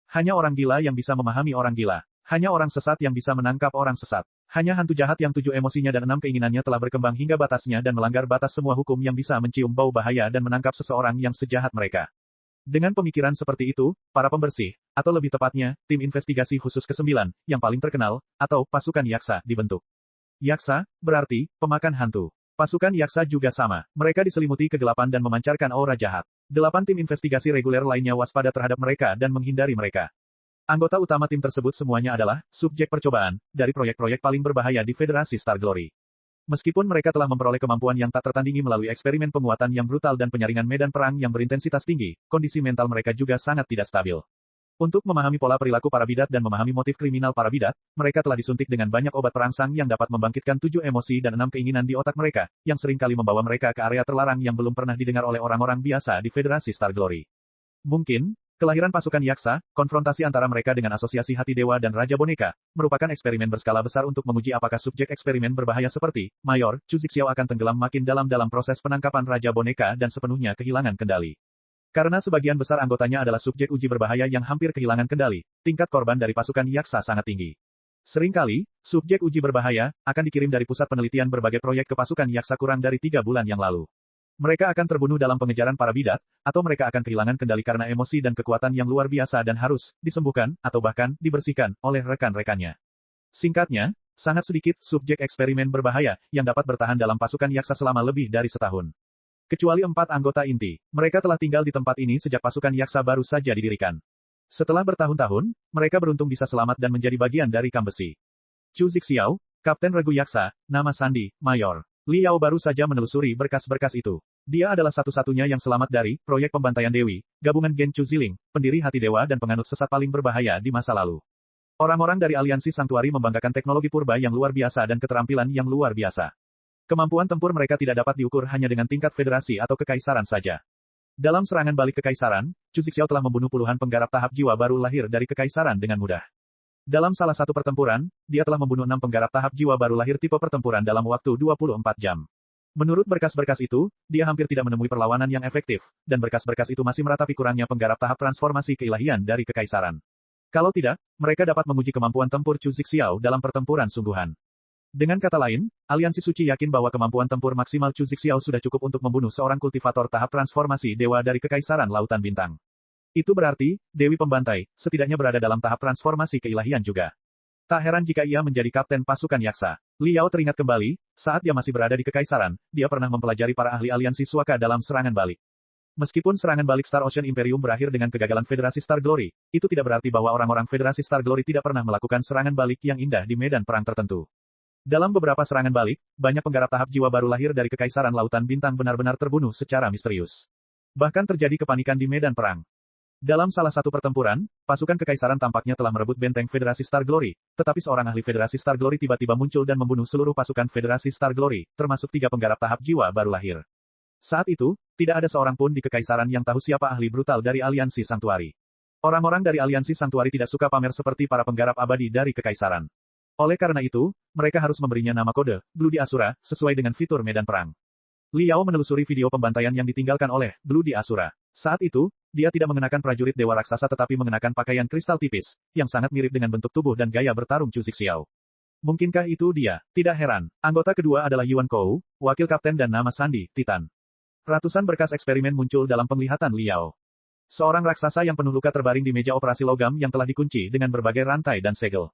Hanya orang gila yang bisa memahami orang gila. Hanya orang sesat yang bisa menangkap orang sesat. Hanya hantu jahat yang 7 emosinya dan 6 keinginannya telah berkembang hingga batasnya dan melanggar batas semua hukum yang bisa mencium bau bahaya dan menangkap seseorang yang sejahat mereka. Dengan pemikiran seperti itu, para pembersih, atau lebih tepatnya, tim investigasi khusus ke-9, yang paling terkenal, atau pasukan Yaksa, dibentuk. Yaksa, berarti, pemakan hantu. Pasukan Yaksa juga sama, mereka diselimuti kegelapan dan memancarkan aura jahat. 8 tim investigasi reguler lainnya waspada terhadap mereka dan menghindari mereka. Anggota utama tim tersebut semuanya adalah subjek percobaan dari proyek-proyek paling berbahaya di Federasi Star Glory. Meskipun mereka telah memperoleh kemampuan yang tak tertandingi melalui eksperimen penguatan yang brutal dan penyaringan medan perang yang berintensitas tinggi, kondisi mental mereka juga sangat tidak stabil. Untuk memahami pola perilaku para bidat dan memahami motif kriminal para bidat, mereka telah disuntik dengan banyak obat perangsang yang dapat membangkitkan 7 emosi dan 6 keinginan di otak mereka, yang seringkali membawa mereka ke area terlarang yang belum pernah didengar oleh orang-orang biasa di Federasi Star Glory. Mungkin, kelahiran pasukan Yaksa, konfrontasi antara mereka dengan asosiasi hati dewa dan Raja Boneka, merupakan eksperimen berskala besar untuk menguji apakah subjek eksperimen berbahaya seperti Mayor Chu Zixiao akan tenggelam makin dalam proses penangkapan Raja Boneka dan sepenuhnya kehilangan kendali. Karena sebagian besar anggotanya adalah subjek uji berbahaya yang hampir kehilangan kendali, tingkat korban dari pasukan Yaksa sangat tinggi. Seringkali, subjek uji berbahaya akan dikirim dari pusat penelitian berbagai proyek ke pasukan Yaksa kurang dari 3 bulan yang lalu. Mereka akan terbunuh dalam pengejaran para bidat, atau mereka akan kehilangan kendali karena emosi dan kekuatan yang luar biasa dan harus disembuhkan, atau bahkan dibersihkan, oleh rekan-rekannya. Singkatnya, sangat sedikit subjek eksperimen berbahaya yang dapat bertahan dalam pasukan Yaksa selama lebih dari setahun. Kecuali 4 anggota inti, mereka telah tinggal di tempat ini sejak pasukan Yaksa baru saja didirikan. Setelah bertahun-tahun, mereka beruntung bisa selamat dan menjadi bagian dari kam besi. Chu Zixiao, Kapten Regu Yaksa, nama Sandi, Mayor. Liao baru saja menelusuri berkas-berkas itu. Dia adalah satu-satunya yang selamat dari proyek pembantaian Dewi, gabungan Gen Chu Ziling, pendiri hati dewa dan penganut sesat paling berbahaya di masa lalu. Orang-orang dari aliansi Sanctuary membanggakan teknologi purba yang luar biasa dan keterampilan yang luar biasa. Kemampuan tempur mereka tidak dapat diukur hanya dengan tingkat federasi atau kekaisaran saja. Dalam serangan balik kekaisaran, Chu Zixiao telah membunuh puluhan penggarap tahap jiwa baru lahir dari kekaisaran dengan mudah. Dalam salah satu pertempuran, dia telah membunuh 6 penggarap tahap jiwa baru lahir tipe pertempuran dalam waktu 24 jam. Menurut berkas-berkas itu, dia hampir tidak menemui perlawanan yang efektif, dan berkas-berkas itu masih meratapi kurangnya penggarap tahap transformasi keilahian dari kekaisaran. Kalau tidak, mereka dapat menguji kemampuan tempur Chu Zixiao dalam pertempuran sungguhan. Dengan kata lain, aliansi suci yakin bahwa kemampuan tempur maksimal Chu Zixiao sudah cukup untuk membunuh seorang kultivator tahap transformasi dewa dari kekaisaran lautan bintang. Itu berarti, Dewi Pembantai, setidaknya berada dalam tahap transformasi keilahian juga. Tak heran jika ia menjadi kapten pasukan Yaksa. Liao teringat kembali, saat dia masih berada di kekaisaran, dia pernah mempelajari para ahli aliansi Suaka dalam serangan balik. Meskipun serangan balik Star Ocean Imperium berakhir dengan kegagalan Federasi Star Glory, itu tidak berarti bahwa orang-orang Federasi Star Glory tidak pernah melakukan serangan balik yang indah di medan perang tertentu. Dalam beberapa serangan balik, banyak penggarap tahap jiwa baru lahir dari kekaisaran lautan bintang benar-benar terbunuh secara misterius. Bahkan terjadi kepanikan di medan perang. Dalam salah satu pertempuran, pasukan kekaisaran tampaknya telah merebut benteng Federasi Star Glory, tetapi seorang ahli Federasi Star Glory tiba-tiba muncul dan membunuh seluruh pasukan Federasi Star Glory, termasuk 3 penggarap tahap jiwa baru lahir. Saat itu, tidak ada seorang pun di kekaisaran yang tahu siapa ahli brutal dari aliansi Sanctuary. Orang-orang dari aliansi Sanctuary tidak suka pamer seperti para penggarap abadi dari kekaisaran. Oleh karena itu, mereka harus memberinya nama kode, Bloody Asura, sesuai dengan fitur medan perang. Liao menelusuri video pembantaian yang ditinggalkan oleh Bloody Asura. Saat itu, dia tidak mengenakan prajurit dewa raksasa tetapi mengenakan pakaian kristal tipis, yang sangat mirip dengan bentuk tubuh dan gaya bertarung Chu Zixiao. Mungkinkah itu dia? Tidak heran. Anggota kedua adalah Yuan Kou, wakil kapten dan nama Sandi, Titan. Ratusan berkas eksperimen muncul dalam penglihatan Liao. Seorang raksasa yang penuh luka terbaring di meja operasi logam yang telah dikunci dengan berbagai rantai dan segel.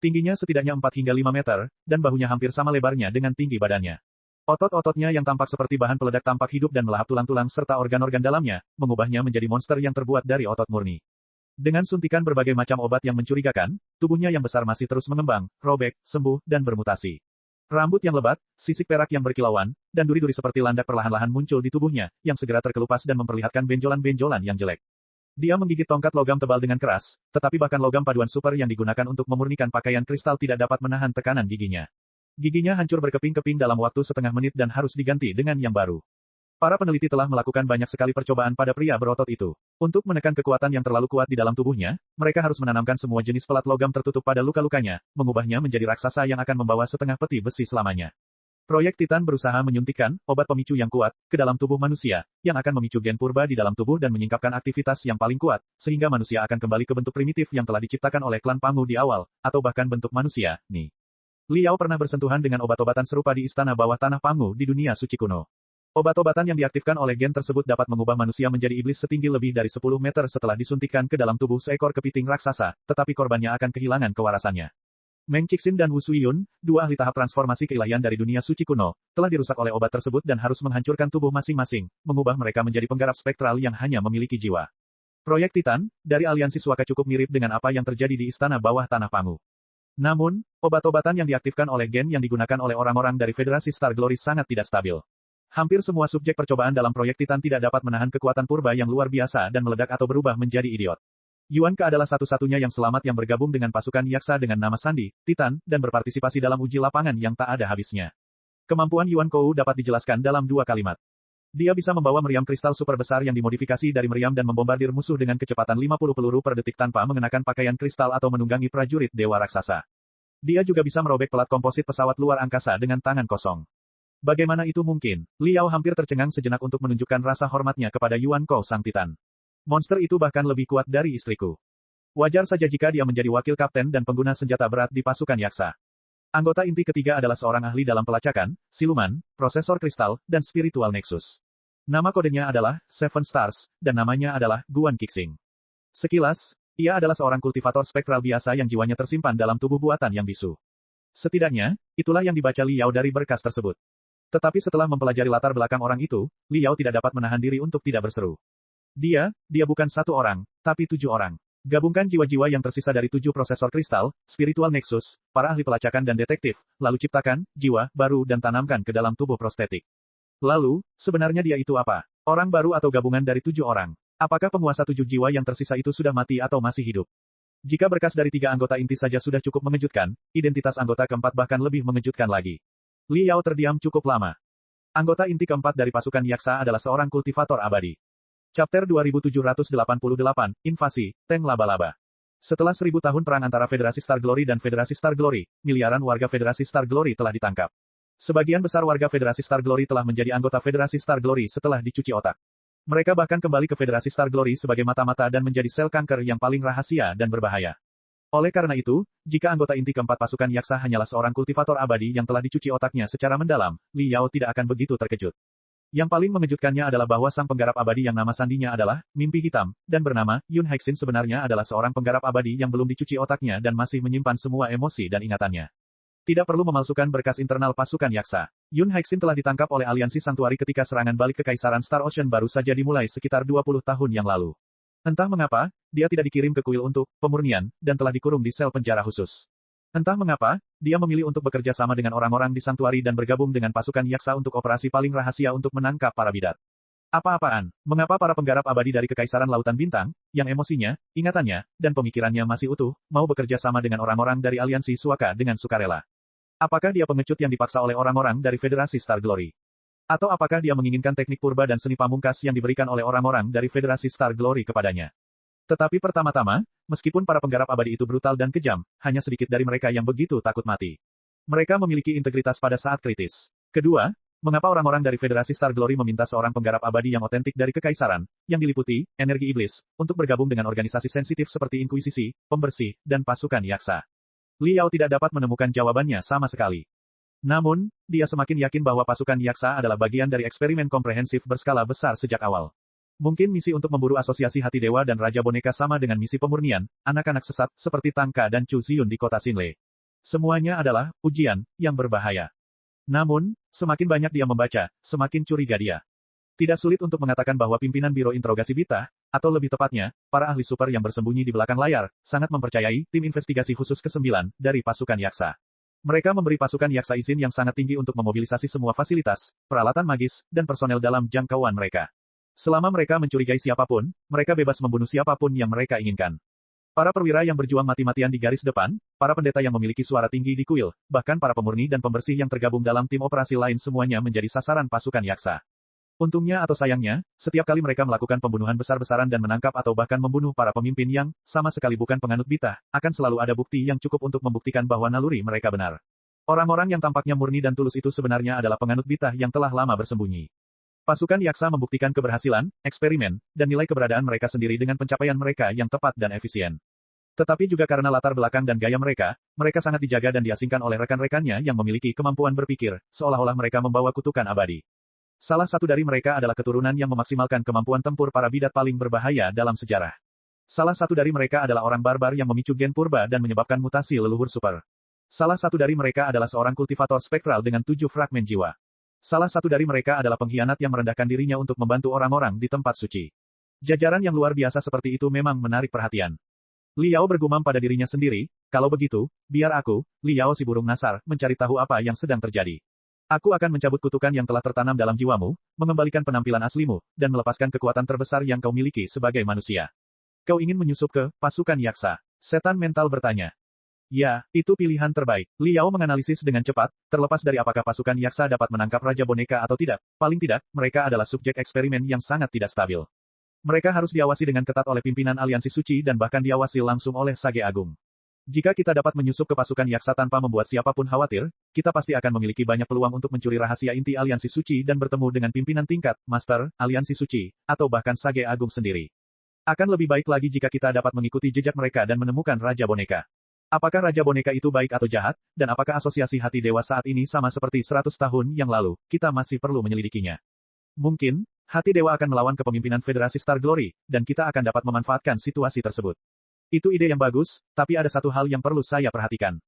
Tingginya setidaknya 4 hingga 5 meter, dan bahunya hampir sama lebarnya dengan tinggi badannya. Otot-ototnya yang tampak seperti bahan peledak tampak hidup dan melahap tulang-tulang serta organ-organ dalamnya, mengubahnya menjadi monster yang terbuat dari otot murni. Dengan suntikan berbagai macam obat yang mencurigakan, tubuhnya yang besar masih terus mengembang, robek, sembuh, dan bermutasi. Rambut yang lebat, sisik perak yang berkilauan, dan duri-duri seperti landak perlahan-lahan muncul di tubuhnya, yang segera terkelupas dan memperlihatkan benjolan-benjolan yang jelek. Dia menggigit tongkat logam tebal dengan keras, tetapi bahkan logam paduan super yang digunakan untuk memurnikan pakaian kristal tidak dapat menahan tekanan giginya. Giginya hancur berkeping-keping dalam waktu setengah menit dan harus diganti dengan yang baru. Para peneliti telah melakukan banyak sekali percobaan pada pria berotot itu. Untuk menekan kekuatan yang terlalu kuat di dalam tubuhnya, mereka harus menanamkan semua jenis pelat logam tertutup pada luka-lukanya, mengubahnya menjadi raksasa yang akan membawa setengah peti besi selamanya. Proyek Titan berusaha menyuntikkan obat pemicu yang kuat ke dalam tubuh manusia, yang akan memicu gen purba di dalam tubuh dan menyingkapkan aktivitas yang paling kuat, sehingga manusia akan kembali ke bentuk primitif yang telah diciptakan oleh klan Pangu di awal, atau bahkan bentuk manusia, Ni. Liao pernah bersentuhan dengan obat-obatan serupa di istana bawah tanah Pangu di dunia suci kuno. Obat-obatan yang diaktifkan oleh gen tersebut dapat mengubah manusia menjadi iblis setinggi lebih dari 10 meter setelah disuntikkan ke dalam tubuh seekor kepiting raksasa, tetapi korbannya akan kehilangan kewarasannya. Meng Qixin dan Wu Suiyun, dua ahli tahap transformasi keilahian dari dunia suci kuno, telah dirusak oleh obat tersebut dan harus menghancurkan tubuh masing-masing, mengubah mereka menjadi penggarap spektral yang hanya memiliki jiwa. Proyek Titan, dari aliansi Suaka cukup mirip dengan apa yang terjadi di istana bawah tanah Pangu. Namun, obat-obatan yang diaktifkan oleh gen yang digunakan oleh orang-orang dari Federasi Star Glory sangat tidak stabil. Hampir semua subjek percobaan dalam proyek Titan tidak dapat menahan kekuatan purba yang luar biasa dan meledak atau berubah menjadi idiot. Yuan Ke adalah satu-satunya yang selamat yang bergabung dengan pasukan Yaksa dengan nama Sandi, Titan, dan berpartisipasi dalam uji lapangan yang tak ada habisnya. Kemampuan Yuan Kou dapat dijelaskan dalam dua kalimat. Dia bisa membawa meriam kristal super besar yang dimodifikasi dari meriam dan membombardir musuh dengan kecepatan 50 peluru per detik tanpa mengenakan pakaian kristal atau menunggangi prajurit dewa raksasa. Dia juga bisa merobek pelat komposit pesawat luar angkasa dengan tangan kosong. Bagaimana itu mungkin? Liao hampir tercengang sejenak untuk menunjukkan rasa hormatnya kepada Yuan Kou sang Titan. Monster itu bahkan lebih kuat dari istriku. Wajar saja jika dia menjadi wakil kapten dan pengguna senjata berat di pasukan Yaksa. Anggota inti ketiga adalah seorang ahli dalam pelacakan, siluman, prosesor kristal, dan spiritual nexus. Nama kodenya adalah Seven Stars, dan namanya adalah Guan Qixing. Sekilas, ia adalah seorang kultivator spektral biasa yang jiwanya tersimpan dalam tubuh buatan yang bisu. Setidaknya, itulah yang dibaca Liao dari berkas tersebut. Tetapi setelah mempelajari latar belakang orang itu, Liao tidak dapat menahan diri untuk tidak berseru. Dia bukan satu orang, tapi 7 orang. Gabungkan jiwa-jiwa yang tersisa dari 7 prosesor kristal, spiritual nexus, para ahli pelacakan dan detektif, lalu ciptakan jiwa baru dan tanamkan ke dalam tubuh prostetik. Lalu, sebenarnya dia itu apa? Orang baru atau gabungan dari 7 orang? Apakah penguasa 7 jiwa yang tersisa itu sudah mati atau masih hidup? Jika berkas dari 3 anggota inti saja sudah cukup mengejutkan, identitas anggota keempat bahkan lebih mengejutkan lagi. Liao terdiam cukup lama. Anggota inti keempat dari pasukan Yaksa adalah seorang kultivator abadi. Chapter 2788, Invasi, Tank Laba-Laba. Setelah 1000 tahun perang antara Federasi Star Glory dan Federasi Star Glory, miliaran warga Federasi Star Glory telah ditangkap. Sebagian besar warga Federasi Star Glory telah menjadi anggota Federasi Star Glory setelah dicuci otak. Mereka bahkan kembali ke Federasi Star Glory sebagai mata-mata dan menjadi sel kanker yang paling rahasia dan berbahaya. Oleh karena itu, jika anggota inti keempat pasukan Yaksa hanyalah seorang kultivator abadi yang telah dicuci otaknya secara mendalam, Liao tidak akan begitu terkejut. Yang paling mengejutkannya adalah bahwa sang penggarap abadi yang nama sandinya adalah Mimpi Hitam, dan bernama Yun Haixin sebenarnya adalah seorang penggarap abadi yang belum dicuci otaknya dan masih menyimpan semua emosi dan ingatannya. Tidak perlu memalsukan berkas internal pasukan Yaksa. Yun Haixin telah ditangkap oleh aliansi Santuari ketika serangan balik Kekaisaran Star Ocean baru saja dimulai sekitar 20 tahun yang lalu. Entah mengapa, dia tidak dikirim ke kuil untuk pemurnian, dan telah dikurung di sel penjara khusus. Entah mengapa, dia memilih untuk bekerja sama dengan orang-orang di Santuari dan bergabung dengan pasukan Yaksa untuk operasi paling rahasia untuk menangkap para bidat. Apa-apaan, mengapa para penggarap abadi dari Kekaisaran Lautan Bintang, yang emosinya, ingatannya, dan pemikirannya masih utuh, mau bekerja sama dengan orang-orang dari aliansi Suaka dengan sukarela? Apakah dia pengecut yang dipaksa oleh orang-orang dari Federasi Star Glory? Atau apakah dia menginginkan teknik purba dan seni pamungkas yang diberikan oleh orang-orang dari Federasi Star Glory kepadanya? Tetapi pertama-tama, meskipun para penggarap abadi itu brutal dan kejam, hanya sedikit dari mereka yang begitu takut mati. Mereka memiliki integritas pada saat kritis. Kedua, mengapa orang-orang dari Federasi Star Glory meminta seorang penggarap abadi yang otentik dari Kekaisaran, yang diliputi energi iblis, untuk bergabung dengan organisasi sensitif seperti Inkuisisi, Pembersih, dan pasukan Yaksa? Liao tidak dapat menemukan jawabannya sama sekali. Namun, dia semakin yakin bahwa pasukan Yaksa adalah bagian dari eksperimen komprehensif berskala besar sejak awal. Mungkin misi untuk memburu asosiasi hati dewa dan raja boneka sama dengan misi pemurnian, anak-anak sesat, seperti Tangka dan Chu Ziyun di kota Xinle. Semuanya adalah ujian yang berbahaya. Namun, semakin banyak dia membaca, semakin curiga dia. Tidak sulit untuk mengatakan bahwa pimpinan Biro Interogasi Bita, atau lebih tepatnya, para ahli super yang bersembunyi di belakang layar, sangat mempercayai tim investigasi khusus ke-9 dari pasukan Yaksa. Mereka memberi pasukan Yaksa izin yang sangat tinggi untuk memobilisasi semua fasilitas, peralatan magis, dan personel dalam jangkauan mereka. Selama mereka mencurigai siapapun, mereka bebas membunuh siapapun yang mereka inginkan. Para perwira yang berjuang mati-matian di garis depan, para pendeta yang memiliki suara tinggi di kuil, bahkan para pemurni dan pembersih yang tergabung dalam tim operasi lain semuanya menjadi sasaran pasukan Yaksa. Untungnya atau sayangnya, setiap kali mereka melakukan pembunuhan besar-besaran dan menangkap atau bahkan membunuh para pemimpin yang, sama sekali bukan penganut Bita, akan selalu ada bukti yang cukup untuk membuktikan bahwa naluri mereka benar. Orang-orang yang tampaknya murni dan tulus itu sebenarnya adalah penganut Bita yang telah lama bersembunyi. Pasukan Yaksa membuktikan keberhasilan, eksperimen, dan nilai keberadaan mereka sendiri dengan pencapaian mereka yang tepat dan efisien. Tetapi juga karena latar belakang dan gaya mereka, mereka sangat dijaga dan diasingkan oleh rekan-rekannya yang memiliki kemampuan berpikir, seolah-olah mereka membawa kutukan abadi. Salah satu dari mereka adalah keturunan yang memaksimalkan kemampuan tempur para bidat paling berbahaya dalam sejarah. Salah satu dari mereka adalah orang barbar yang memicu gen purba dan menyebabkan mutasi leluhur super. Salah satu dari mereka adalah seorang kultivator spektral dengan 7 fragmen jiwa. Salah satu dari mereka adalah pengkhianat yang merendahkan dirinya untuk membantu orang-orang di tempat suci. Jajaran yang luar biasa seperti itu memang menarik perhatian. Liao bergumam pada dirinya sendiri, kalau begitu, biar aku, Liao si burung nasar, mencari tahu apa yang sedang terjadi. Aku akan mencabut kutukan yang telah tertanam dalam jiwamu, mengembalikan penampilan aslimu, dan melepaskan kekuatan terbesar yang kau miliki sebagai manusia. Kau ingin menyusup ke pasukan yaksa? Setan mental bertanya. Ya, itu pilihan terbaik. Liao menganalisis dengan cepat, terlepas dari apakah pasukan yaksa dapat menangkap Raja Boneka atau tidak, paling tidak, mereka adalah subjek eksperimen yang sangat tidak stabil. Mereka harus diawasi dengan ketat oleh pimpinan aliansi suci dan bahkan diawasi langsung oleh Sage Agung. Jika kita dapat menyusup ke pasukan yaksa tanpa membuat siapapun khawatir, kita pasti akan memiliki banyak peluang untuk mencuri rahasia inti aliansi suci dan bertemu dengan pimpinan tingkat, master, aliansi suci, atau bahkan Sage Agung sendiri. Akan lebih baik lagi jika kita dapat mengikuti jejak mereka dan menemukan Raja Boneka. Apakah Raja Boneka itu baik atau jahat, dan apakah asosiasi hati dewa saat ini sama seperti 100 tahun yang lalu, kita masih perlu menyelidikinya. Mungkin, hati dewa akan melawan kepemimpinan Federasi Star Glory, dan kita akan dapat memanfaatkan situasi tersebut. Itu ide yang bagus, tapi ada satu hal yang perlu saya perhatikan.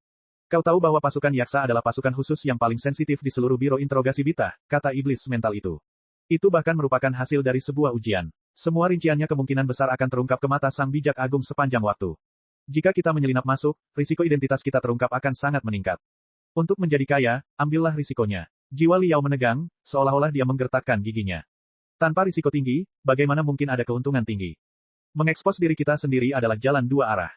Kau tahu bahwa pasukan yaksa adalah pasukan khusus yang paling sensitif di seluruh biro interogasi Bita, kata iblis mental itu. Itu bahkan merupakan hasil dari sebuah ujian. Semua rinciannya kemungkinan besar akan terungkap ke mata sang bijak agung sepanjang waktu. Jika kita menyelinap masuk, risiko identitas kita terungkap akan sangat meningkat. Untuk menjadi kaya, ambillah risikonya. Jiwa Liao menegang, seolah-olah dia menggertakkan giginya. Tanpa risiko tinggi, bagaimana mungkin ada keuntungan tinggi? Mengekspos diri kita sendiri adalah jalan dua arah.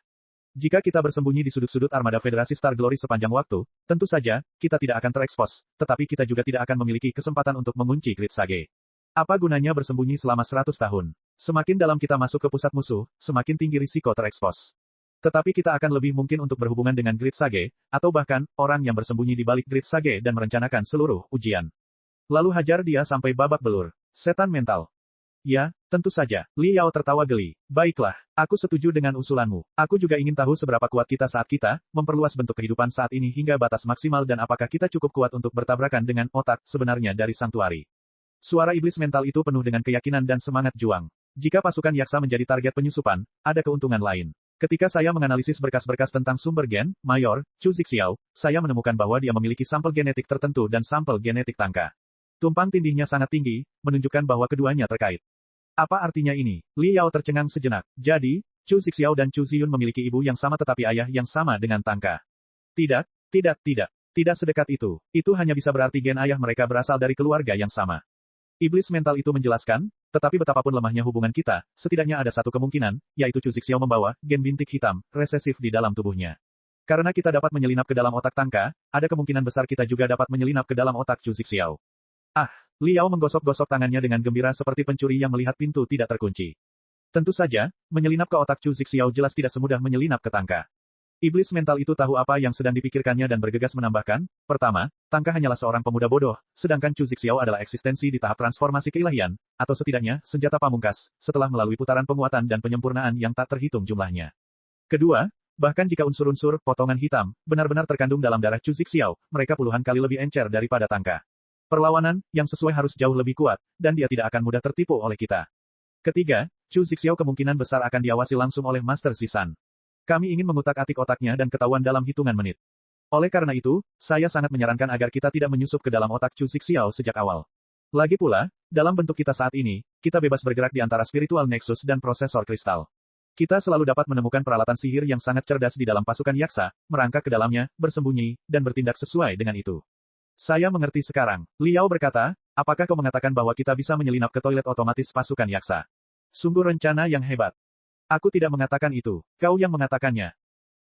Jika kita bersembunyi di sudut-sudut armada Federasi Star Glory sepanjang waktu, tentu saja, kita tidak akan terekspos, tetapi kita juga tidak akan memiliki kesempatan untuk mengunci Grid Sage. Apa gunanya bersembunyi selama 100 tahun? Semakin dalam kita masuk ke pusat musuh, semakin tinggi risiko terekspos. Tetapi kita akan lebih mungkin untuk berhubungan dengan Grid Sage, atau bahkan, orang yang bersembunyi di balik Grid Sage dan merencanakan seluruh ujian. Lalu hajar dia sampai babak belur. Setan mental. Ya, tentu saja. Liao tertawa geli. Baiklah, aku setuju dengan usulanmu. Aku juga ingin tahu seberapa kuat kita saat kita memperluas bentuk kehidupan saat ini hingga batas maksimal dan apakah kita cukup kuat untuk bertabrakan dengan otak sebenarnya dari Sanctuary. Suara iblis mental itu penuh dengan keyakinan dan semangat juang. Jika pasukan yaksa menjadi target penyusupan, ada keuntungan lain. Ketika saya menganalisis berkas-berkas tentang sumber gen, Mayor, Chu Zixiao, saya menemukan bahwa dia memiliki sampel genetik tertentu dan sampel genetik tangka. Tumpang tindihnya sangat tinggi, menunjukkan bahwa keduanya terkait. Apa artinya ini? Liao tercengang sejenak. Jadi, Chu Zixiao dan Chu Ziyun memiliki ibu yang sama tetapi ayah yang sama dengan tangka. Tidak. Tidak sedekat itu. Itu hanya bisa berarti gen ayah mereka berasal dari keluarga yang sama. Iblis mental itu menjelaskan, tetapi betapapun lemahnya hubungan kita, setidaknya ada satu kemungkinan, yaitu Chu Zixiao membawa gen bintik hitam, resesif di dalam tubuhnya. Karena kita dapat menyelinap ke dalam otak tangka, ada kemungkinan besar kita juga dapat menyelinap ke dalam otak Chu Zixiao. Liao menggosok-gosok tangannya dengan gembira seperti pencuri yang melihat pintu tidak terkunci. Tentu saja, menyelinap ke otak Chu Zixiao jelas tidak semudah menyelinap ke tangka. Iblis mental itu tahu apa yang sedang dipikirkannya dan bergegas menambahkan, pertama, tangka hanyalah seorang pemuda bodoh, sedangkan Chu Zixiao adalah eksistensi di tahap transformasi keilahian, atau setidaknya, senjata pamungkas, setelah melalui putaran penguatan dan penyempurnaan yang tak terhitung jumlahnya. Kedua, bahkan jika unsur-unsur potongan hitam benar-benar terkandung dalam darah Chu Zixiao, mereka puluhan kali lebih encer daripada tangka. Perlawanan, yang sesuai harus jauh lebih kuat, dan dia tidak akan mudah tertipu oleh kita. Ketiga, Chu Zixiao kemungkinan besar akan diawasi langsung oleh Master Zisan. Kami ingin mengutak-atik otaknya dan ketahuan dalam hitungan menit. Oleh karena itu, saya sangat menyarankan agar kita tidak menyusup ke dalam otak Chu Zixiao sejak awal. Lagi pula, dalam bentuk kita saat ini, kita bebas bergerak di antara spiritual nexus dan prosesor kristal. Kita selalu dapat menemukan peralatan sihir yang sangat cerdas di dalam pasukan yaksa, merangkak ke dalamnya, bersembunyi, dan bertindak sesuai dengan itu. Saya mengerti sekarang. Liao berkata, apakah kau mengatakan bahwa kita bisa menyelinap ke toilet otomatis pasukan yaksa? Sungguh rencana yang hebat. Aku tidak mengatakan itu. Kau yang mengatakannya.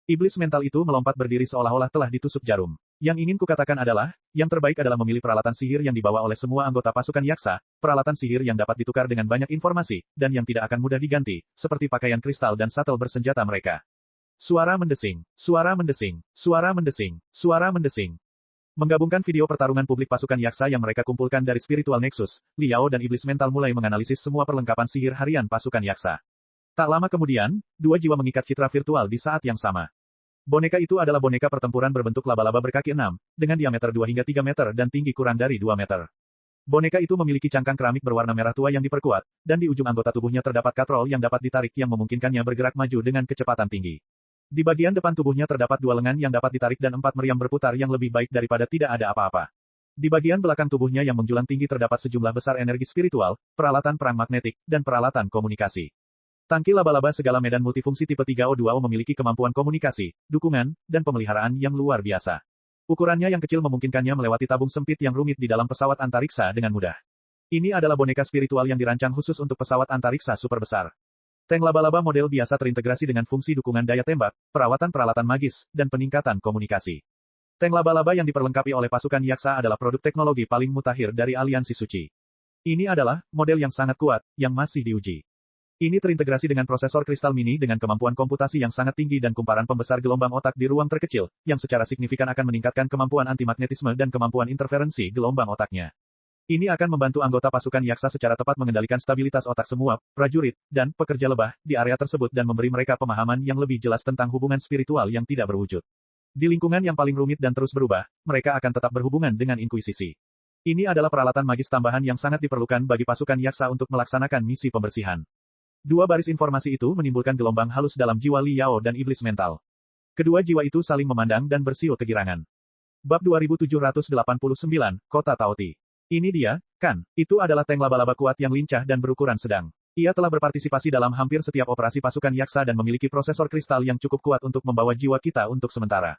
Iblis mental itu melompat berdiri seolah-olah telah ditusuk jarum. Yang ingin kukatakan adalah, yang terbaik adalah memilih peralatan sihir yang dibawa oleh semua anggota pasukan yaksa, peralatan sihir yang dapat ditukar dengan banyak informasi, dan yang tidak akan mudah diganti, seperti pakaian kristal dan satel bersenjata mereka. Suara mendesing. Suara mendesing. Suara mendesing. Suara mendesing. Menggabungkan video pertarungan publik pasukan yaksa yang mereka kumpulkan dari Spiritual Nexus, Liao dan Iblis Mental mulai menganalisis semua perlengkapan sihir harian pasukan yaksa. Tak lama kemudian, dua jiwa mengikat citra virtual di saat yang sama. Boneka itu adalah boneka pertempuran berbentuk laba-laba berkaki 6, dengan diameter 2 hingga 3 meter dan tinggi kurang dari 2 meter. Boneka itu memiliki cangkang keramik berwarna merah tua yang diperkuat, dan di ujung anggota tubuhnya terdapat katrol yang dapat ditarik yang memungkinkannya bergerak maju dengan kecepatan tinggi. Di bagian depan tubuhnya terdapat 2 lengan yang dapat ditarik dan 4 meriam berputar yang lebih baik daripada tidak ada apa-apa. Di bagian belakang tubuhnya yang menjulang tinggi terdapat sejumlah besar energi spiritual, peralatan perang magnetik, dan peralatan komunikasi. Tangki laba-laba segala medan multifungsi tipe 3O2O memiliki kemampuan komunikasi, dukungan, dan pemeliharaan yang luar biasa. Ukurannya yang kecil memungkinkannya melewati tabung sempit yang rumit di dalam pesawat antariksa dengan mudah. Ini adalah boneka spiritual yang dirancang khusus untuk pesawat antariksa super besar. Tank laba-laba model biasa terintegrasi dengan fungsi dukungan daya tembak, perawatan peralatan magis, dan peningkatan komunikasi. Tank laba-laba yang diperlengkapi oleh pasukan Yaksa adalah produk teknologi paling mutakhir dari Aliansi Suci. Ini adalah model yang sangat kuat, yang masih diuji. Ini terintegrasi dengan prosesor kristal mini dengan kemampuan komputasi yang sangat tinggi dan kumparan pembesar gelombang otak di ruang terkecil, yang secara signifikan akan meningkatkan kemampuan antimagnetisme dan kemampuan interferensi gelombang otaknya. Ini akan membantu anggota pasukan Yaksa secara tepat mengendalikan stabilitas otak semua prajurit dan pekerja lebah di area tersebut dan memberi mereka pemahaman yang lebih jelas tentang hubungan spiritual yang tidak berwujud. Di lingkungan yang paling rumit dan terus berubah, mereka akan tetap berhubungan dengan inkuisisi. Ini adalah peralatan magis tambahan yang sangat diperlukan bagi pasukan Yaksa untuk melaksanakan misi pembersihan. 2 baris informasi itu menimbulkan gelombang halus dalam jiwa Li Yao dan iblis mental. Kedua jiwa itu saling memandang dan bersiul kegirangan. Bab 2789, Kota Taoti. Ini dia, kan? Itu adalah tank laba-laba kuat yang lincah dan berukuran sedang. Ia telah berpartisipasi dalam hampir setiap operasi pasukan Yaksa dan memiliki prosesor kristal yang cukup kuat untuk membawa jiwa kita untuk sementara.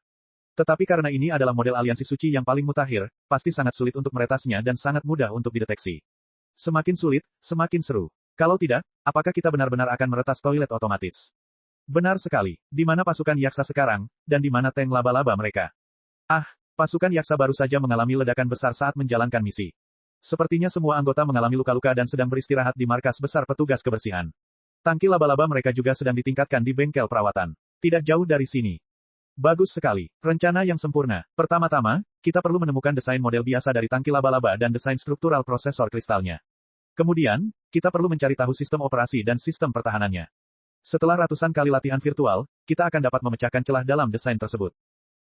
Tetapi karena ini adalah model aliansi suci yang paling mutakhir, pasti sangat sulit untuk meretasnya dan sangat mudah untuk dideteksi. Semakin sulit, semakin seru. Kalau tidak, apakah kita benar-benar akan meretas toilet otomatis? Benar sekali. Di mana pasukan Yaksa sekarang, dan di mana tank laba-laba mereka? Pasukan Yaksa baru saja mengalami ledakan besar saat menjalankan misi. Sepertinya semua anggota mengalami luka-luka dan sedang beristirahat di markas besar petugas kebersihan. Tangki laba-laba mereka juga sedang ditingkatkan di bengkel perawatan. Tidak jauh dari sini. Bagus sekali. Rencana yang sempurna. Pertama-tama, kita perlu menemukan desain model biasa dari tangki laba-laba dan desain struktural prosesor kristalnya. Kemudian, kita perlu mencari tahu sistem operasi dan sistem pertahanannya. Setelah ratusan kali latihan virtual, kita akan dapat memecahkan celah dalam desain tersebut.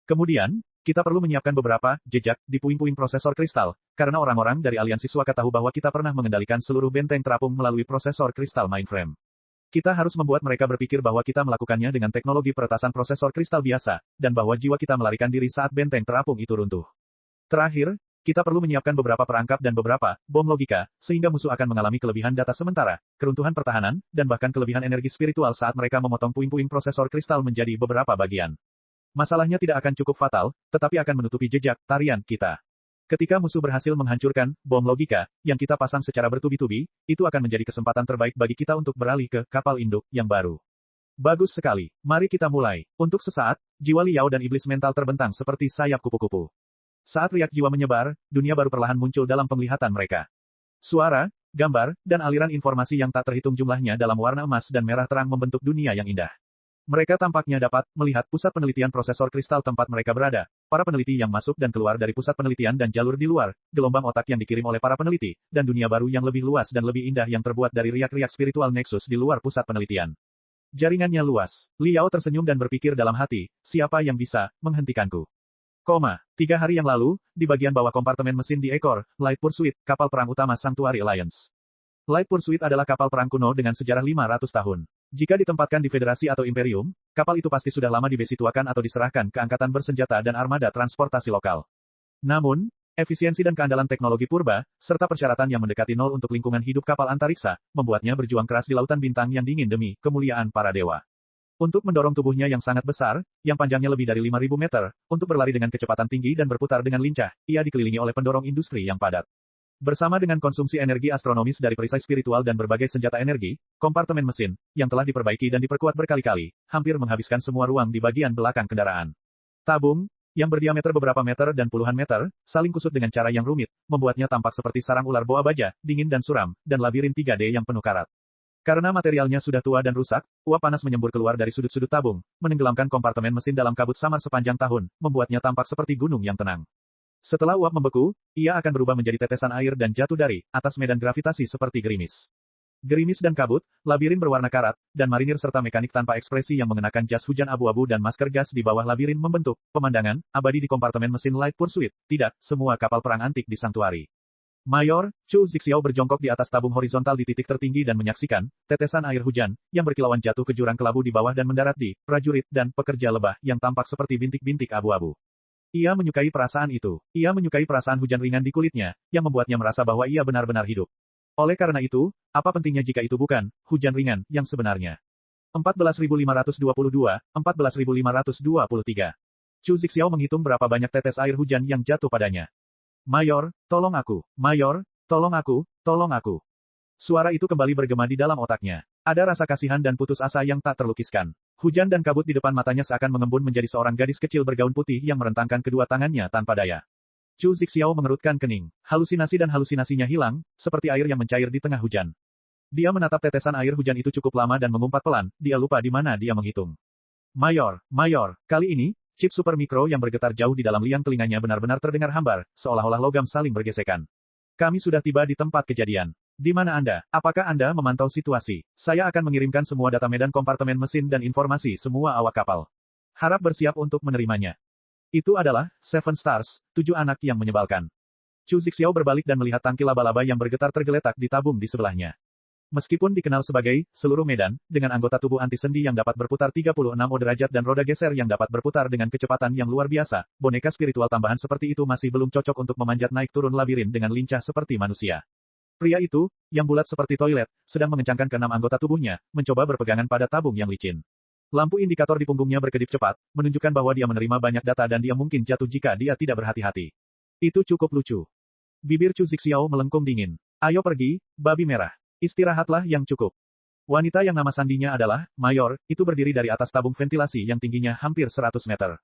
Kemudian, kita perlu menyiapkan beberapa jejak di puing-puing prosesor kristal, karena orang-orang dari aliansi Suaka tahu bahwa kita pernah mengendalikan seluruh benteng terapung melalui prosesor kristal mainframe. Kita harus membuat mereka berpikir bahwa kita melakukannya dengan teknologi peretasan prosesor kristal biasa, dan bahwa jiwa kita melarikan diri saat benteng terapung itu runtuh. Terakhir, kita perlu menyiapkan beberapa perangkap dan beberapa bom logika, sehingga musuh akan mengalami kelebihan data sementara, keruntuhan pertahanan, dan bahkan kelebihan energi spiritual saat mereka memotong puing-puing prosesor kristal menjadi beberapa bagian. Masalahnya tidak akan cukup fatal, tetapi akan menutupi jejak tarian kita. Ketika musuh berhasil menghancurkan bom logika yang kita pasang secara bertubi-tubi, itu akan menjadi kesempatan terbaik bagi kita untuk beralih ke kapal induk yang baru. Bagus sekali. Mari kita mulai. Untuk sesaat, jiwa Li Yao dan iblis mental terbentang seperti sayap kupu-kupu. Saat riak jiwa menyebar, dunia baru perlahan muncul dalam penglihatan mereka. Suara, gambar, dan aliran informasi yang tak terhitung jumlahnya dalam warna emas dan merah terang membentuk dunia yang indah. Mereka tampaknya dapat melihat pusat penelitian prosesor kristal tempat mereka berada, para peneliti yang masuk dan keluar dari pusat penelitian dan jalur di luar, gelombang otak yang dikirim oleh para peneliti, dan dunia baru yang lebih luas dan lebih indah yang terbuat dari riak-riak spiritual Nexus di luar pusat penelitian. Jaringannya luas. Li Yao tersenyum dan berpikir dalam hati, siapa yang bisa menghentikanku? 3 hari yang lalu, di bagian bawah kompartemen mesin di ekor Light Pursuit, kapal perang utama Sanctuary Alliance. Light Pursuit adalah kapal perang kuno dengan sejarah 500 tahun. Jika ditempatkan di Federasi atau Imperium, kapal itu pasti sudah lama dibesituakan atau diserahkan ke angkatan bersenjata dan armada transportasi lokal. Namun, efisiensi dan keandalan teknologi purba, serta persyaratan yang mendekati nol untuk lingkungan hidup kapal antariksa, membuatnya berjuang keras di lautan bintang yang dingin demi kemuliaan para dewa. Untuk mendorong tubuhnya yang sangat besar, yang panjangnya lebih dari 5.000 meter, untuk berlari dengan kecepatan tinggi dan berputar dengan lincah, ia dikelilingi oleh pendorong industri yang padat. Bersama dengan konsumsi energi astronomis dari perisai spiritual dan berbagai senjata energi, kompartemen mesin, yang telah diperbaiki dan diperkuat berkali-kali, hampir menghabiskan semua ruang di bagian belakang kendaraan. Tabung, yang berdiameter beberapa meter dan puluhan meter, saling kusut dengan cara yang rumit, membuatnya tampak seperti sarang ular boa baja, dingin dan suram, dan labirin 3D yang penuh karat. Karena materialnya sudah tua dan rusak, uap panas menyembur keluar dari sudut-sudut tabung, menenggelamkan kompartemen mesin dalam kabut samar sepanjang tahun, membuatnya tampak seperti gunung yang tenang. Setelah uap membeku, ia akan berubah menjadi tetesan air dan jatuh dari atas medan gravitasi seperti gerimis. Gerimis dan kabut, labirin berwarna karat, dan marinir serta mekanik tanpa ekspresi yang mengenakan jas hujan abu-abu dan masker gas di bawah labirin membentuk pemandangan abadi di kompartemen mesin Light Pursuit. Tidak, semua kapal perang antik di Sanctuary. Mayor, Chu Zixiao berjongkok di atas tabung horizontal di titik tertinggi dan menyaksikan tetesan air hujan yang berkilauan jatuh ke jurang kelabu di bawah dan mendarat di prajurit dan pekerja lebah yang tampak seperti bintik-bintik abu-abu. Ia menyukai perasaan itu. Ia menyukai perasaan hujan ringan di kulitnya, yang membuatnya merasa bahwa ia benar-benar hidup. Oleh karena itu, apa pentingnya jika itu bukan hujan ringan yang sebenarnya? 14.522, 14.523. Chu Zixiao menghitung berapa banyak tetes air hujan yang jatuh padanya. Mayor, tolong aku. Mayor, tolong aku, tolong aku. Suara itu kembali bergema di dalam otaknya. Ada rasa kasihan dan putus asa yang tak terlukiskan. Hujan dan kabut di depan matanya seakan mengembun menjadi seorang gadis kecil bergaun putih yang merentangkan kedua tangannya tanpa daya. Chu Zixiao mengerutkan kening. Halusinasi dan halusinasinya hilang, seperti air yang mencair di tengah hujan. Dia menatap tetesan air hujan itu cukup lama dan mengumpat pelan, dia lupa di mana dia menghitung. Mayor, kali ini, chip super mikro yang bergetar jauh di dalam liang telinganya benar-benar terdengar hambar, seolah-olah logam saling bergesekan. Kami sudah tiba di tempat kejadian. Di mana Anda? Apakah Anda memantau situasi? Saya akan mengirimkan semua data medan kompartemen mesin dan informasi semua awak kapal. Harap bersiap untuk menerimanya. Itu adalah Seven Stars, 7 anak yang menyebalkan. Chu Zixiao berbalik dan melihat tangki laba-laba yang bergetar tergeletak di tabung di sebelahnya. Meskipun dikenal sebagai seluruh medan, dengan anggota tubuh anti sendi yang dapat berputar 36 derajat dan roda geser yang dapat berputar dengan kecepatan yang luar biasa, boneka spiritual tambahan seperti itu masih belum cocok untuk memanjat naik turun labirin dengan lincah seperti manusia. Pria itu, yang bulat seperti toilet, sedang mengencangkan keenam anggota tubuhnya, mencoba berpegangan pada tabung yang licin. Lampu indikator di punggungnya berkedip cepat, menunjukkan bahwa dia menerima banyak data dan dia mungkin jatuh jika dia tidak berhati-hati. Itu cukup lucu. Bibir Chu Zixiao melengkung dingin. Ayo pergi, babi merah. Istirahatlah yang cukup. Wanita yang nama sandinya adalah Mayor, itu berdiri dari atas tabung ventilasi yang tingginya hampir 100 meter.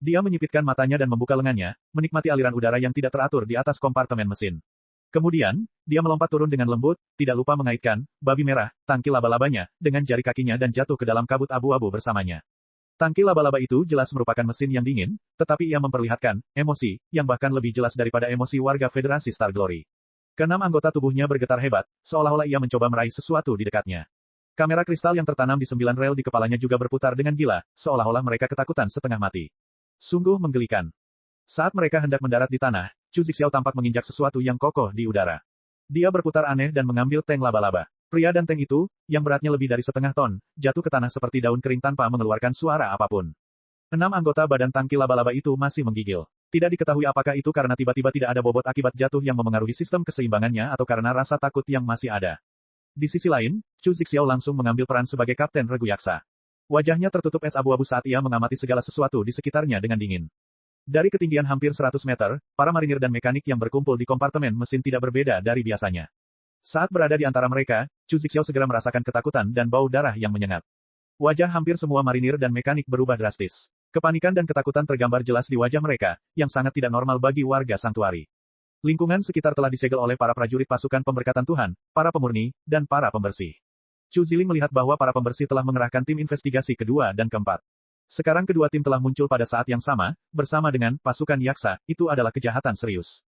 Dia menyipitkan matanya dan membuka lengannya, menikmati aliran udara yang tidak teratur di atas kompartemen mesin. Kemudian, dia melompat turun dengan lembut, tidak lupa mengaitkan babi merah, tangki laba-labanya, dengan jari kakinya dan jatuh ke dalam kabut abu-abu bersamanya. Tangki laba-laba itu jelas merupakan mesin yang dingin, tetapi ia memperlihatkan emosi, yang bahkan lebih jelas daripada emosi warga Federasi Star Glory. Keenam anggota tubuhnya bergetar hebat, seolah-olah ia mencoba meraih sesuatu di dekatnya. Kamera kristal yang tertanam di 9 rel di kepalanya juga berputar dengan gila, seolah-olah mereka ketakutan setengah mati. Sungguh menggelikan. Saat mereka hendak mendarat di tanah, Chu Zixiao tampak menginjak sesuatu yang kokoh di udara. Dia berputar aneh dan mengambil tank laba-laba. Pria dan tank itu, yang beratnya lebih dari setengah ton, jatuh ke tanah seperti daun kering tanpa mengeluarkan suara apapun. 6 anggota badan tangki laba-laba itu masih menggigil. Tidak diketahui apakah itu karena tiba-tiba tidak ada bobot akibat jatuh yang memengaruhi sistem keseimbangannya atau karena rasa takut yang masih ada. Di sisi lain, Chu Zixiao langsung mengambil peran sebagai kapten regu yaksa. Wajahnya tertutup es abu-abu saat ia mengamati segala sesuatu di sekitarnya dengan dingin. Dari ketinggian hampir 100 meter, para marinir dan mekanik yang berkumpul di kompartemen mesin tidak berbeda dari biasanya. Saat berada di antara mereka, Chu Zixiao segera merasakan ketakutan dan bau darah yang menyengat. Wajah hampir semua marinir dan mekanik berubah drastis. Kepanikan dan ketakutan tergambar jelas di wajah mereka, yang sangat tidak normal bagi warga Sanktuari. Lingkungan sekitar telah disegel oleh para prajurit pasukan pemberkatan Tuhan, para pemurni, dan para pembersih. Chu Ziling melihat bahwa para pembersih telah mengerahkan tim investigasi kedua dan keempat. Sekarang kedua tim telah muncul pada saat yang sama, bersama dengan pasukan yaksa, itu adalah kejahatan serius.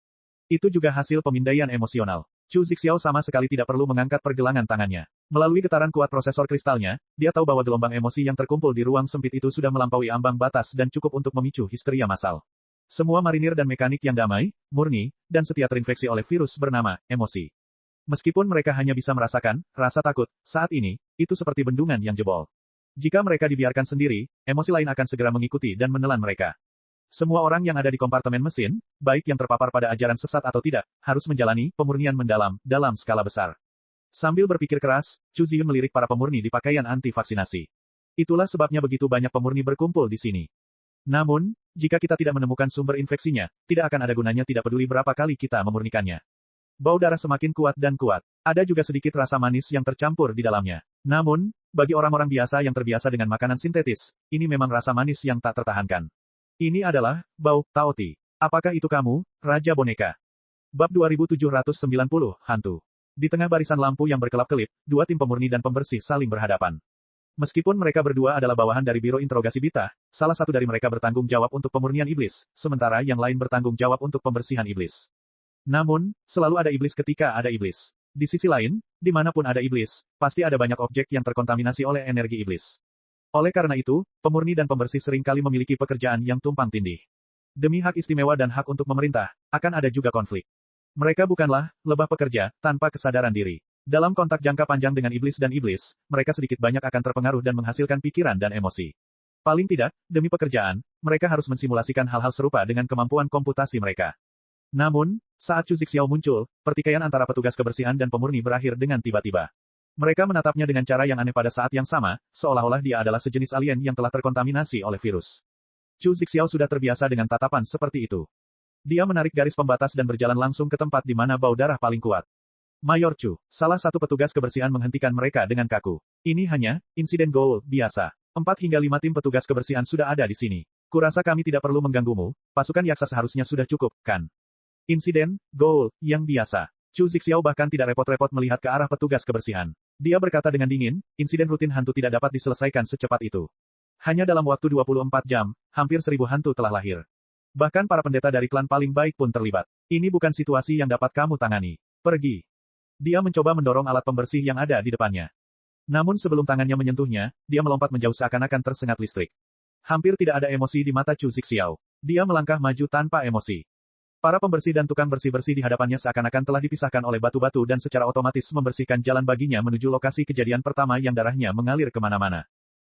Itu juga hasil pemindaian emosional. Chu Zixiao sama sekali tidak perlu mengangkat pergelangan tangannya. Melalui getaran kuat prosesor kristalnya, dia tahu bahwa gelombang emosi yang terkumpul di ruang sempit itu sudah melampaui ambang batas dan cukup untuk memicu histeria massal. Semua marinir dan mekanik yang damai, murni, dan setia terinfeksi oleh virus bernama emosi. Meskipun mereka hanya bisa merasakan rasa takut saat ini, itu seperti bendungan yang jebol. Jika mereka dibiarkan sendiri, emosi lain akan segera mengikuti dan menelan mereka. Semua orang yang ada di kompartemen mesin, baik yang terpapar pada ajaran sesat atau tidak, harus menjalani pemurnian mendalam dalam skala besar. Sambil berpikir keras, Chu Ziyun melirik para pemurni di pakaian anti-vaksinasi. Itulah sebabnya begitu banyak pemurni berkumpul di sini. Namun, jika kita tidak menemukan sumber infeksinya, tidak akan ada gunanya tidak peduli berapa kali kita memurnikannya. Bau darah semakin kuat dan kuat. Ada juga sedikit rasa manis yang tercampur di dalamnya. Namun, bagi orang-orang biasa yang terbiasa dengan makanan sintetis, ini memang rasa manis yang tak tertahankan. Ini adalah bau Taoti. Apakah itu kamu, Raja Boneka? Bab 2790, Hantu. Di tengah barisan lampu yang berkelap-kelip, dua tim pemurni dan pembersih saling berhadapan. Meskipun mereka berdua adalah bawahan dari Biro Interogasi Bita, salah satu dari mereka bertanggung jawab untuk pemurnian iblis, sementara yang lain bertanggung jawab untuk pembersihan iblis. Namun, selalu ada iblis ketika ada iblis. Di sisi lain, dimanapun ada iblis, pasti ada banyak objek yang terkontaminasi oleh energi iblis. Oleh karena itu, pemurni dan pembersih seringkali memiliki pekerjaan yang tumpang tindih. Demi hak istimewa dan hak untuk memerintah, akan ada juga konflik. Mereka bukanlah lebah pekerja tanpa kesadaran diri. Dalam kontak jangka panjang dengan iblis dan iblis, mereka sedikit banyak akan terpengaruh dan menghasilkan pikiran dan emosi. Paling tidak, demi pekerjaan, mereka harus mensimulasikan hal-hal serupa dengan kemampuan komputasi mereka. Namun, saat Chu Zixiao muncul, pertikaian antara petugas kebersihan dan pemurni berakhir dengan tiba-tiba. Mereka menatapnya dengan cara yang aneh pada saat yang sama, seolah-olah dia adalah sejenis alien yang telah terkontaminasi oleh virus. Chu Zixiao sudah terbiasa dengan tatapan seperti itu. Dia menarik garis pembatas dan berjalan langsung ke tempat di mana bau darah paling kuat. Mayor Chu, salah satu petugas kebersihan menghentikan mereka dengan kaku. Ini hanya insiden goal biasa. 4 hingga 5 tim petugas kebersihan sudah ada di sini. Kurasa kami tidak perlu mengganggumu, pasukan yaksa seharusnya sudah cukup, kan? Insiden goal yang biasa. Chu Zixiao bahkan tidak repot-repot melihat ke arah petugas kebersihan. Dia berkata dengan dingin, insiden rutin hantu tidak dapat diselesaikan secepat itu. Hanya dalam waktu 24 jam, hampir 1000 hantu telah lahir. Bahkan para pendeta dari klan paling baik pun terlibat. Ini bukan situasi yang dapat kamu tangani. Pergi. Dia mencoba mendorong alat pembersih yang ada di depannya. Namun sebelum tangannya menyentuhnya, dia melompat menjauh seakan-akan tersengat listrik. Hampir tidak ada emosi di mata Chu Zixiao. Dia melangkah maju tanpa emosi. Para pembersih dan tukang bersih-bersih di hadapannya seakan-akan telah dipisahkan oleh batu-batu dan secara otomatis membersihkan jalan baginya menuju lokasi kejadian pertama yang darahnya mengalir kemana-mana.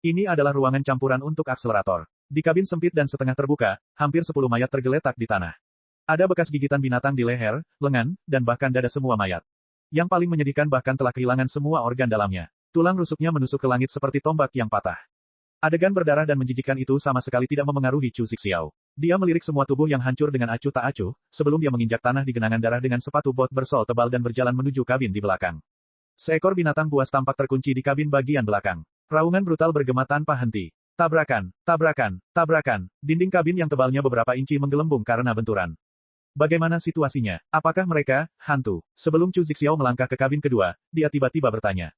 Ini adalah ruangan campuran untuk akselerator. Di kabin sempit dan setengah terbuka, hampir 10 mayat tergeletak di tanah. Ada bekas gigitan binatang di leher, lengan, dan bahkan dada semua mayat. Yang paling menyedihkan bahkan telah kehilangan semua organ dalamnya. Tulang rusuknya menusuk ke langit seperti tombak yang patah. Adegan berdarah dan menjijikkan itu sama sekali tidak memengaruhi Chu Zixiao. Dia melirik semua tubuh yang hancur dengan acuh tak acuh, sebelum dia menginjak tanah di genangan darah dengan sepatu bot bersol tebal dan berjalan menuju kabin di belakang. Seekor binatang buas tampak terkunci di kabin bagian belakang. Raungan brutal bergema tanpa henti. Tabrakan, tabrakan, tabrakan. Dinding kabin yang tebalnya beberapa inci menggelembung karena benturan. Bagaimana situasinya? Apakah mereka hantu? Sebelum Chu Zixiao melangkah ke kabin kedua, dia tiba-tiba bertanya.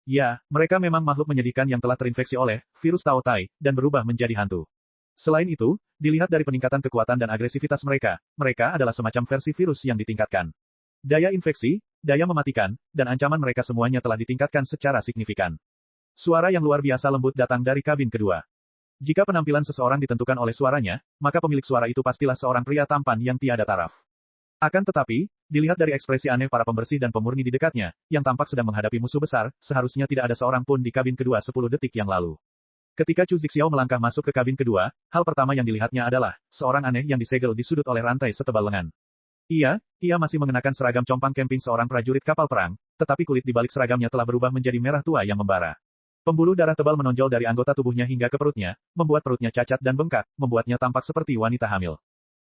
Ya, mereka memang makhluk menyedihkan yang telah terinfeksi oleh virus Tao Tai, dan berubah menjadi hantu. Selain itu, dilihat dari peningkatan kekuatan dan agresivitas mereka, mereka adalah semacam versi virus yang ditingkatkan. Daya infeksi, daya mematikan, dan ancaman mereka semuanya telah ditingkatkan secara signifikan. Suara yang luar biasa lembut datang dari kabin kedua. Jika penampilan seseorang ditentukan oleh suaranya, maka pemilik suara itu pastilah seorang pria tampan yang tiada taraf. Akan tetapi, dilihat dari ekspresi aneh para pembersih dan pemurni di dekatnya, yang tampak sedang menghadapi musuh besar, seharusnya tidak ada seorang pun di kabin kedua 10 detik yang lalu. Ketika Chu Zixiao melangkah masuk ke kabin kedua, hal pertama yang dilihatnya adalah seorang aneh yang disegel di sudut oleh rantai setebal lengan. Ia masih mengenakan seragam compang camping seorang prajurit kapal perang, tetapi kulit di balik seragamnya telah berubah menjadi merah tua yang membara. Pembuluh darah tebal menonjol dari anggota tubuhnya hingga ke perutnya, membuat perutnya cacat dan bengkak, membuatnya tampak seperti wanita hamil.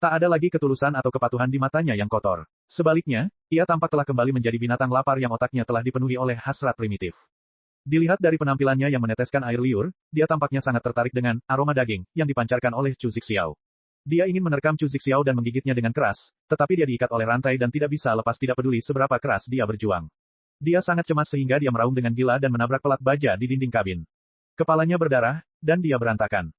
Tak ada lagi ketulusan atau kepatuhan di matanya yang kotor. Sebaliknya, ia tampak telah kembali menjadi binatang lapar yang otaknya telah dipenuhi oleh hasrat primitif. Dilihat dari penampilannya yang meneteskan air liur, dia tampaknya sangat tertarik dengan aroma daging yang dipancarkan oleh Chu Zixiao. Dia ingin menerkam Chu Zixiao dan menggigitnya dengan keras, tetapi dia diikat oleh rantai dan tidak bisa lepas tidak peduli seberapa keras dia berjuang. Dia sangat cemas sehingga dia meraung dengan gila dan menabrak pelat baja di dinding kabin. Kepalanya berdarah, dan dia berantakan.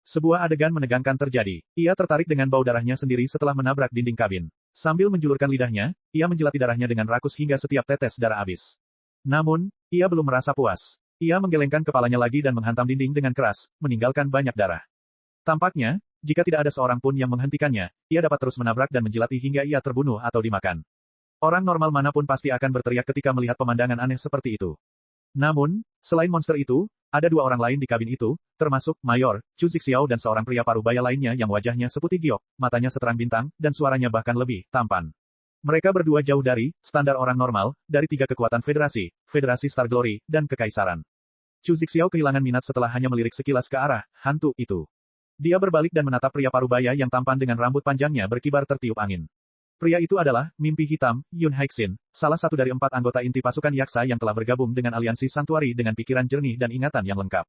Sebuah adegan menegangkan terjadi. Ia tertarik dengan bau darahnya sendiri setelah menabrak dinding kabin. Sambil menjulurkan lidahnya, ia menjilati darahnya dengan rakus hingga setiap tetes darah habis. Namun, ia belum merasa puas. Ia menggelengkan kepalanya lagi dan menghantam dinding dengan keras, meninggalkan banyak darah. Tampaknya, jika tidak ada seorang pun yang menghentikannya, ia dapat terus menabrak dan menjilati hingga ia terbunuh atau dimakan. Orang normal manapun pasti akan berteriak ketika melihat pemandangan aneh seperti itu. Namun, selain monster itu, ada 2 orang lain di kabin itu, termasuk Mayor Chu Zixiao dan seorang pria paruh baya lainnya yang wajahnya seputih giok, matanya seterang bintang, dan suaranya bahkan lebih tampan. Mereka berdua jauh dari standar orang normal, dari 3 kekuatan federasi, Federasi Star Glory, dan Kekaisaran. Chu Zixiao kehilangan minat setelah hanya melirik sekilas ke arah hantu itu. Dia berbalik dan menatap pria parubaya yang tampan dengan rambut panjangnya berkibar tertiup angin. Pria itu adalah Mimpi Hitam, Yun Haixin, salah satu dari 4 anggota inti pasukan yaksa yang telah bergabung dengan aliansi Santuari dengan pikiran jernih dan ingatan yang lengkap.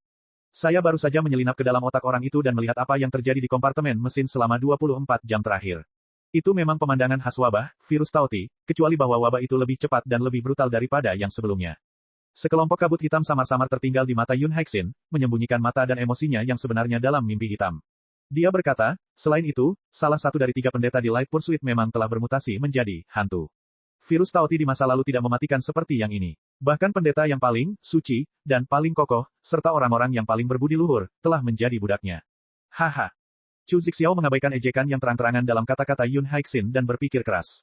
Saya baru saja menyelinap ke dalam otak orang itu dan melihat apa yang terjadi di kompartemen mesin selama 24 jam terakhir. Itu memang pemandangan khas wabah, virus Tauti, kecuali bahwa wabah itu lebih cepat dan lebih brutal daripada yang sebelumnya. Sekelompok kabut hitam samar-samar tertinggal di mata Yun Haixin, menyembunyikan mata dan emosinya yang sebenarnya dalam mimpi hitam. Dia berkata, selain itu, salah satu dari 3 pendeta di Light Pursuit memang telah bermutasi menjadi hantu. Virus Tauti di masa lalu tidak mematikan seperti yang ini. Bahkan pendeta yang paling suci dan paling kokoh, serta orang-orang yang paling berbudi luhur, telah menjadi budaknya. Haha. Chu Zixiao mengabaikan ejekan yang terang-terangan dalam kata-kata Yun Haixin dan berpikir keras.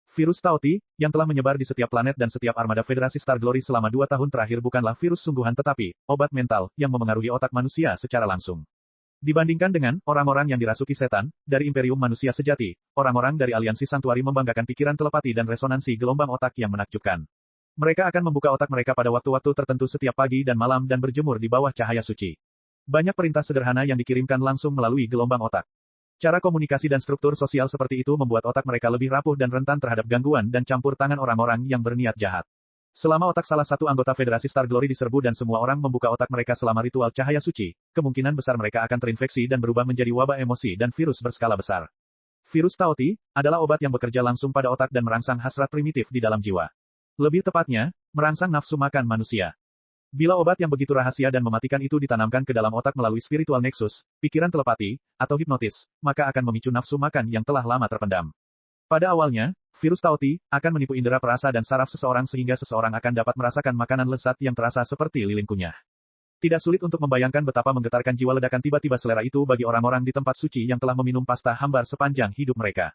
Virus Tauti, yang telah menyebar di setiap planet dan setiap armada Federasi Star Glory selama 2 tahun terakhir bukanlah virus sungguhan tetapi, obat mental, yang memengaruhi otak manusia secara langsung. Dibandingkan dengan orang-orang yang dirasuki setan, dari Imperium Manusia Sejati, orang-orang dari Aliansi Santuari membanggakan pikiran telepati dan resonansi gelombang otak yang menakjubkan. Mereka akan membuka otak mereka pada waktu-waktu tertentu setiap pagi dan malam dan berjemur di bawah cahaya suci. Banyak perintah sederhana yang dikirimkan langsung melalui gelombang otak. Cara komunikasi dan struktur sosial seperti itu membuat otak mereka lebih rapuh dan rentan terhadap gangguan dan campur tangan orang-orang yang berniat jahat. Selama otak salah satu anggota Federasi Star Glory diserbu dan semua orang membuka otak mereka selama ritual cahaya suci, kemungkinan besar mereka akan terinfeksi dan berubah menjadi wabah emosi dan virus berskala besar. Virus Tauti adalah obat yang bekerja langsung pada otak dan merangsang hasrat primitif di dalam jiwa. Lebih tepatnya, merangsang nafsu makan manusia. Bila obat yang begitu rahasia dan mematikan itu ditanamkan ke dalam otak melalui spiritual nexus, pikiran telepati, atau hipnotis, maka akan memicu nafsu makan yang telah lama terpendam. Pada awalnya, virus Tauti akan menipu indera perasa dan saraf seseorang sehingga seseorang akan dapat merasakan makanan lezat yang terasa seperti lilin kunyah. Tidak sulit untuk membayangkan betapa menggetarkan jiwa ledakan tiba-tiba selera itu bagi orang-orang di tempat suci yang telah meminum pasta hambar sepanjang hidup mereka.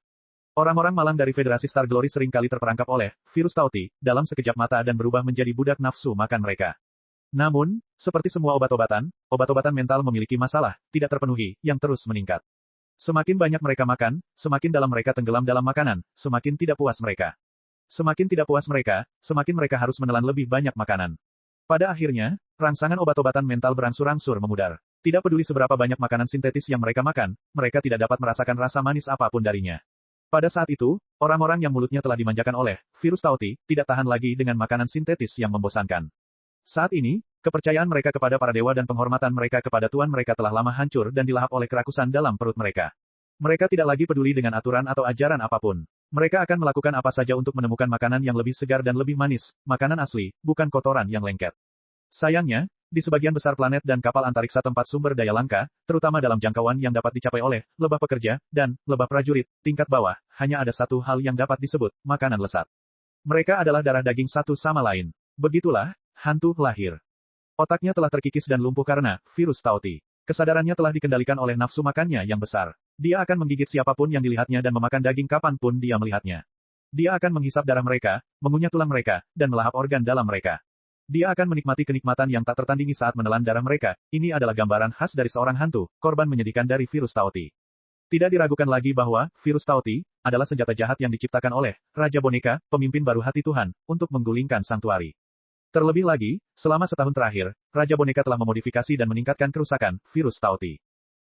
Orang-orang malang dari Federasi Star Glory sering kali terperangkap oleh virus Tauti dalam sekejap mata dan berubah menjadi budak nafsu makan mereka. Namun, seperti semua obat-obatan mental memiliki masalah tidak terpenuhi yang terus meningkat. Semakin banyak mereka makan, semakin dalam mereka tenggelam dalam makanan, semakin tidak puas mereka. Semakin tidak puas mereka, semakin mereka harus menelan lebih banyak makanan. Pada akhirnya, rangsangan obat-obatan mental berangsur-angsur memudar. Tidak peduli seberapa banyak makanan sintetis yang mereka makan, mereka tidak dapat merasakan rasa manis apapun darinya. Pada saat itu, orang-orang yang mulutnya telah dimanjakan oleh virus Tauti tidak tahan lagi dengan makanan sintetis yang membosankan. Saat ini, kepercayaan mereka kepada para dewa dan penghormatan mereka kepada Tuhan mereka telah lama hancur dan dilahap oleh kerakusan dalam perut mereka. Mereka tidak lagi peduli dengan aturan atau ajaran apapun. Mereka akan melakukan apa saja untuk menemukan makanan yang lebih segar dan lebih manis, makanan asli, bukan kotoran yang lengket. Sayangnya, di sebagian besar planet dan kapal antariksa tempat sumber daya langka, terutama dalam jangkauan yang dapat dicapai oleh lebah pekerja dan lebah prajurit, tingkat bawah, hanya ada satu hal yang dapat disebut makanan lezat. Mereka adalah darah daging satu sama lain. Begitulah hantu lahir. Otaknya telah terkikis dan lumpuh karena virus Tauti. Kesadarannya telah dikendalikan oleh nafsu makannya yang besar. Dia akan menggigit siapapun yang dilihatnya dan memakan daging kapanpun dia melihatnya. Dia akan menghisap darah mereka, mengunyah tulang mereka, dan melahap organ dalam mereka. Dia akan menikmati kenikmatan yang tak tertandingi saat menelan darah mereka. Ini adalah gambaran khas dari seorang hantu, korban menyedihkan dari virus Tauti. Tidak diragukan lagi bahwa virus Tauti adalah senjata jahat yang diciptakan oleh Raja Boneka, pemimpin baru hati Tuhan, untuk menggulingkan Sanctuary. Terlebih lagi, selama setahun terakhir, Raja Boneka telah memodifikasi dan meningkatkan kerusakan virus Tauti.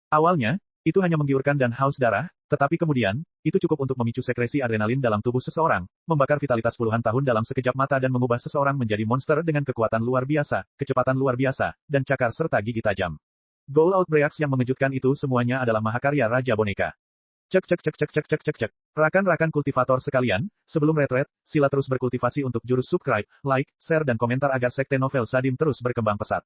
Awalnya, itu hanya menggiurkan dan haus darah, tetapi kemudian, itu cukup untuk memicu sekresi adrenalin dalam tubuh seseorang, membakar vitalitas puluhan tahun dalam sekejap mata dan mengubah seseorang menjadi monster dengan kekuatan luar biasa, kecepatan luar biasa, dan cakar serta gigi tajam. Goal Outbreaks yang mengejutkan itu semuanya adalah mahakarya Raja Boneka. Cek. Rakan-rakan kultivator sekalian, sebelum retret, sila terus berkultivasi untuk jurus subscribe, like, share dan komentar agar sekte novel Sadim terus berkembang pesat.